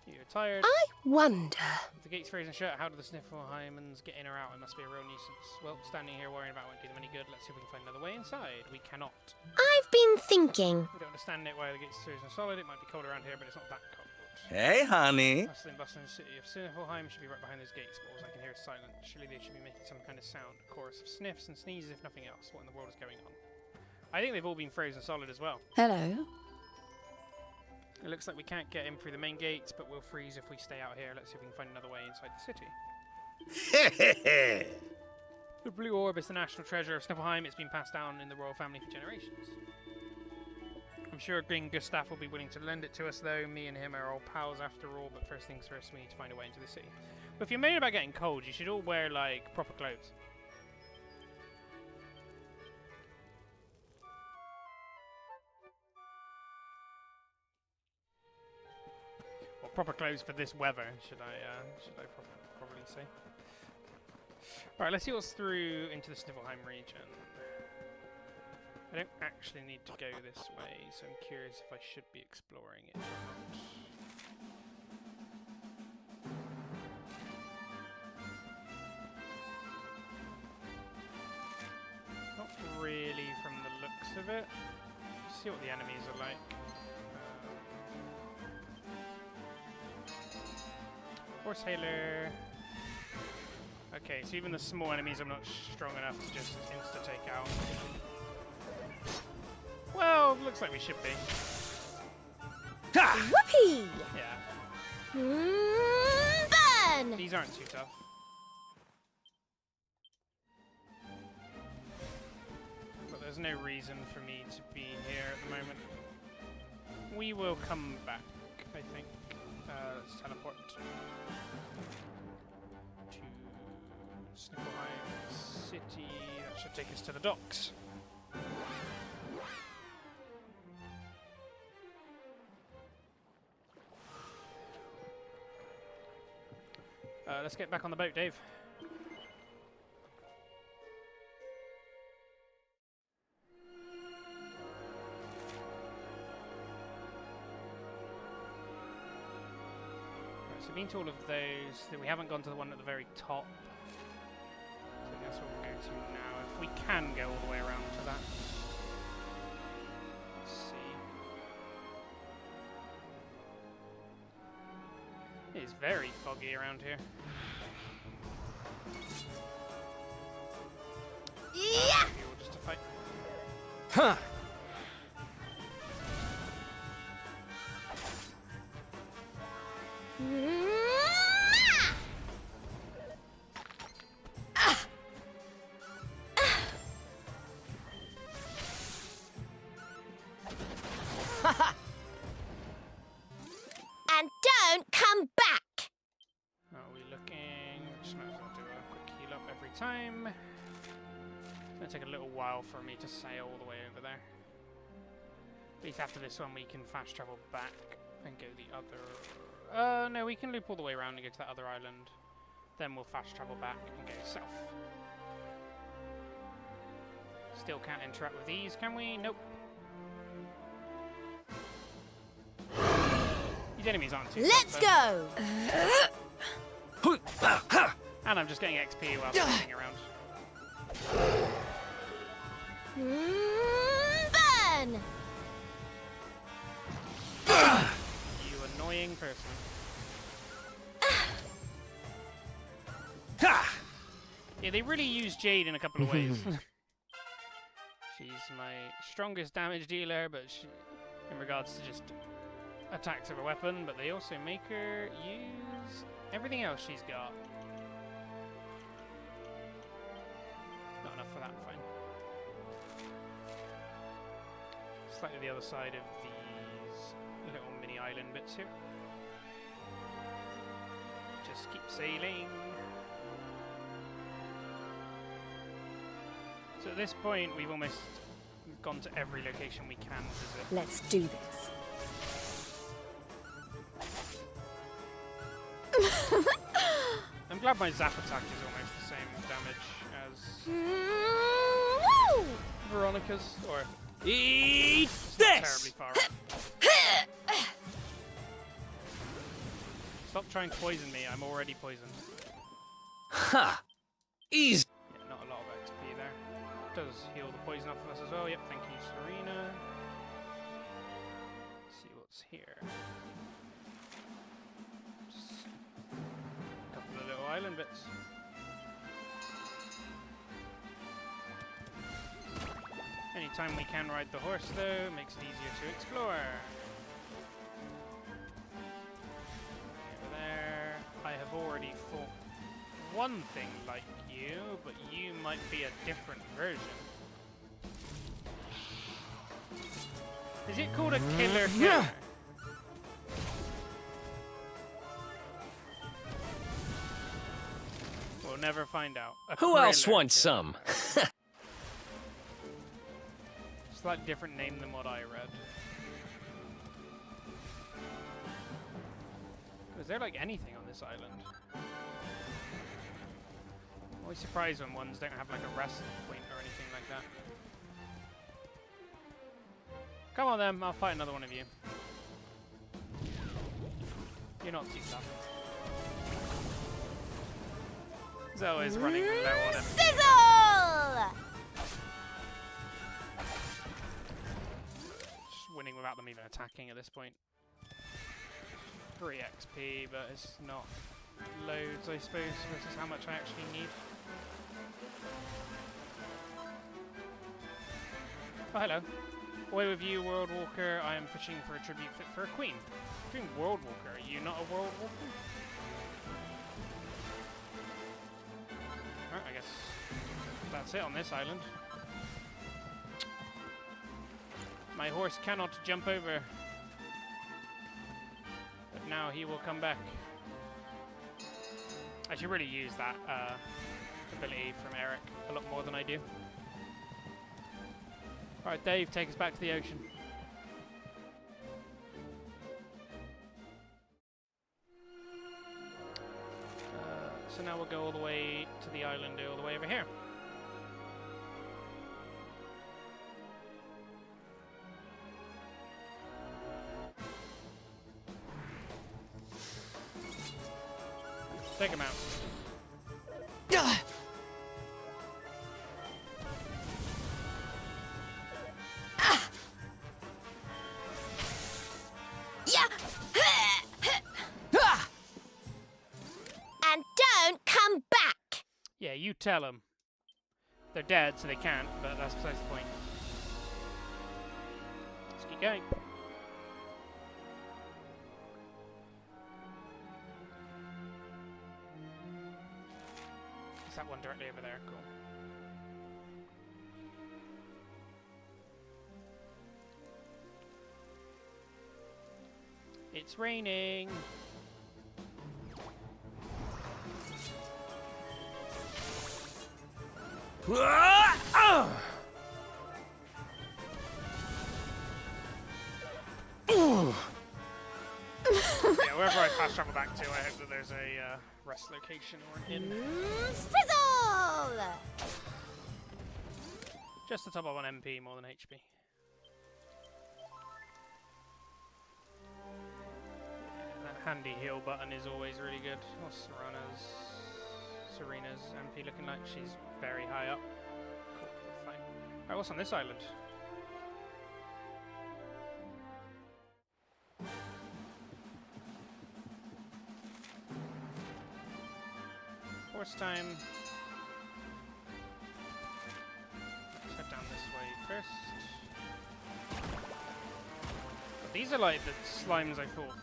You're tired. I wonder. If the gate's frozen shut, how do the Sniffelheimans get in or out? It must be a real nuisance. Well, standing here worrying about won't do them any good. Let's see if we can find another way inside. We cannot. I've been thinking. We don't understand it why the gate's frozen solid. It might be cold around here, but it's not that cold. Hey, honey. Bustling city of Sniffelheim should be right behind those gates, but all I can hear is silent. Surely they should be making some kind of sound. A chorus of sniffs and sneezes, if nothing else. What in the world is going on? I think they've all been frozen solid as well. Hello. It looks like we can't get in through the main gates, but we'll freeze if we stay out here. Let's see if we can find another way inside the city. The blue orb is the national treasure of Sniffelheim. It's been passed down in the royal family for generations. I'm sure King Gustav will be willing to lend it to us, though. Me and him are old pals after all, but first things first, we need to find a way into the city. But if you're moaning about getting cold, you should all wear, like, proper clothes. Proper clothes for this weather, should I probably say. Alright, let's see what's through into the Sniffelheim region. I don't actually need to go this way, so I'm curious if I should be exploring it or not. Not really from the looks of it. Let's see what the enemies are like. Horse Hailer. Okay, so even the small enemies I'm not strong enough to just insta-take out. Well, looks like we should be. Whoopee! Yeah. Burn! These aren't too tough. But there's no reason for me to be here at the moment. she will come back, I think. Let's teleport to Sniffleheim City. That should take us to the docks. Let's get back on the boat, Dave. So we've been to all of those. We haven't gone to the one at the very top. So that's what we'll go to now. If we can go all the way around to that. Let's see. It is very foggy around here. Yeah! Maybe we'll just a fight. Huh! And don't come back! Are we looking? Just might as well do a quick heal up every time. It's going to take a little while for me to sail all the way over there. At least after this one we can fast travel back and go the other... no, we can loop all the way around and go to that other island. Then we'll fast travel back and go south. Still can't interact with these, can we? Nope. These enemies aren't too Let's tough, go! though. And I'm just getting XP while standing around. Burn! You annoying person. Yeah, they really use Jade in a couple of ways. She's my strongest damage dealer, but she, in regards to just attacks of a weapon, but they also make her use everything else she's got. Not enough for that, fine. Slightly the other side of these little mini island bits here. Just keep sailing. So at this point, we've almost gone to every location we can visit. Let's do this. I'm glad my zap attack is almost the same damage as Woo! Veronica's, or Eat terribly this! far off. Stop trying to poison me, I'm already poisoned. Ha! Easy. Yeah, not a lot of XP there. Does heal the poison off of us as well. Yep, thank you, Serena. Let's see what's here. Just a couple of little island bits. Anytime we can ride the horse, though, makes it easier to explore. Over there, I have already fought one thing like you, but you might be a different version. Is it called a killer killer? We'll never find out. A Who else thriller wants killer. some? Slightly different name than what I read. Is there like anything on this island? I'm always surprised when ones don't have like a rest point or anything like that. Come on then, I'll fight another one of you. You're not too tough. Zoe is running low on him. Sizzle! Just winning without them even attacking at this point. 3 XP, but it's not loads, I suppose, versus how much I actually need. Oh, hello. Away with you, World Walker. I am fishing for a tribute fit for a queen. Doing World Walker. Are you not a World Walker? Alright, I guess that's it on this island. My horse cannot jump over. Now he will come back. I should really use that ability from Eric a lot more than I do. Alright, Dave, take us back to the ocean. So now we'll go all the way to the island, all the way over here. Take him out. And don't come back! Yeah, you tell them. They're dead, so they can't, but that's besides the point. Let's keep going. It's that one directly over there, cool. It's raining! Yeah, wherever I fast travel back to, I hope that there's a rest location or an inn. Frizzle! Just the top of 1 MP more than HP. Yeah, that handy heal button is always really good. What's Serena's MP looking like? She's very high up. Cool, fine. Alright, what's on this island? Horse time. Let's head down this way first. But these are like the slimes I fought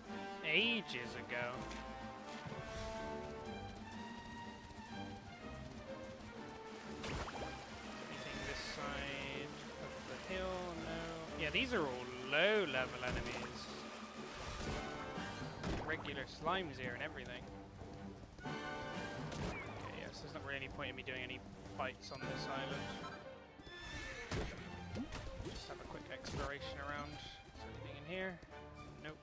ages ago. Anything this side of the hill? No. Yeah, these are all low level enemies. Regular slimes here and everything. So there's not really any point in me doing any fights on this island. Just have a quick exploration around. Is there anything in here? Nope.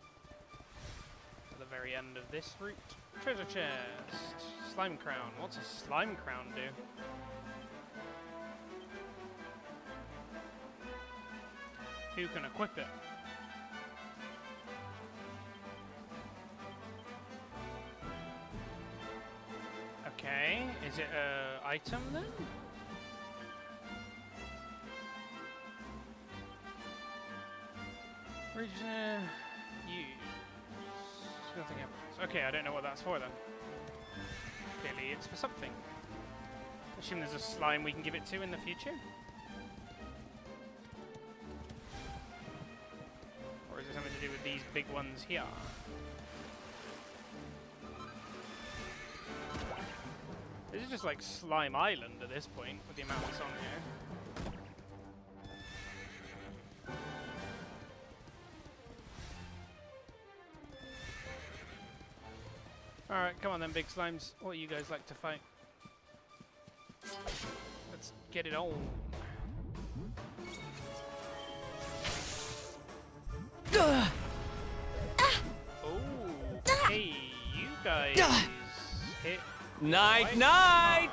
At the very end of this route. Treasure chest. Slime crown. What's a slime crown do? Who can equip it? Okay, is it an item then? Use. Nothing happens. Okay, I don't know what that's for then. Clearly it's for something. I assume there's a slime we can give it to in the future? Or is it something to do with these big ones here? This is just like Slime Island at this point, with the amount that's on here. Alright, come on then, big slimes. What do you guys like to fight? Let's get it on. Oh, hey, you guys hit. Night, night!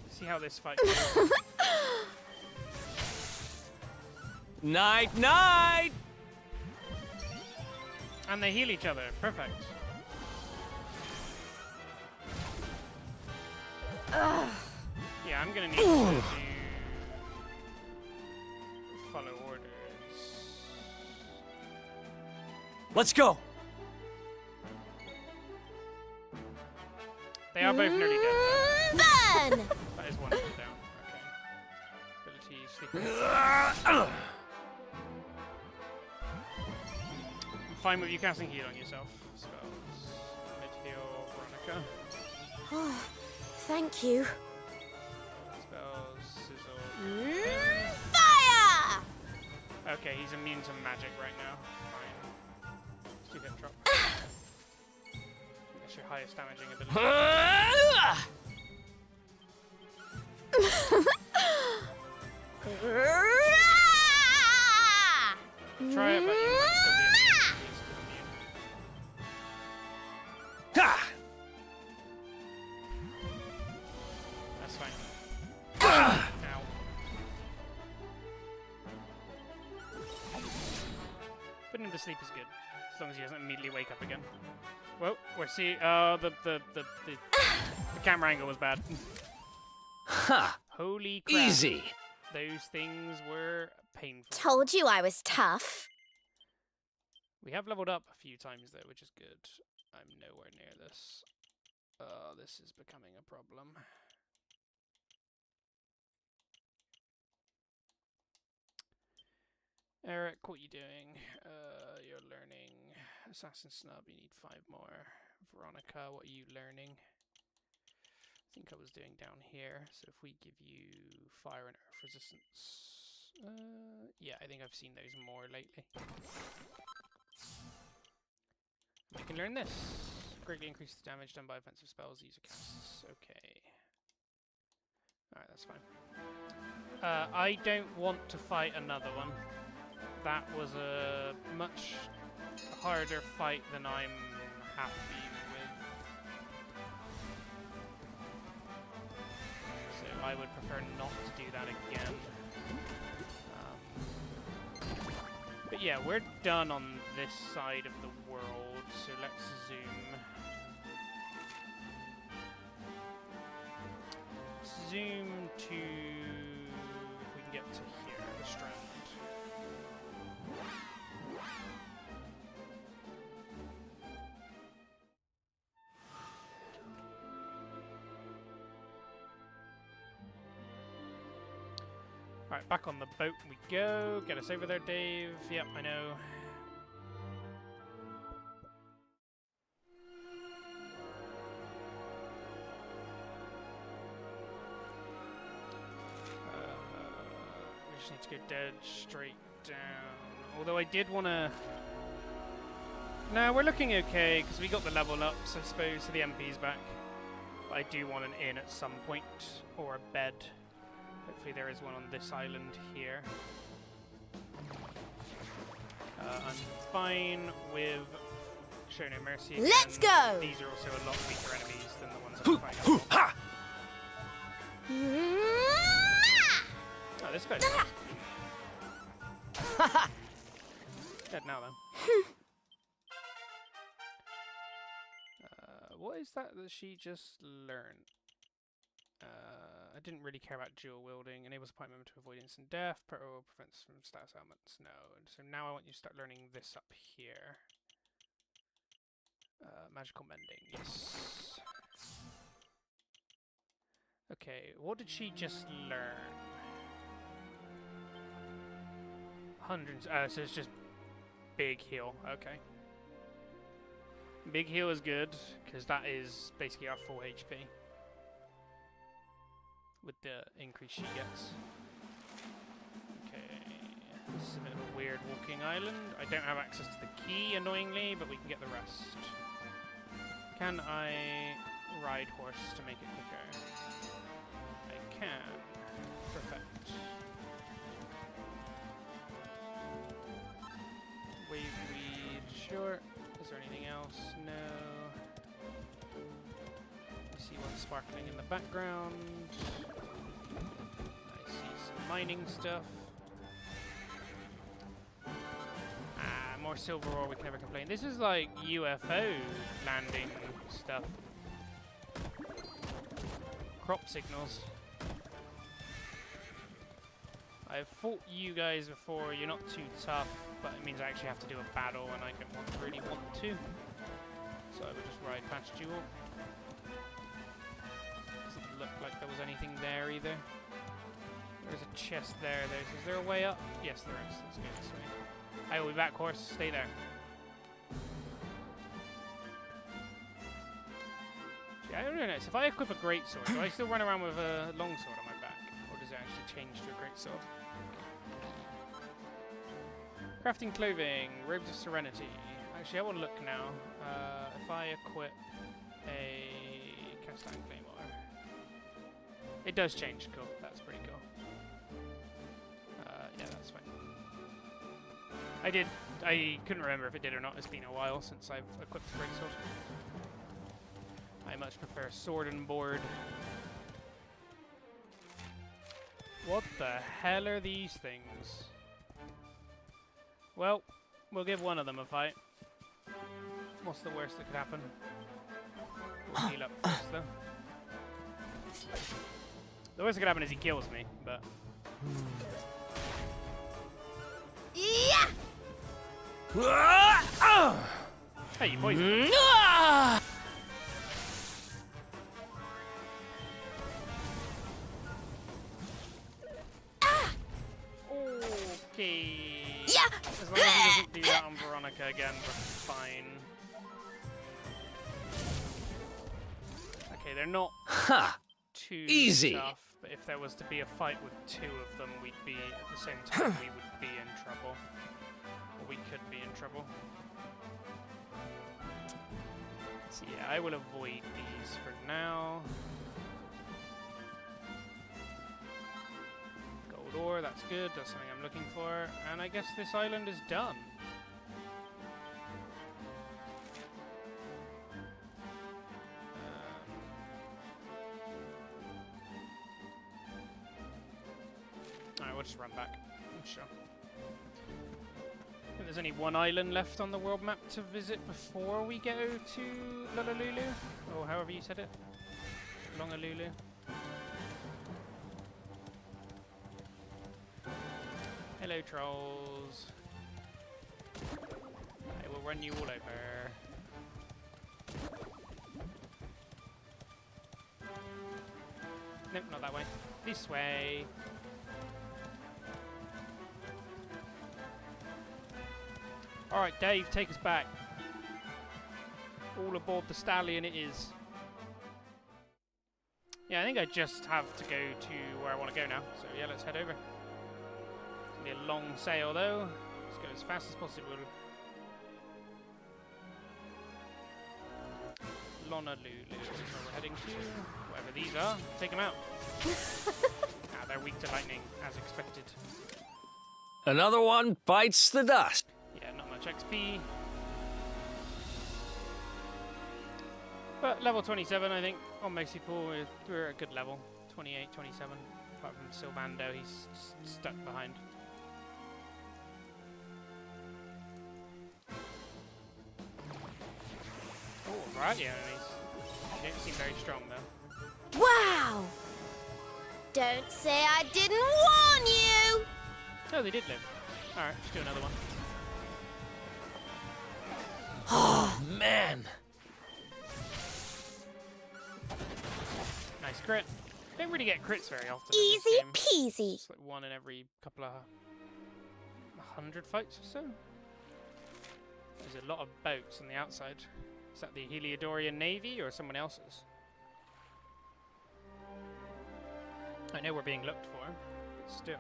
See how this fight goes. Night, night! And they heal each other. Perfect. Yeah, I'm gonna need to follow orders. Let's go! They are both nearly dead. Burn! That is one of them down. Okay. Ability, sleep. I'm fine with you casting heal on yourself. Spells. Mid-heal, Veronica. Oh, thank you. Spells, sizzle. Fire! Okay, Okay, he's immune to magic right now. Fine. Let's do hip drop. That's your highest damaging ability. Try it, but you might still be immune. He's still immune. Ha! That's fine. Ow. Putting him to sleep is good, as long as he doesn't immediately wake up again. Well, we're seeing. The camera angle was bad. Ha! Holy crap! Easy. Those things were painful. Told you I was tough. We have leveled up a few times though, which is good. I'm nowhere near this. This is becoming a problem. Eric, what are you doing? You're learning Assassin Snub, you need 5 more. Veronica, what are you learning? I think I was doing down here, so if we give you fire and earth resistance. Yeah, I think I've seen those more lately. We can learn this. Greatly increases the damage done by offensive spells, user casts. Okay. Alright, that's fine. I don't want to fight another one. That was a much harder fight than I'm happy with. So I would prefer not to do that again. But yeah, we're done on this side of the world, so let's zoom. Zoom to, if we can get to here, the strand. Alright, back on the boat we go. Get us over there, Dave. Yep, I know. We just need to go dead straight down. Although I did want to... No, we're looking okay, because we got the level ups, I suppose, so the MP's back. But I do want an inn at some point, or a bed. Hopefully there is one on this island here. I'm fine with Show No Mercy again. Let's go! These are also a lot weaker enemies than the ones I'm fighting. Oh, this guy's dead now, though. What is that she just learned? I didn't really care about dual wielding. Enables a party member to avoid instant death. Prevents from status ailments. No. And so now I want you to start learning this up here. Magical mending. Yes. Okay. What did she just learn? Hundreds. So it's just big heal. Okay. Big heal is good because that is basically our full HP. With the increase she gets. Okay, this is a bit of a weird walking island. I don't have access to the key, annoyingly, but we can get the rest. Can I ride horse to make it quicker? I can. Perfect. Wave weed, sure. Is there anything else? No. I see one sparkling in the background. I see some mining stuff. Ah, more silver ore, we can never complain. This is like UFO landing stuff. Crop signals. I've fought you guys before, you're not too tough, but it means I actually have to do a battle and I don't really want to. So I would just ride past you all. Doesn't look like there was anything there either. There's a chest there. Is there a way up? Yes, there is. Let's go this way. I will be back, horse. Stay there. See, I don't know. If I equip a greatsword, do I still run around with a longsword on my back? Or does it actually change to a greatsword? Crafting clothing, robes of serenity. Actually, I will look now. If I equip a cast iron claymore, it does change. Cool, that's pretty cool. Yeah, that's fine. I couldn't remember if it did or not. It's been a while since I've equipped the greatsword. I much prefer sword and board. What the hell are these things? Well, we'll give one of them a fight. What's the worst that could happen? We'll heal up first, though. The worst that could happen is he kills me, but... Yeah! Hey, you poisoned me. Okay. Yeah! As long as he doesn't do that on Veronica again, we're fine. Okay, they're not too Easy. tough, but if there was to be a fight with two of them, we'd be, at the same time, we would be in trouble. Or we could be in trouble. So yeah, I will avoid these for now. Gold ore, that's good, that's something I'm looking for. And I guess this island is done. Alright, we'll just run back. Sure. I think there's only one island left on the world map to visit before we go to Lulalulu, or however you said it. Longalulu. Hello, trolls. I will run you all over. Nope, not that way. This way. Alright, Dave, take us back. All aboard the stallion it is. Yeah, I think I just have to go to where I want to go now. So yeah, let's head over. It's going to be a long sail though. Let's go as fast as possible. Lonalulu is where we're heading to. Whatever these are, take them out. They're weak to lightning, as expected. Another one bites the dust. Yeah, not much XP. But level 27, I think, on most people, we're at a good level. 28, 27. Apart from Sylvando, he's stuck behind. Oh, variety enemies. They don't seem very strong, though. Wow! Don't say I didn't warn you! Oh, they did live. Alright, let's do another one. Oh, man. Nice crit. Don't really get crits very often. Easy in this game. peasy. It's like one in every couple of 100 fights or so. There's a lot of boats on the outside. Is that the Heliodorian Navy or someone else's? I know we're being looked for, but still.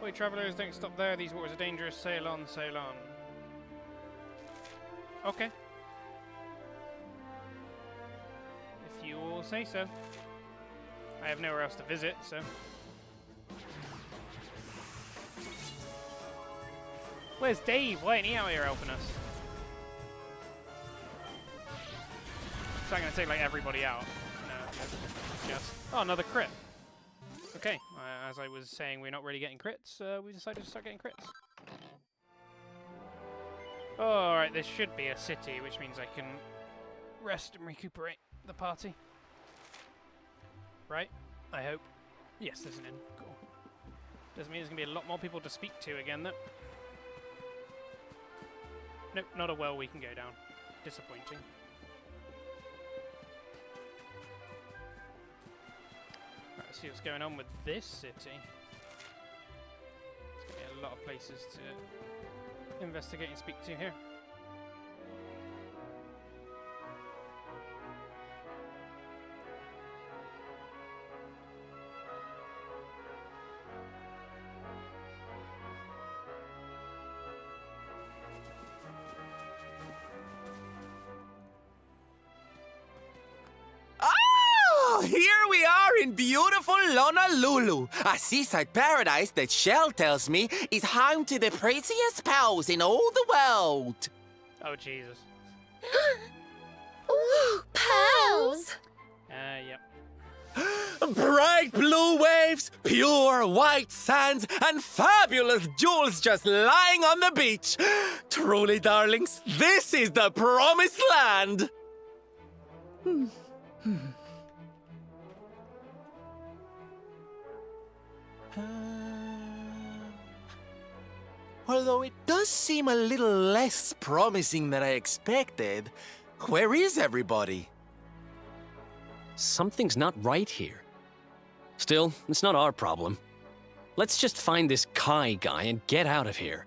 Oi, travellers, don't stop there. These waters are dangerous. Sail on, sail on. Okay. If you all say so. I have nowhere else to visit, so... Where's Dave? Why ain't he out here helping us? So I'm going to take, like, everybody out. No, just... Oh, another crit. Okay, as I was saying, we're not really getting crits. We decided to start getting crits. Oh, alright, this should be a city, which means I can rest and recuperate the party. Right? I hope. Yes, there's an inn. Cool. Doesn't mean there's going to be a lot more people to speak to again, though. Nope, not a well we can go down. Disappointing. Right, let's see what's going on with this city. There's going to be a lot of places to investigate and speak to here. in beautiful Honolulu, a seaside paradise that Shell tells me is home to the prettiest pearls in all the world. Oh, Jesus. Ooh, pearls! Yep. Bright blue waves, pure white sands, and fabulous jewels just lying on the beach. Truly, darlings, this is the promised land. Although it does seem a little less promising than I expected, where is everybody? Something's not right here. Still, it's not our problem. Let's just find this Kai guy and get out of here.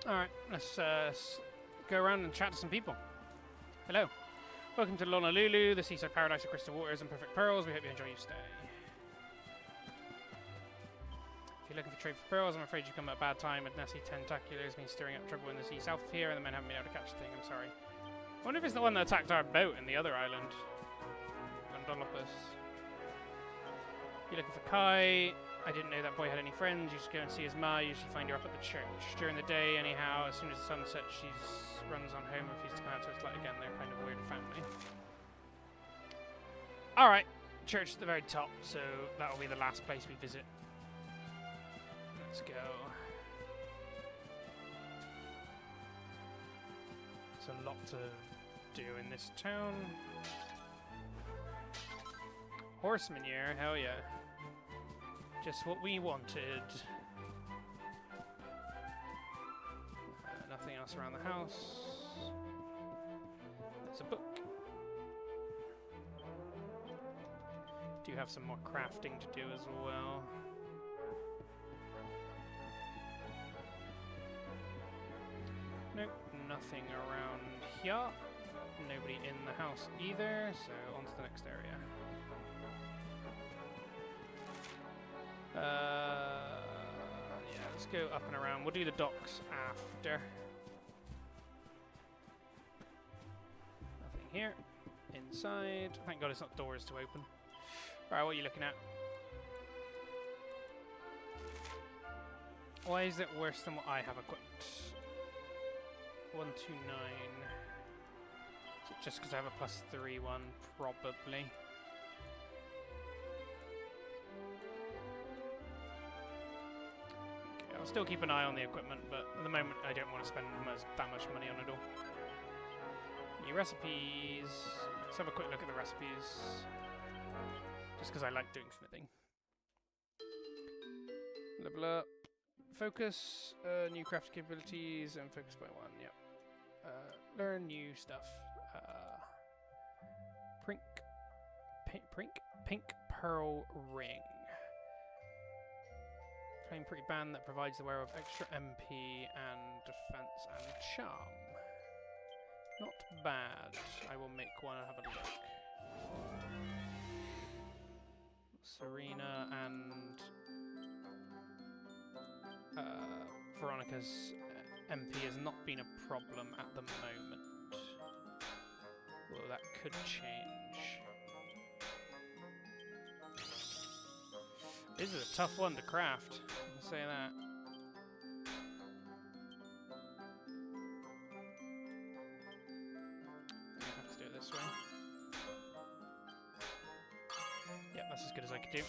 Alright, let's go around and chat to some people. Hello. Welcome to Honolulu, the seaside paradise of crystal waters and perfect pearls. We hope you enjoy your stay. If you're looking for trade for pearls, I'm afraid you've come at a bad time. Nasty tentaculars been stirring up trouble in the sea south of here, and the men haven't been able to catch the thing. I'm sorry. I wonder if it's the one that attacked our boat in the other island. Gondolopus. You're looking for Kai. I didn't know that boy had any friends. You just go and see his ma. You usually find her up at the church. During the day, anyhow, as soon as the sun sets, she runs on home and refuses to come out to its light again. They're kind of a weird family. Alright, church at the very top, so that'll be the last place we visit. Let's go. There's a lot to do in this town. Horseman year, hell yeah. Just what we wanted. Nothing else around the house. There's a book. Do have some more crafting to do as well. Nope, nothing around here. Nobody in the house either, so on to the next area. Yeah, let's go up and around. We'll do the docks after. Nothing here. Inside. Thank God it's not doors to open. Alright, what are you looking at? Why is it worse than what I have equipped? 129. Is it just because I have a +3 one? Probably. Okay, I'll still keep an eye on the equipment, but at the moment I don't want to spend that much money on it all. New recipes. Let's have a quick look at the recipes. Just because I like doing smithing. Level up. Focus, new craft capabilities, and focus by 1, yep. Learn new stuff. Pink Pearl Ring. Playing pretty band that provides the wearer of extra MP and defense and charm. Not bad. I will make one and have a look. Serena and Veronica's MP has not been a problem at the moment. Well, that could change. This is a tough one to craft, I'll say that. I have to do it this way. Yep, that's as good as I could do.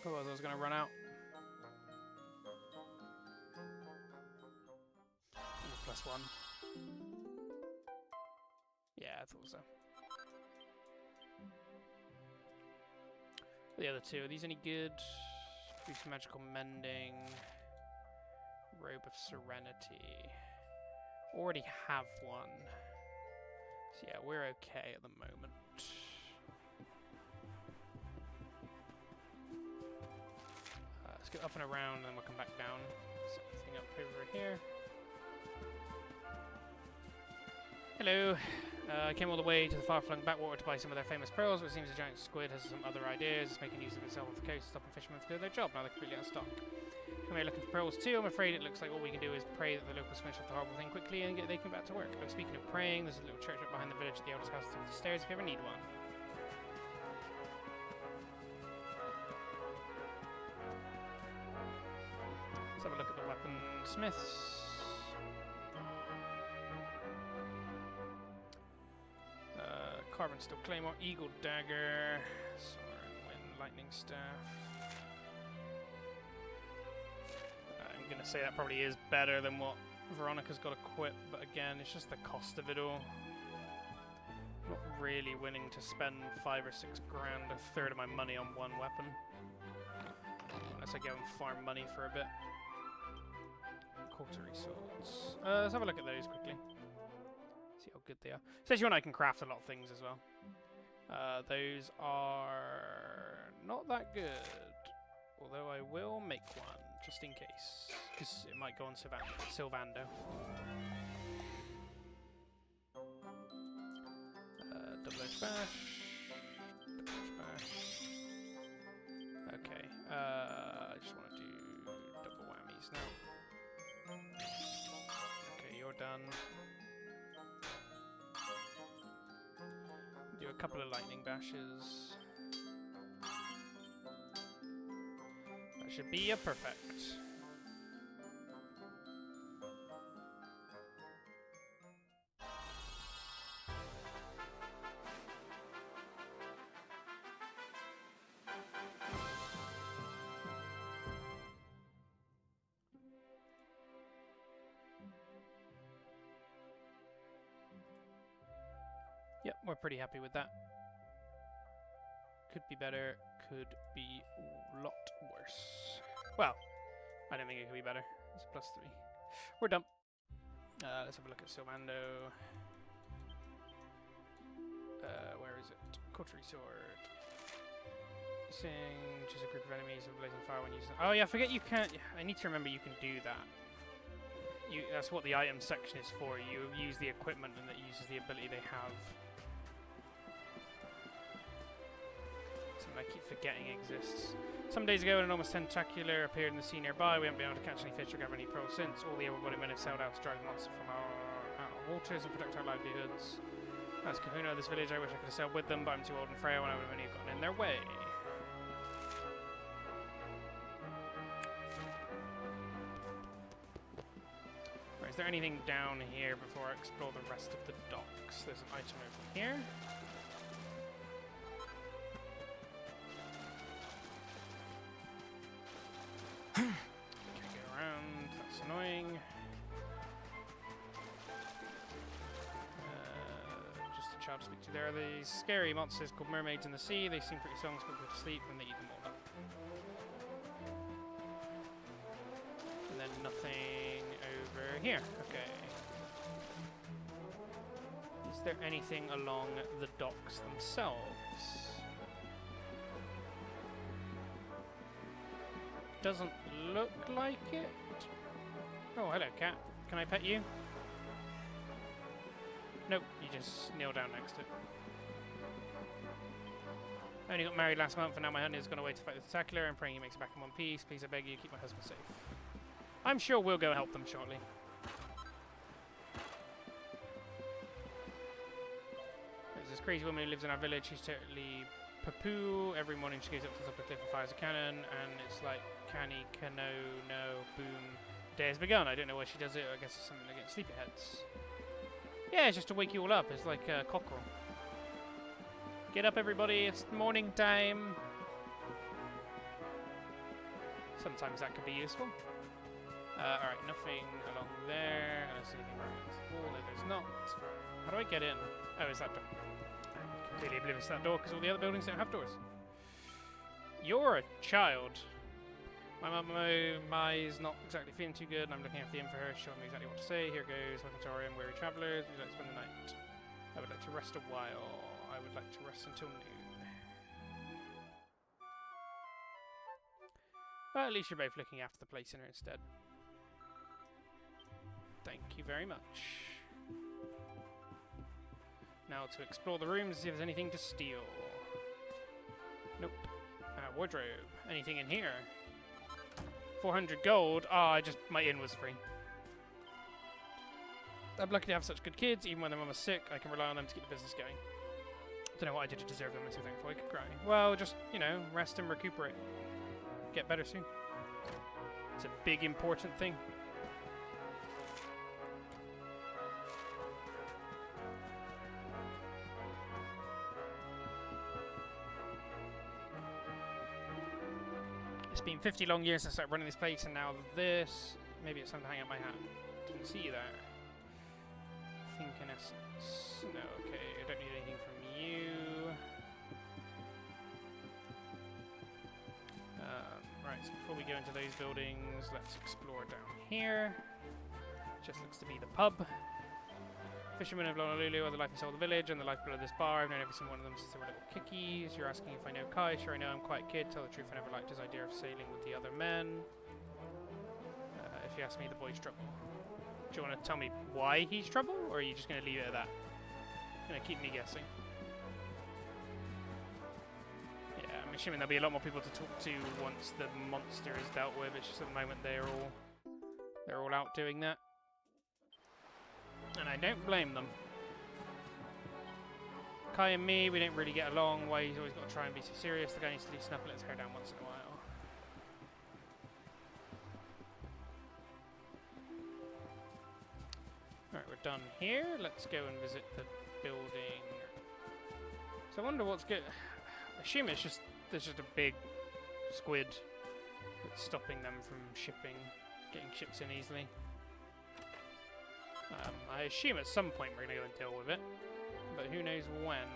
Otherwise I was going to run out. +1. Yeah, I thought so. The other two, are these any good? Do some magical mending. Robe of Serenity. Already have one. So yeah, we're okay at the moment. Let's go up and around and then we'll come back down. Set anything up over here. Hello. I came all the way to the far-flung backwater to buy some of their famous pearls, but it seems the giant squid has some other ideas. It's making use of itself off the coast, stopping fishermen to do their job. Now they're completely out of stock. Come here looking for pearls too. I'm afraid it looks like all we can do is pray that the locals finish off the horrible thing quickly and they come back to work. Oh, speaking of praying, there's a little church up behind the village at the eldest house on the stairs if you ever need one. Let's have a look at the weaponsmiths. Carbon steel claymore, eagle dagger, sword, wind, lightning staff. I'm gonna say that probably is better than what Veronica's got equipped, but again, it's just the cost of it all. I'm not really willing to spend 5 or 6 grand, a third of my money on one weapon. Unless I go and farm money for a bit. Cautery swords. Let's have a look at those quickly. See how good they are. Says you and I can craft a lot of things as well. Those are not that good. Although I will make one, just in case. Because it might go on Sylvando. Double-edged bash. Double-edged bash. Okay. I just want to do double whammies now. Okay, you're done. Do a couple of lightning bashes. That should be a perfect. Yep, we're pretty happy with that. Could be better, could be a lot worse. Well, I don't think it could be better. It's a +3. We're done. Let's have a look at Sylvando. Where is it? Cautery sword. Sing, choose a group of enemies with blazing fire when using. Oh yeah, I forget you can't. I need to remember you can do that. That's what the item section is for. You use the equipment and it uses the ability they have. Something I keep forgetting exists. Some days ago, an enormous tentacular appeared in the sea nearby. We haven't been able to catch any fish or grab any pearls since. All the able-bodied men have sailed out to drive the monster from our waters and protect our livelihoods. As Kahuna of this village, I wish I could have sailed with them, but I'm too old and frail and I would have only gotten in their way. Right, is there anything down here before I explore the rest of the docks? There's an item over here. Can't get around, that's annoying. Just a child to speak to. There are these scary monsters called mermaids in the sea. They sing pretty songs, but go to sleep when they eat them all up. And then nothing over here. Okay. Is there anything along the docks themselves? Doesn't look like it. Oh, hello, cat. Can I pet you? Nope, you just kneel down next to it. I only got married last month, and now my husband is gone away to fight the tentacular. I'm praying he makes it back in one piece. Please, I beg you, keep my husband safe. I'm sure we'll go help them shortly. There's this crazy woman who lives in our village. She's totally poo-poo. Every morning she goes up to the top of the cliff and fires a cannon, and it's like canny, cano, no, boom. Day has begun. I don't know why she does it. I guess it's something against sleepyheads. Yeah, it's just to wake you all up. It's like a cockerel. Get up, everybody. It's morning time. Sometimes that could be useful. Alright, nothing along there. Unless anything right against the wall. No, there's not. How do I get in? Oh, is that door? I'm completely oblivious to that door because all the other buildings don't have doors. You're a child. My mum is not exactly feeling too good, and I'm looking after the inn for her, showing me exactly what to say. Here goes. Welcome to our inn, weary travellers. Would you like to spend the night? I would like to rest a while. I would like to rest until noon. Well, at least you're both looking after the place in her instead. Thank you very much. Now to explore the rooms, see if there's anything to steal. Nope. Wardrobe. Anything in here? 400 gold. Ah, my inn was free. I'm lucky to have such good kids. Even when their mum is sick, I can rely on them to keep the business going. Don't know what I did to deserve them. I'm so thankful I could cry. Well, just, you know, rest and recuperate. Get better soon. It's a big, important thing. It's been 50 long years since I started running this place, and now this. Maybe it's time to hang up my hat. Didn't see you there. Think in essence. No, okay, I don't need anything from you. Right, so before we go into those buildings, let's explore down here. Just looks to be the pub. Fishermen of Honolulu are the life and soul of the village and the lifeblood of this bar. I've known every single one of them since they were little kickies. You're asking if I know Kai. Sure I know, I'm quite a kid. Tell the truth, I never liked his idea of sailing with the other men. If you ask me, the boy's trouble. Do you want to tell me why he's trouble, or are you just going to leave it at that? Going to keep me guessing. Yeah, I'm assuming there'll be a lot more people to talk to once the monster is dealt with. It's just at the moment they're all out doing that. And I don't blame them. Kai and me, we don't really get along. Why he's always got to try and be so serious. The guy needs to loosen up and let his hair down once in a while. Alright, we're done here. Let's go and visit the building. So I wonder what's good. I assume it's just there's just a big squid that's stopping them from getting ships in easily. I assume at some point we're going to go and deal with it, but who knows when.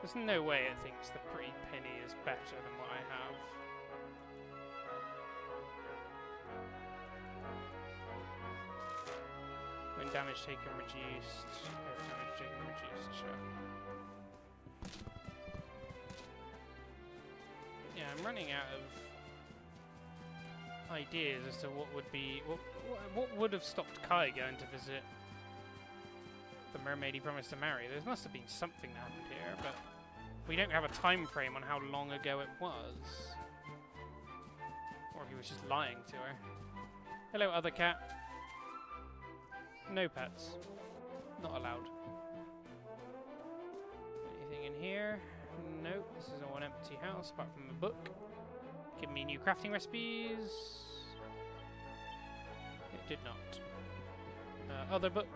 There's no way it thinks the pretty penny is better than what I have. When damage taken reduced, every damage taken reduced, sure. Yeah, I'm running out of ideas as to what would be what would have stopped Kai going to visit the mermaid he promised to marry. There must have been something that happened here, but we don't have a time frame on how long ago it was, or if he was just lying to her. Hello, other cat. No pets. Not allowed. Anything in here? Nope. This is all an empty house apart from the book. Give me new crafting recipes. It did not. Other book.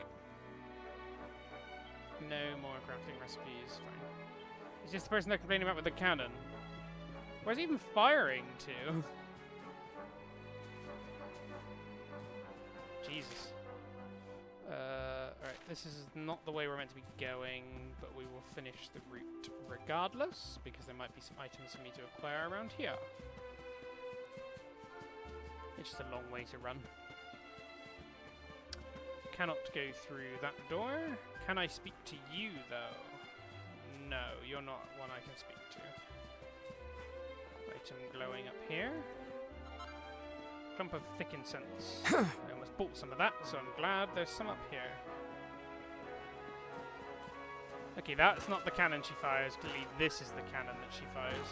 No more crafting recipes. Fine. Is this the person they're complaining about with the cannon? Where's he even firing to? Jesus. Alright, this is not the way we're meant to be going, but we will finish the route regardless, because there might be some items for me to acquire around here. It's just a long way to run. Cannot go through that door. Can I speak to you, though? No, you're not one I can speak to. Item glowing up here. Clump of thick incense. I almost bought some of that, so I'm glad there's some up here. Okay, that's not the cannon she fires. Clearly, this is the cannon that she fires.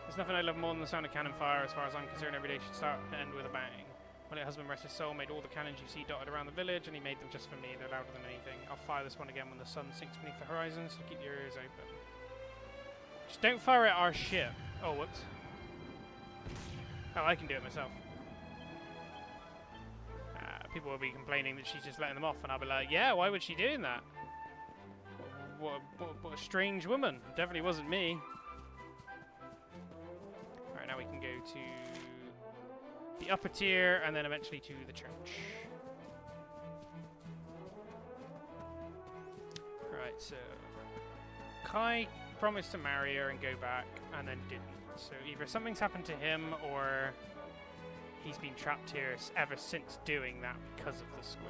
There's nothing I love more than the sound of cannon fire. As far as I'm concerned, every day should start and end with a bang. When her husband, rest his soul, made all the cannons you see dotted around the village, and he made them just for me. They're louder than anything. I'll fire this one again when the sun sinks beneath the horizon, so keep your ears open. Just don't fire at our ship. Oh, whoops. Oh, I can do it myself. People will be complaining that she's just letting them off, and I'll be like, yeah, why would she be doing that? What a strange woman. Definitely wasn't me. Alright, now we can go to the upper tier, and then eventually to the church. Right, so Kai promised to marry her and go back, and then didn't. So either something's happened to him, or he's been trapped here ever since doing that because of the squid.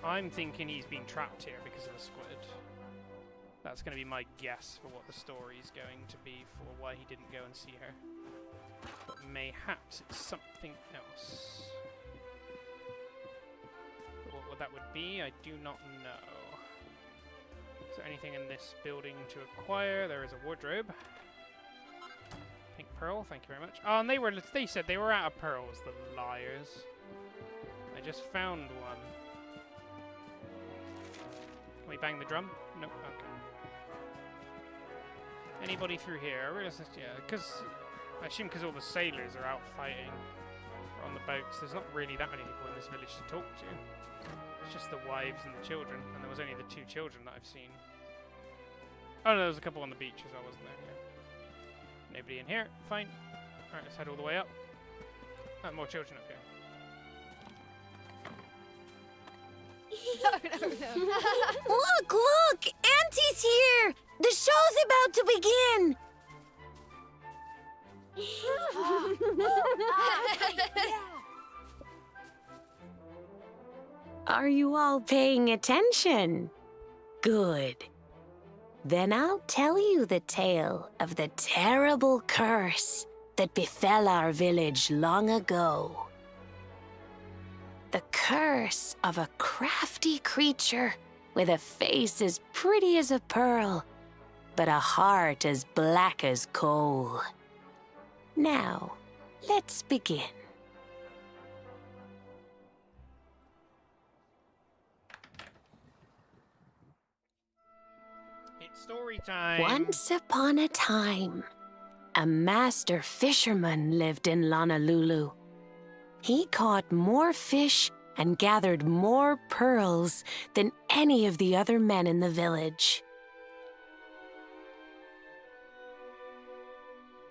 I'm thinking he's been trapped here because of the squid. That's going to be my guess for what the story's going to be for why he didn't go and see her. But mayhaps it's something else. But what that would be, I do not know. Is there anything in this building to acquire? There is a wardrobe. Pink pearl, thank you very much. Oh, and they said they were out of pearls, the liars. I just found one. Can we bang the drum? Nope, okay. Anybody through here? I realize this, yeah, because I assume because all the sailors are out fighting or on the boats, there's not really that many people in this village to talk to. It's just the wives and the children, and there was only the 2 children that I've seen. Oh no, there was a couple on the beach as I wasn't there. Yeah. Nobody in here. Fine. Alright, let's head all the way up. Oh, more children up here. Look, look! Auntie's here! The show's about to begin! Are you all paying attention? Good. Then I'll tell you the tale of the terrible curse that befell our village long ago. The curse of a crafty creature with a face as pretty as a pearl, but a heart as black as coal. Now, let's begin. It's story time. Once upon a time, a master fisherman lived in Honolulu. He caught more fish and gathered more pearls than any of the other men in the village.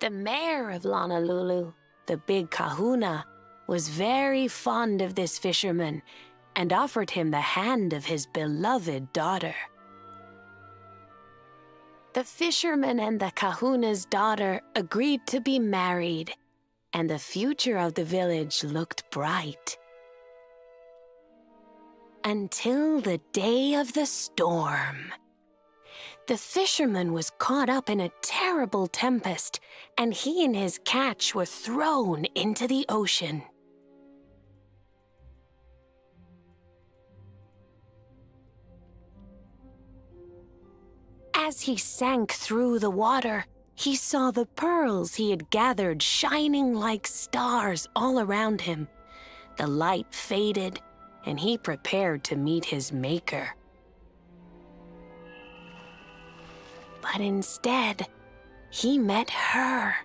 The mayor of Honolulu, the big kahuna, was very fond of this fisherman and offered him the hand of his beloved daughter. The fisherman and the kahuna's daughter agreed to be married, and the future of the village looked bright. Until the day of the storm. The fisherman was caught up in a terrible tempest, and he and his catch were thrown into the ocean. As he sank through the water, he saw the pearls he had gathered shining like stars all around him. The light faded, and he prepared to meet his maker. But instead, he met her,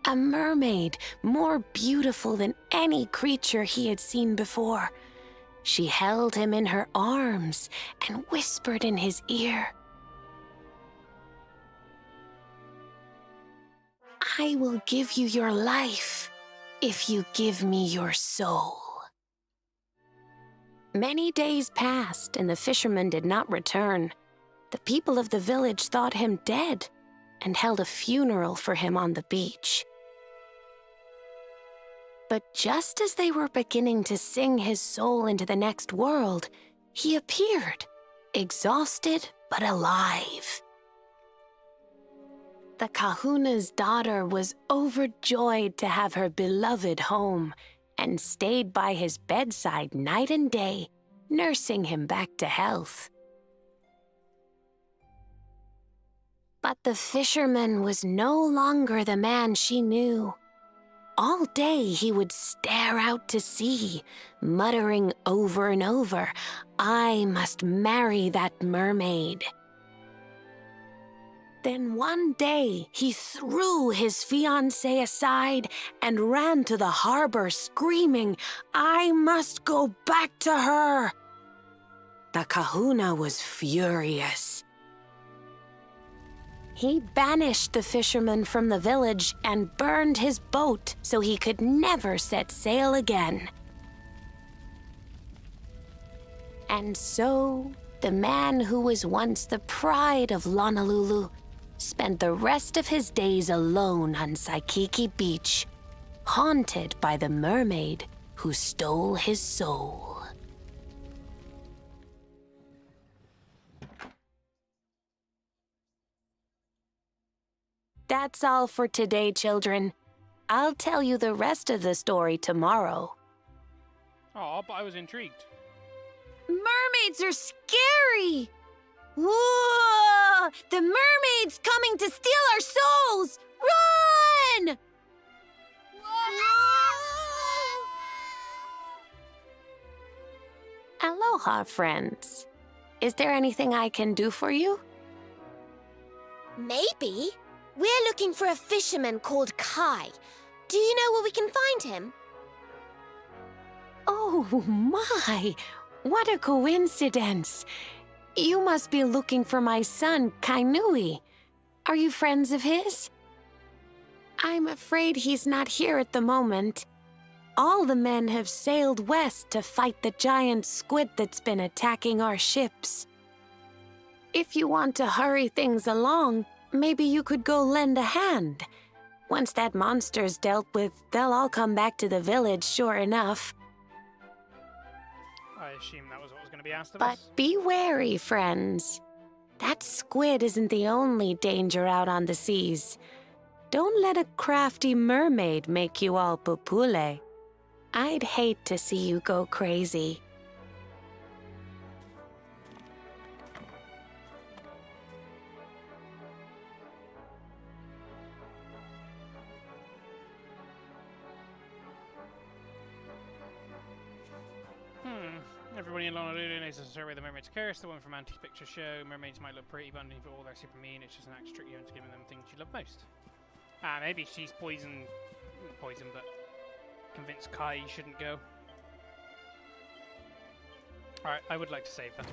a mermaid more beautiful than any creature he had seen before. She held him in her arms and whispered in his ear, "I will give you your life if you give me your soul." Many days passed, and the fisherman did not return. The people of the village thought him dead and held a funeral for him on the beach. But just as they were beginning to sing his soul into the next world, he appeared, exhausted but alive. The kahuna's daughter was overjoyed to have her beloved home and stayed by his bedside night and day, nursing him back to health. But the fisherman was no longer the man she knew. All day he would stare out to sea, muttering over and over, "I must marry that mermaid." Then one day, he threw his fiancée aside and ran to the harbor screaming, "I must go back to her!" The kahuna was furious. He banished the fisherman from the village and burned his boat so he could never set sail again. And so, the man who was once the pride of Honolulu spent the rest of his days alone on Saikiki Beach, haunted by the mermaid who stole his soul. That's all for today, children. I'll tell you the rest of the story tomorrow. Oh, but I was intrigued. Mermaids are scary! Whoa! The mermaid's coming to steal our souls! Run! Aloha, friends. Is there anything I can do for you? Maybe. We're looking for a fisherman called Kai. Do you know where we can find him? Oh, my! What a coincidence! You must be looking for my son, Kainui. Are you friends of his? I'm afraid he's not here at the moment. All the men have sailed west to fight the giant squid that's been attacking our ships. If you want to hurry things along, maybe you could go lend a hand. Once that monster's dealt with, they'll all come back to the village, sure enough. I assume that was what was going to be asked of But us. be wary, friends. That squid isn't the only danger out on the seas. Don't let a crafty mermaid make you all pupule. I'd hate to see you go crazy. Everybody in Honolulu knows there's a story of the Mermaid's Curse, the one from Auntie's picture show. Mermaids might look pretty, but underneath it all, they're super mean. It's just an act to trick you into giving them things you love most. Maybe she's poison, but convinced Kai shouldn't go. Alright, I would like to save them.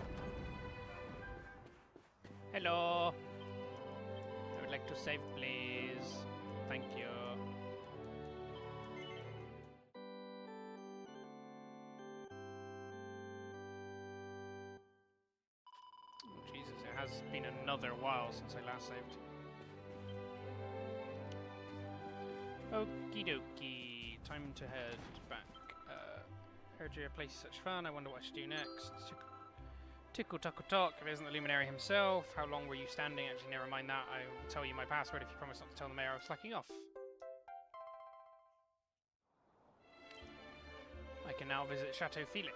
Hello. I would like to save, please. Thank you. Oh, Jesus, it has been another while since I last saved. Okie dokie, time to head back. Heard your place is such fun, I wonder what I should do next. Tickle Tackle Talk, if it isn't the Luminary himself. How long were you standing? Actually, never mind that. I will tell you my password if you promise not to tell the mayor I was slacking off. I can now visit Chateau Felix.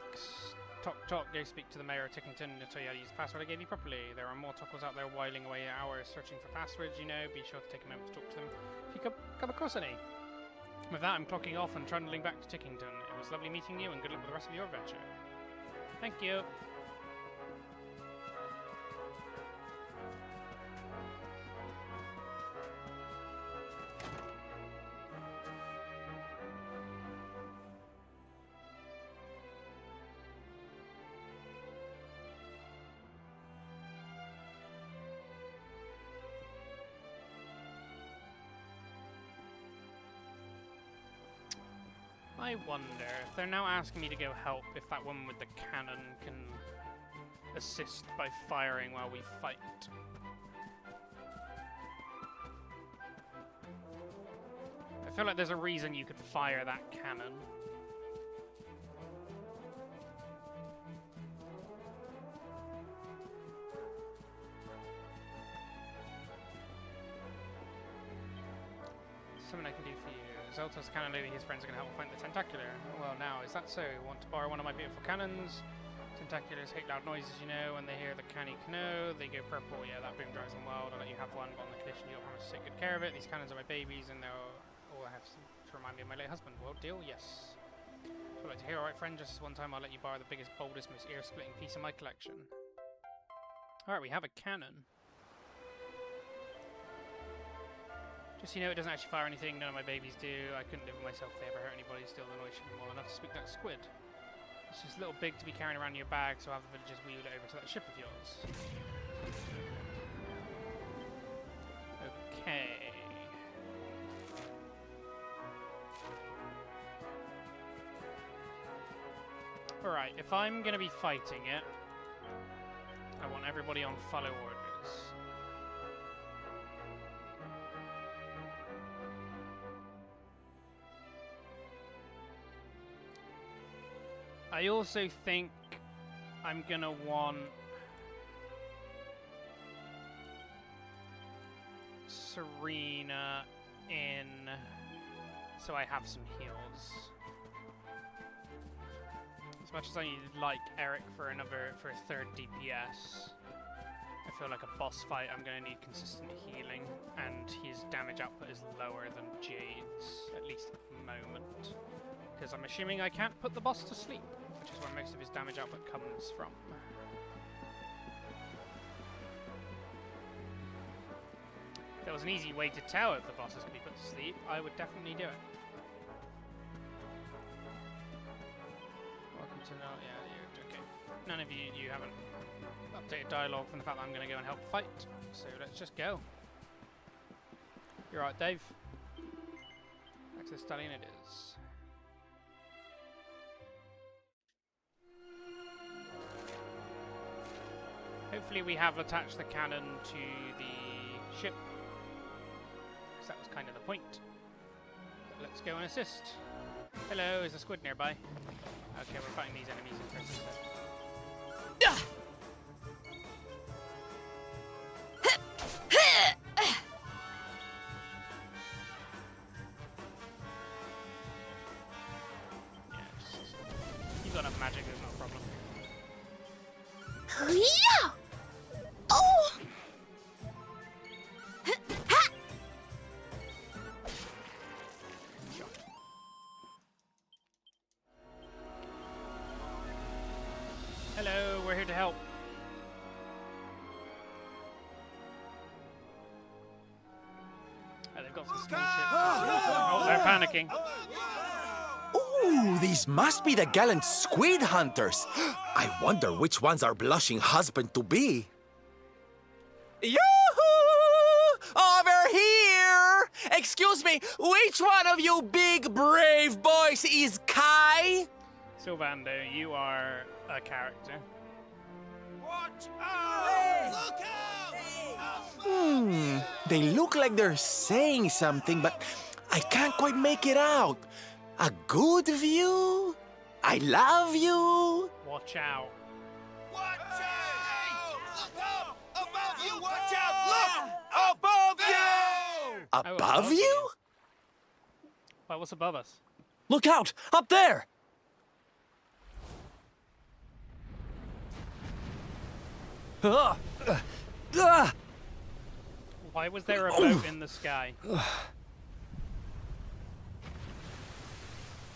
Talk, go speak to the mayor of Tickington to tell you how to use the password I gave you properly. There are more Tockles out there whiling away hours searching for passwords, you know. Be sure to take a moment to talk to them if you come across any. With that, I'm clocking off and trundling back to Tickington. It was lovely meeting you, and good luck with the rest of your adventure. Thank you. I wonder if they're now asking me to go help if that woman with the cannon can assist by firing while we fight. I feel like there's a reason you could fire that cannon. Something I can do for you. Zeltos cannon lady, his friends are going to help find the tentacular. Well now, is that so? Want to borrow one of my beautiful cannons? Tentaculars hate loud noises, you know. When they hear the canny canoe, they go purple. Yeah, that boom drives them wild. I'll let you have one, but on the condition you'll promise to take good care of it. These cannons are my babies, and they'll all have some to remind me of my late husband. Well, deal? Yes. So I'd like to hear, alright friend, just one time I'll let you borrow the biggest, boldest, most ear-splitting piece of my collection. Alright, we have a cannon. Just so you know, it doesn't actually fire anything, none of my babies do. I couldn't live with myself if they ever hurt anybody, still the noise should be more than enough to spook that squid. It's just a little big to be carrying around in your bag, so I'll have the villagers wheel it over to that ship of yours. Okay. Alright, if I'm going to be fighting it, I want everybody on follow orders. I also think I'm gonna want Serena in, so I have some heals. As much as I like Eric for a third DPS, feel like a boss fight, I'm going to need consistent healing, and his damage output is lower than Jade's, at least at the moment. Because I'm assuming I can't put the boss to sleep, which is where most of his damage output comes from. If there was an easy way to tell if the bosses could be put to sleep, I would definitely do it. Welcome to okay. None of you haven't updated dialogue from the fact that I'm going to go and help fight, so let's just go. You're right, Dave. Back to the stallion it is. Hopefully we have attached the cannon to the ship, because that was kind of the point. But let's go and assist. Hello, is a squid nearby? Okay, we're fighting these enemies in first. You've got enough magic, there's no problem. Yeah! Oh! Shot. Hello, we're here to help. Oh, they've got some small ships. Oh, they're panicking. Ooh, these must be the gallant squid hunters. I wonder which one's our blushing husband-to-be. Yoo-hoo! Over here! Excuse me, which one of you big brave boys is Kai? Sylvando, you are a character. Watch out! Look out! They look like they're saying something, but I can't quite make it out. A good view? I love you? Watch out. Watch out! Look up! Above you! Watch out! Look! Above you! above Above you? Wait, what's above us? Look out! Up there! Why was there a boat in the sky?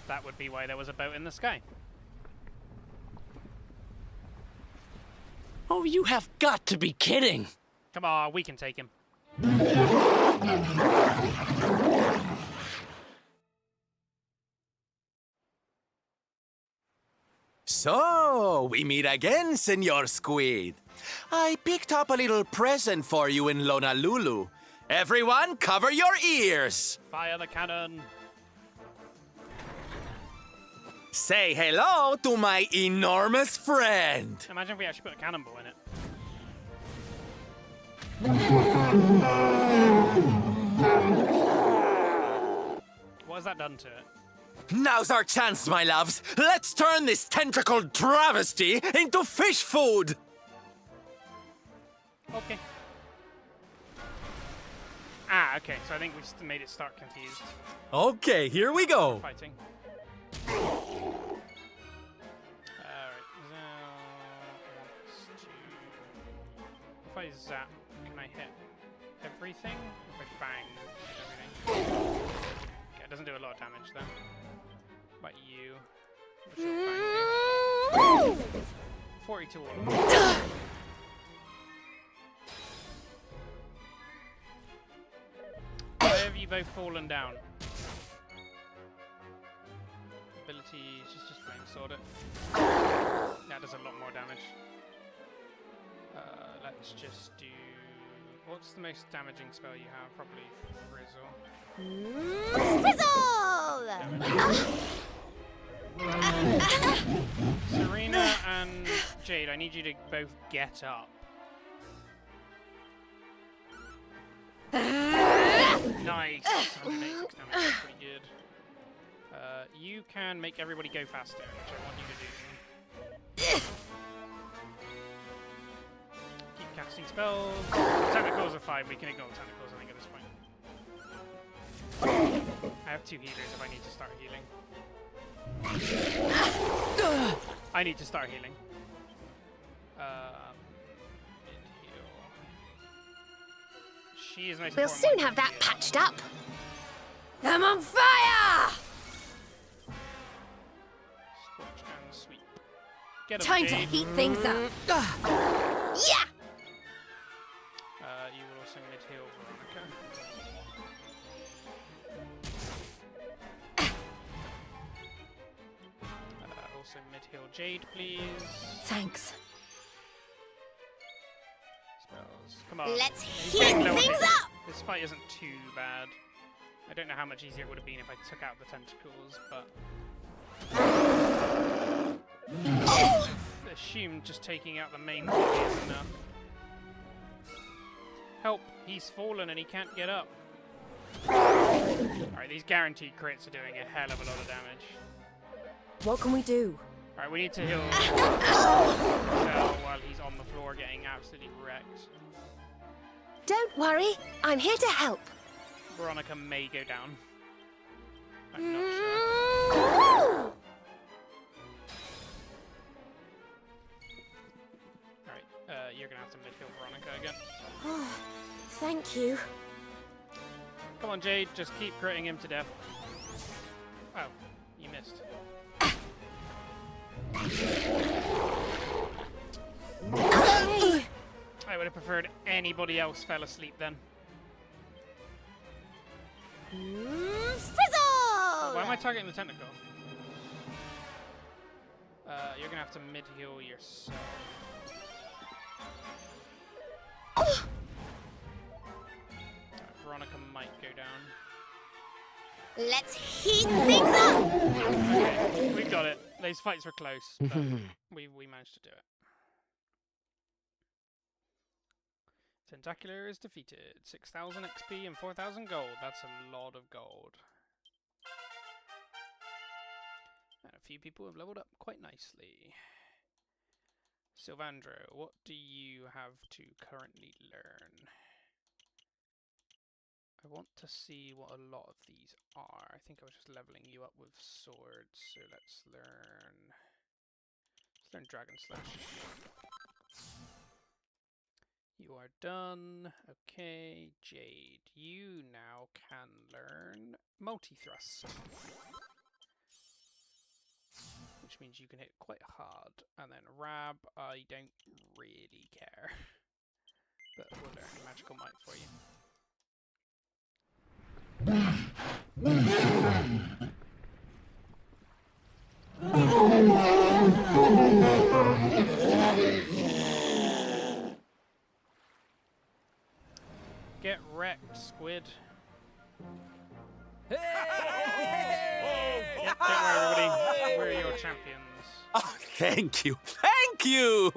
That would be why there was a boat in the sky. Oh, you have got to be kidding! Come on, we can take him. So, we meet again, Senor Squid. I picked up a little present for you in Lonalulu. Everyone, cover your ears. Fire the cannon. Say hello to my enormous friend. Imagine if we actually put a cannonball in it. What has that done to it? Now's our chance, my loves. Let's turn this tentacled travesty into fish food. Okay. Ah, okay, so I think we just made it start confused. Okay, here we go. Fighting. Alright, wants to... If I zap, can I hit everything? If I bang, hit everything. Okay, it doesn't do a lot of damage though. What about you? What's your bang do? 42 all of them. Why have you both fallen down? Abilities, just flame sword it. That does a lot more damage. Let's just do... What's the most damaging spell you have? Probably Frizzle. Serena and Jade, I need you to both get up. Nice! 186 damage, that's pretty good. You can make everybody go faster, which I want you to do. Keep casting spells. Tentacles are fine, we can ignore the tentacles, I think, at this point. I have 2 healers if I need to start healing. I need to start healing. Mid-heal. She is the most We'll important soon one have to that do. patched up. I'm on fire! Scorch and sweep. Get 'em, Time to Jade. heat things up. Yeah! You will also mid-heal Veronica. Also mid-heal Jade, please. Thanks. Spells. Come on. Let's He's heat getting lower things hit. up! This fight isn't too bad. I don't know how much easier it would have been if I took out the tentacles, but... Assume just taking out the main body is enough. Help! He's fallen and he can't get up. Alright, these guaranteed crits are doing a hell of a lot of damage. What can we do? Alright, we need to heal Cell while he's on the floor getting absolutely wrecked. Don't worry, I'm here to help. Veronica may go down. I'm not sure. Alright, you're gonna have to mid-heal Veronica again. Oh, thank you. Come on, Jade, just keep critting him to death. Oh, you missed. Hey. I would have preferred anybody else fell asleep then. Frizzle! Why am I targeting the tentacle? You're gonna have to mid-heal yourself. Veronica might go down. Let's heat things up! Okay, we got it. Those fights were close, but we managed to do it. Tentacular is defeated. 6,000 XP and 4,000 gold. That's a lot of gold. And a few people have leveled up quite nicely. Sylvandro, what do you have to currently learn? I want to see what a lot of these are. I think I was just leveling you up with swords, so let's learn Dragon Slash. You are done. Okay, Jade, you now can learn Multi-Thrust. Which means you can hit quite hard. And then Rab, I don't really care. But we'll learn Magical Might for you. Get wrecked, squid. Yep, don't worry, everybody. We're your champions. Oh, thank you. Thank you.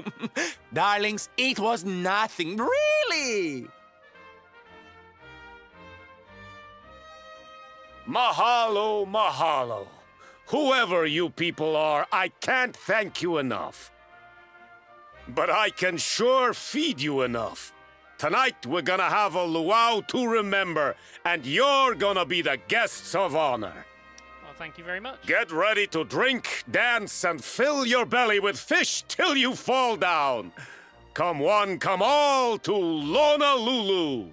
Darlings, it was nothing, really. Mahalo, mahalo. Whoever you people are, I can't thank you enough. But I can sure feed you enough. Tonight we're gonna have a luau to remember, and you're gonna be the guests of honor. Well, thank you very much. Get ready to drink, dance, and fill your belly with fish till you fall down. Come one, come all to Lona Lulu.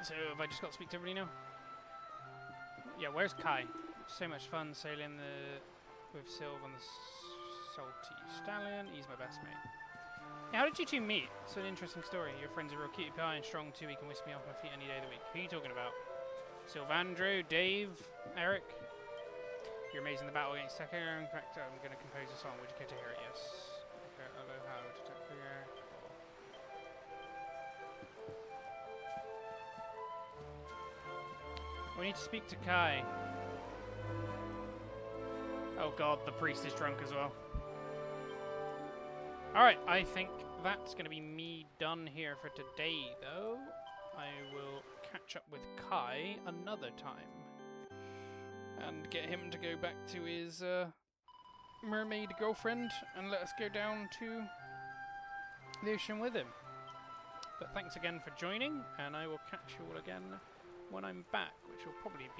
So have I just got to speak to everybody now? Yeah, where's Kai? So much fun sailing with Sylv on the Salty Stallion. He's my best mate. Yeah, how did you two meet? It's an interesting story. Your friends are real cutie pie and strong too. He can whisk me off my feet any day of the week. Who are you talking about? Sylvandro, Dave, Eric? You're amazing in the battle against Tekka. In fact, I'm going to compose a song. Would you care to hear it? Yes. Okay, aloha to Tekka. We need to speak to Kai. Oh god, the priest is drunk as well. Alright, I think that's going to be me done here for today, though. I will catch up with Kai another time. And get him to go back to his mermaid girlfriend and let us go down to the ocean with him. But thanks again for joining, and I will catch you all again when I'm back, which will probably be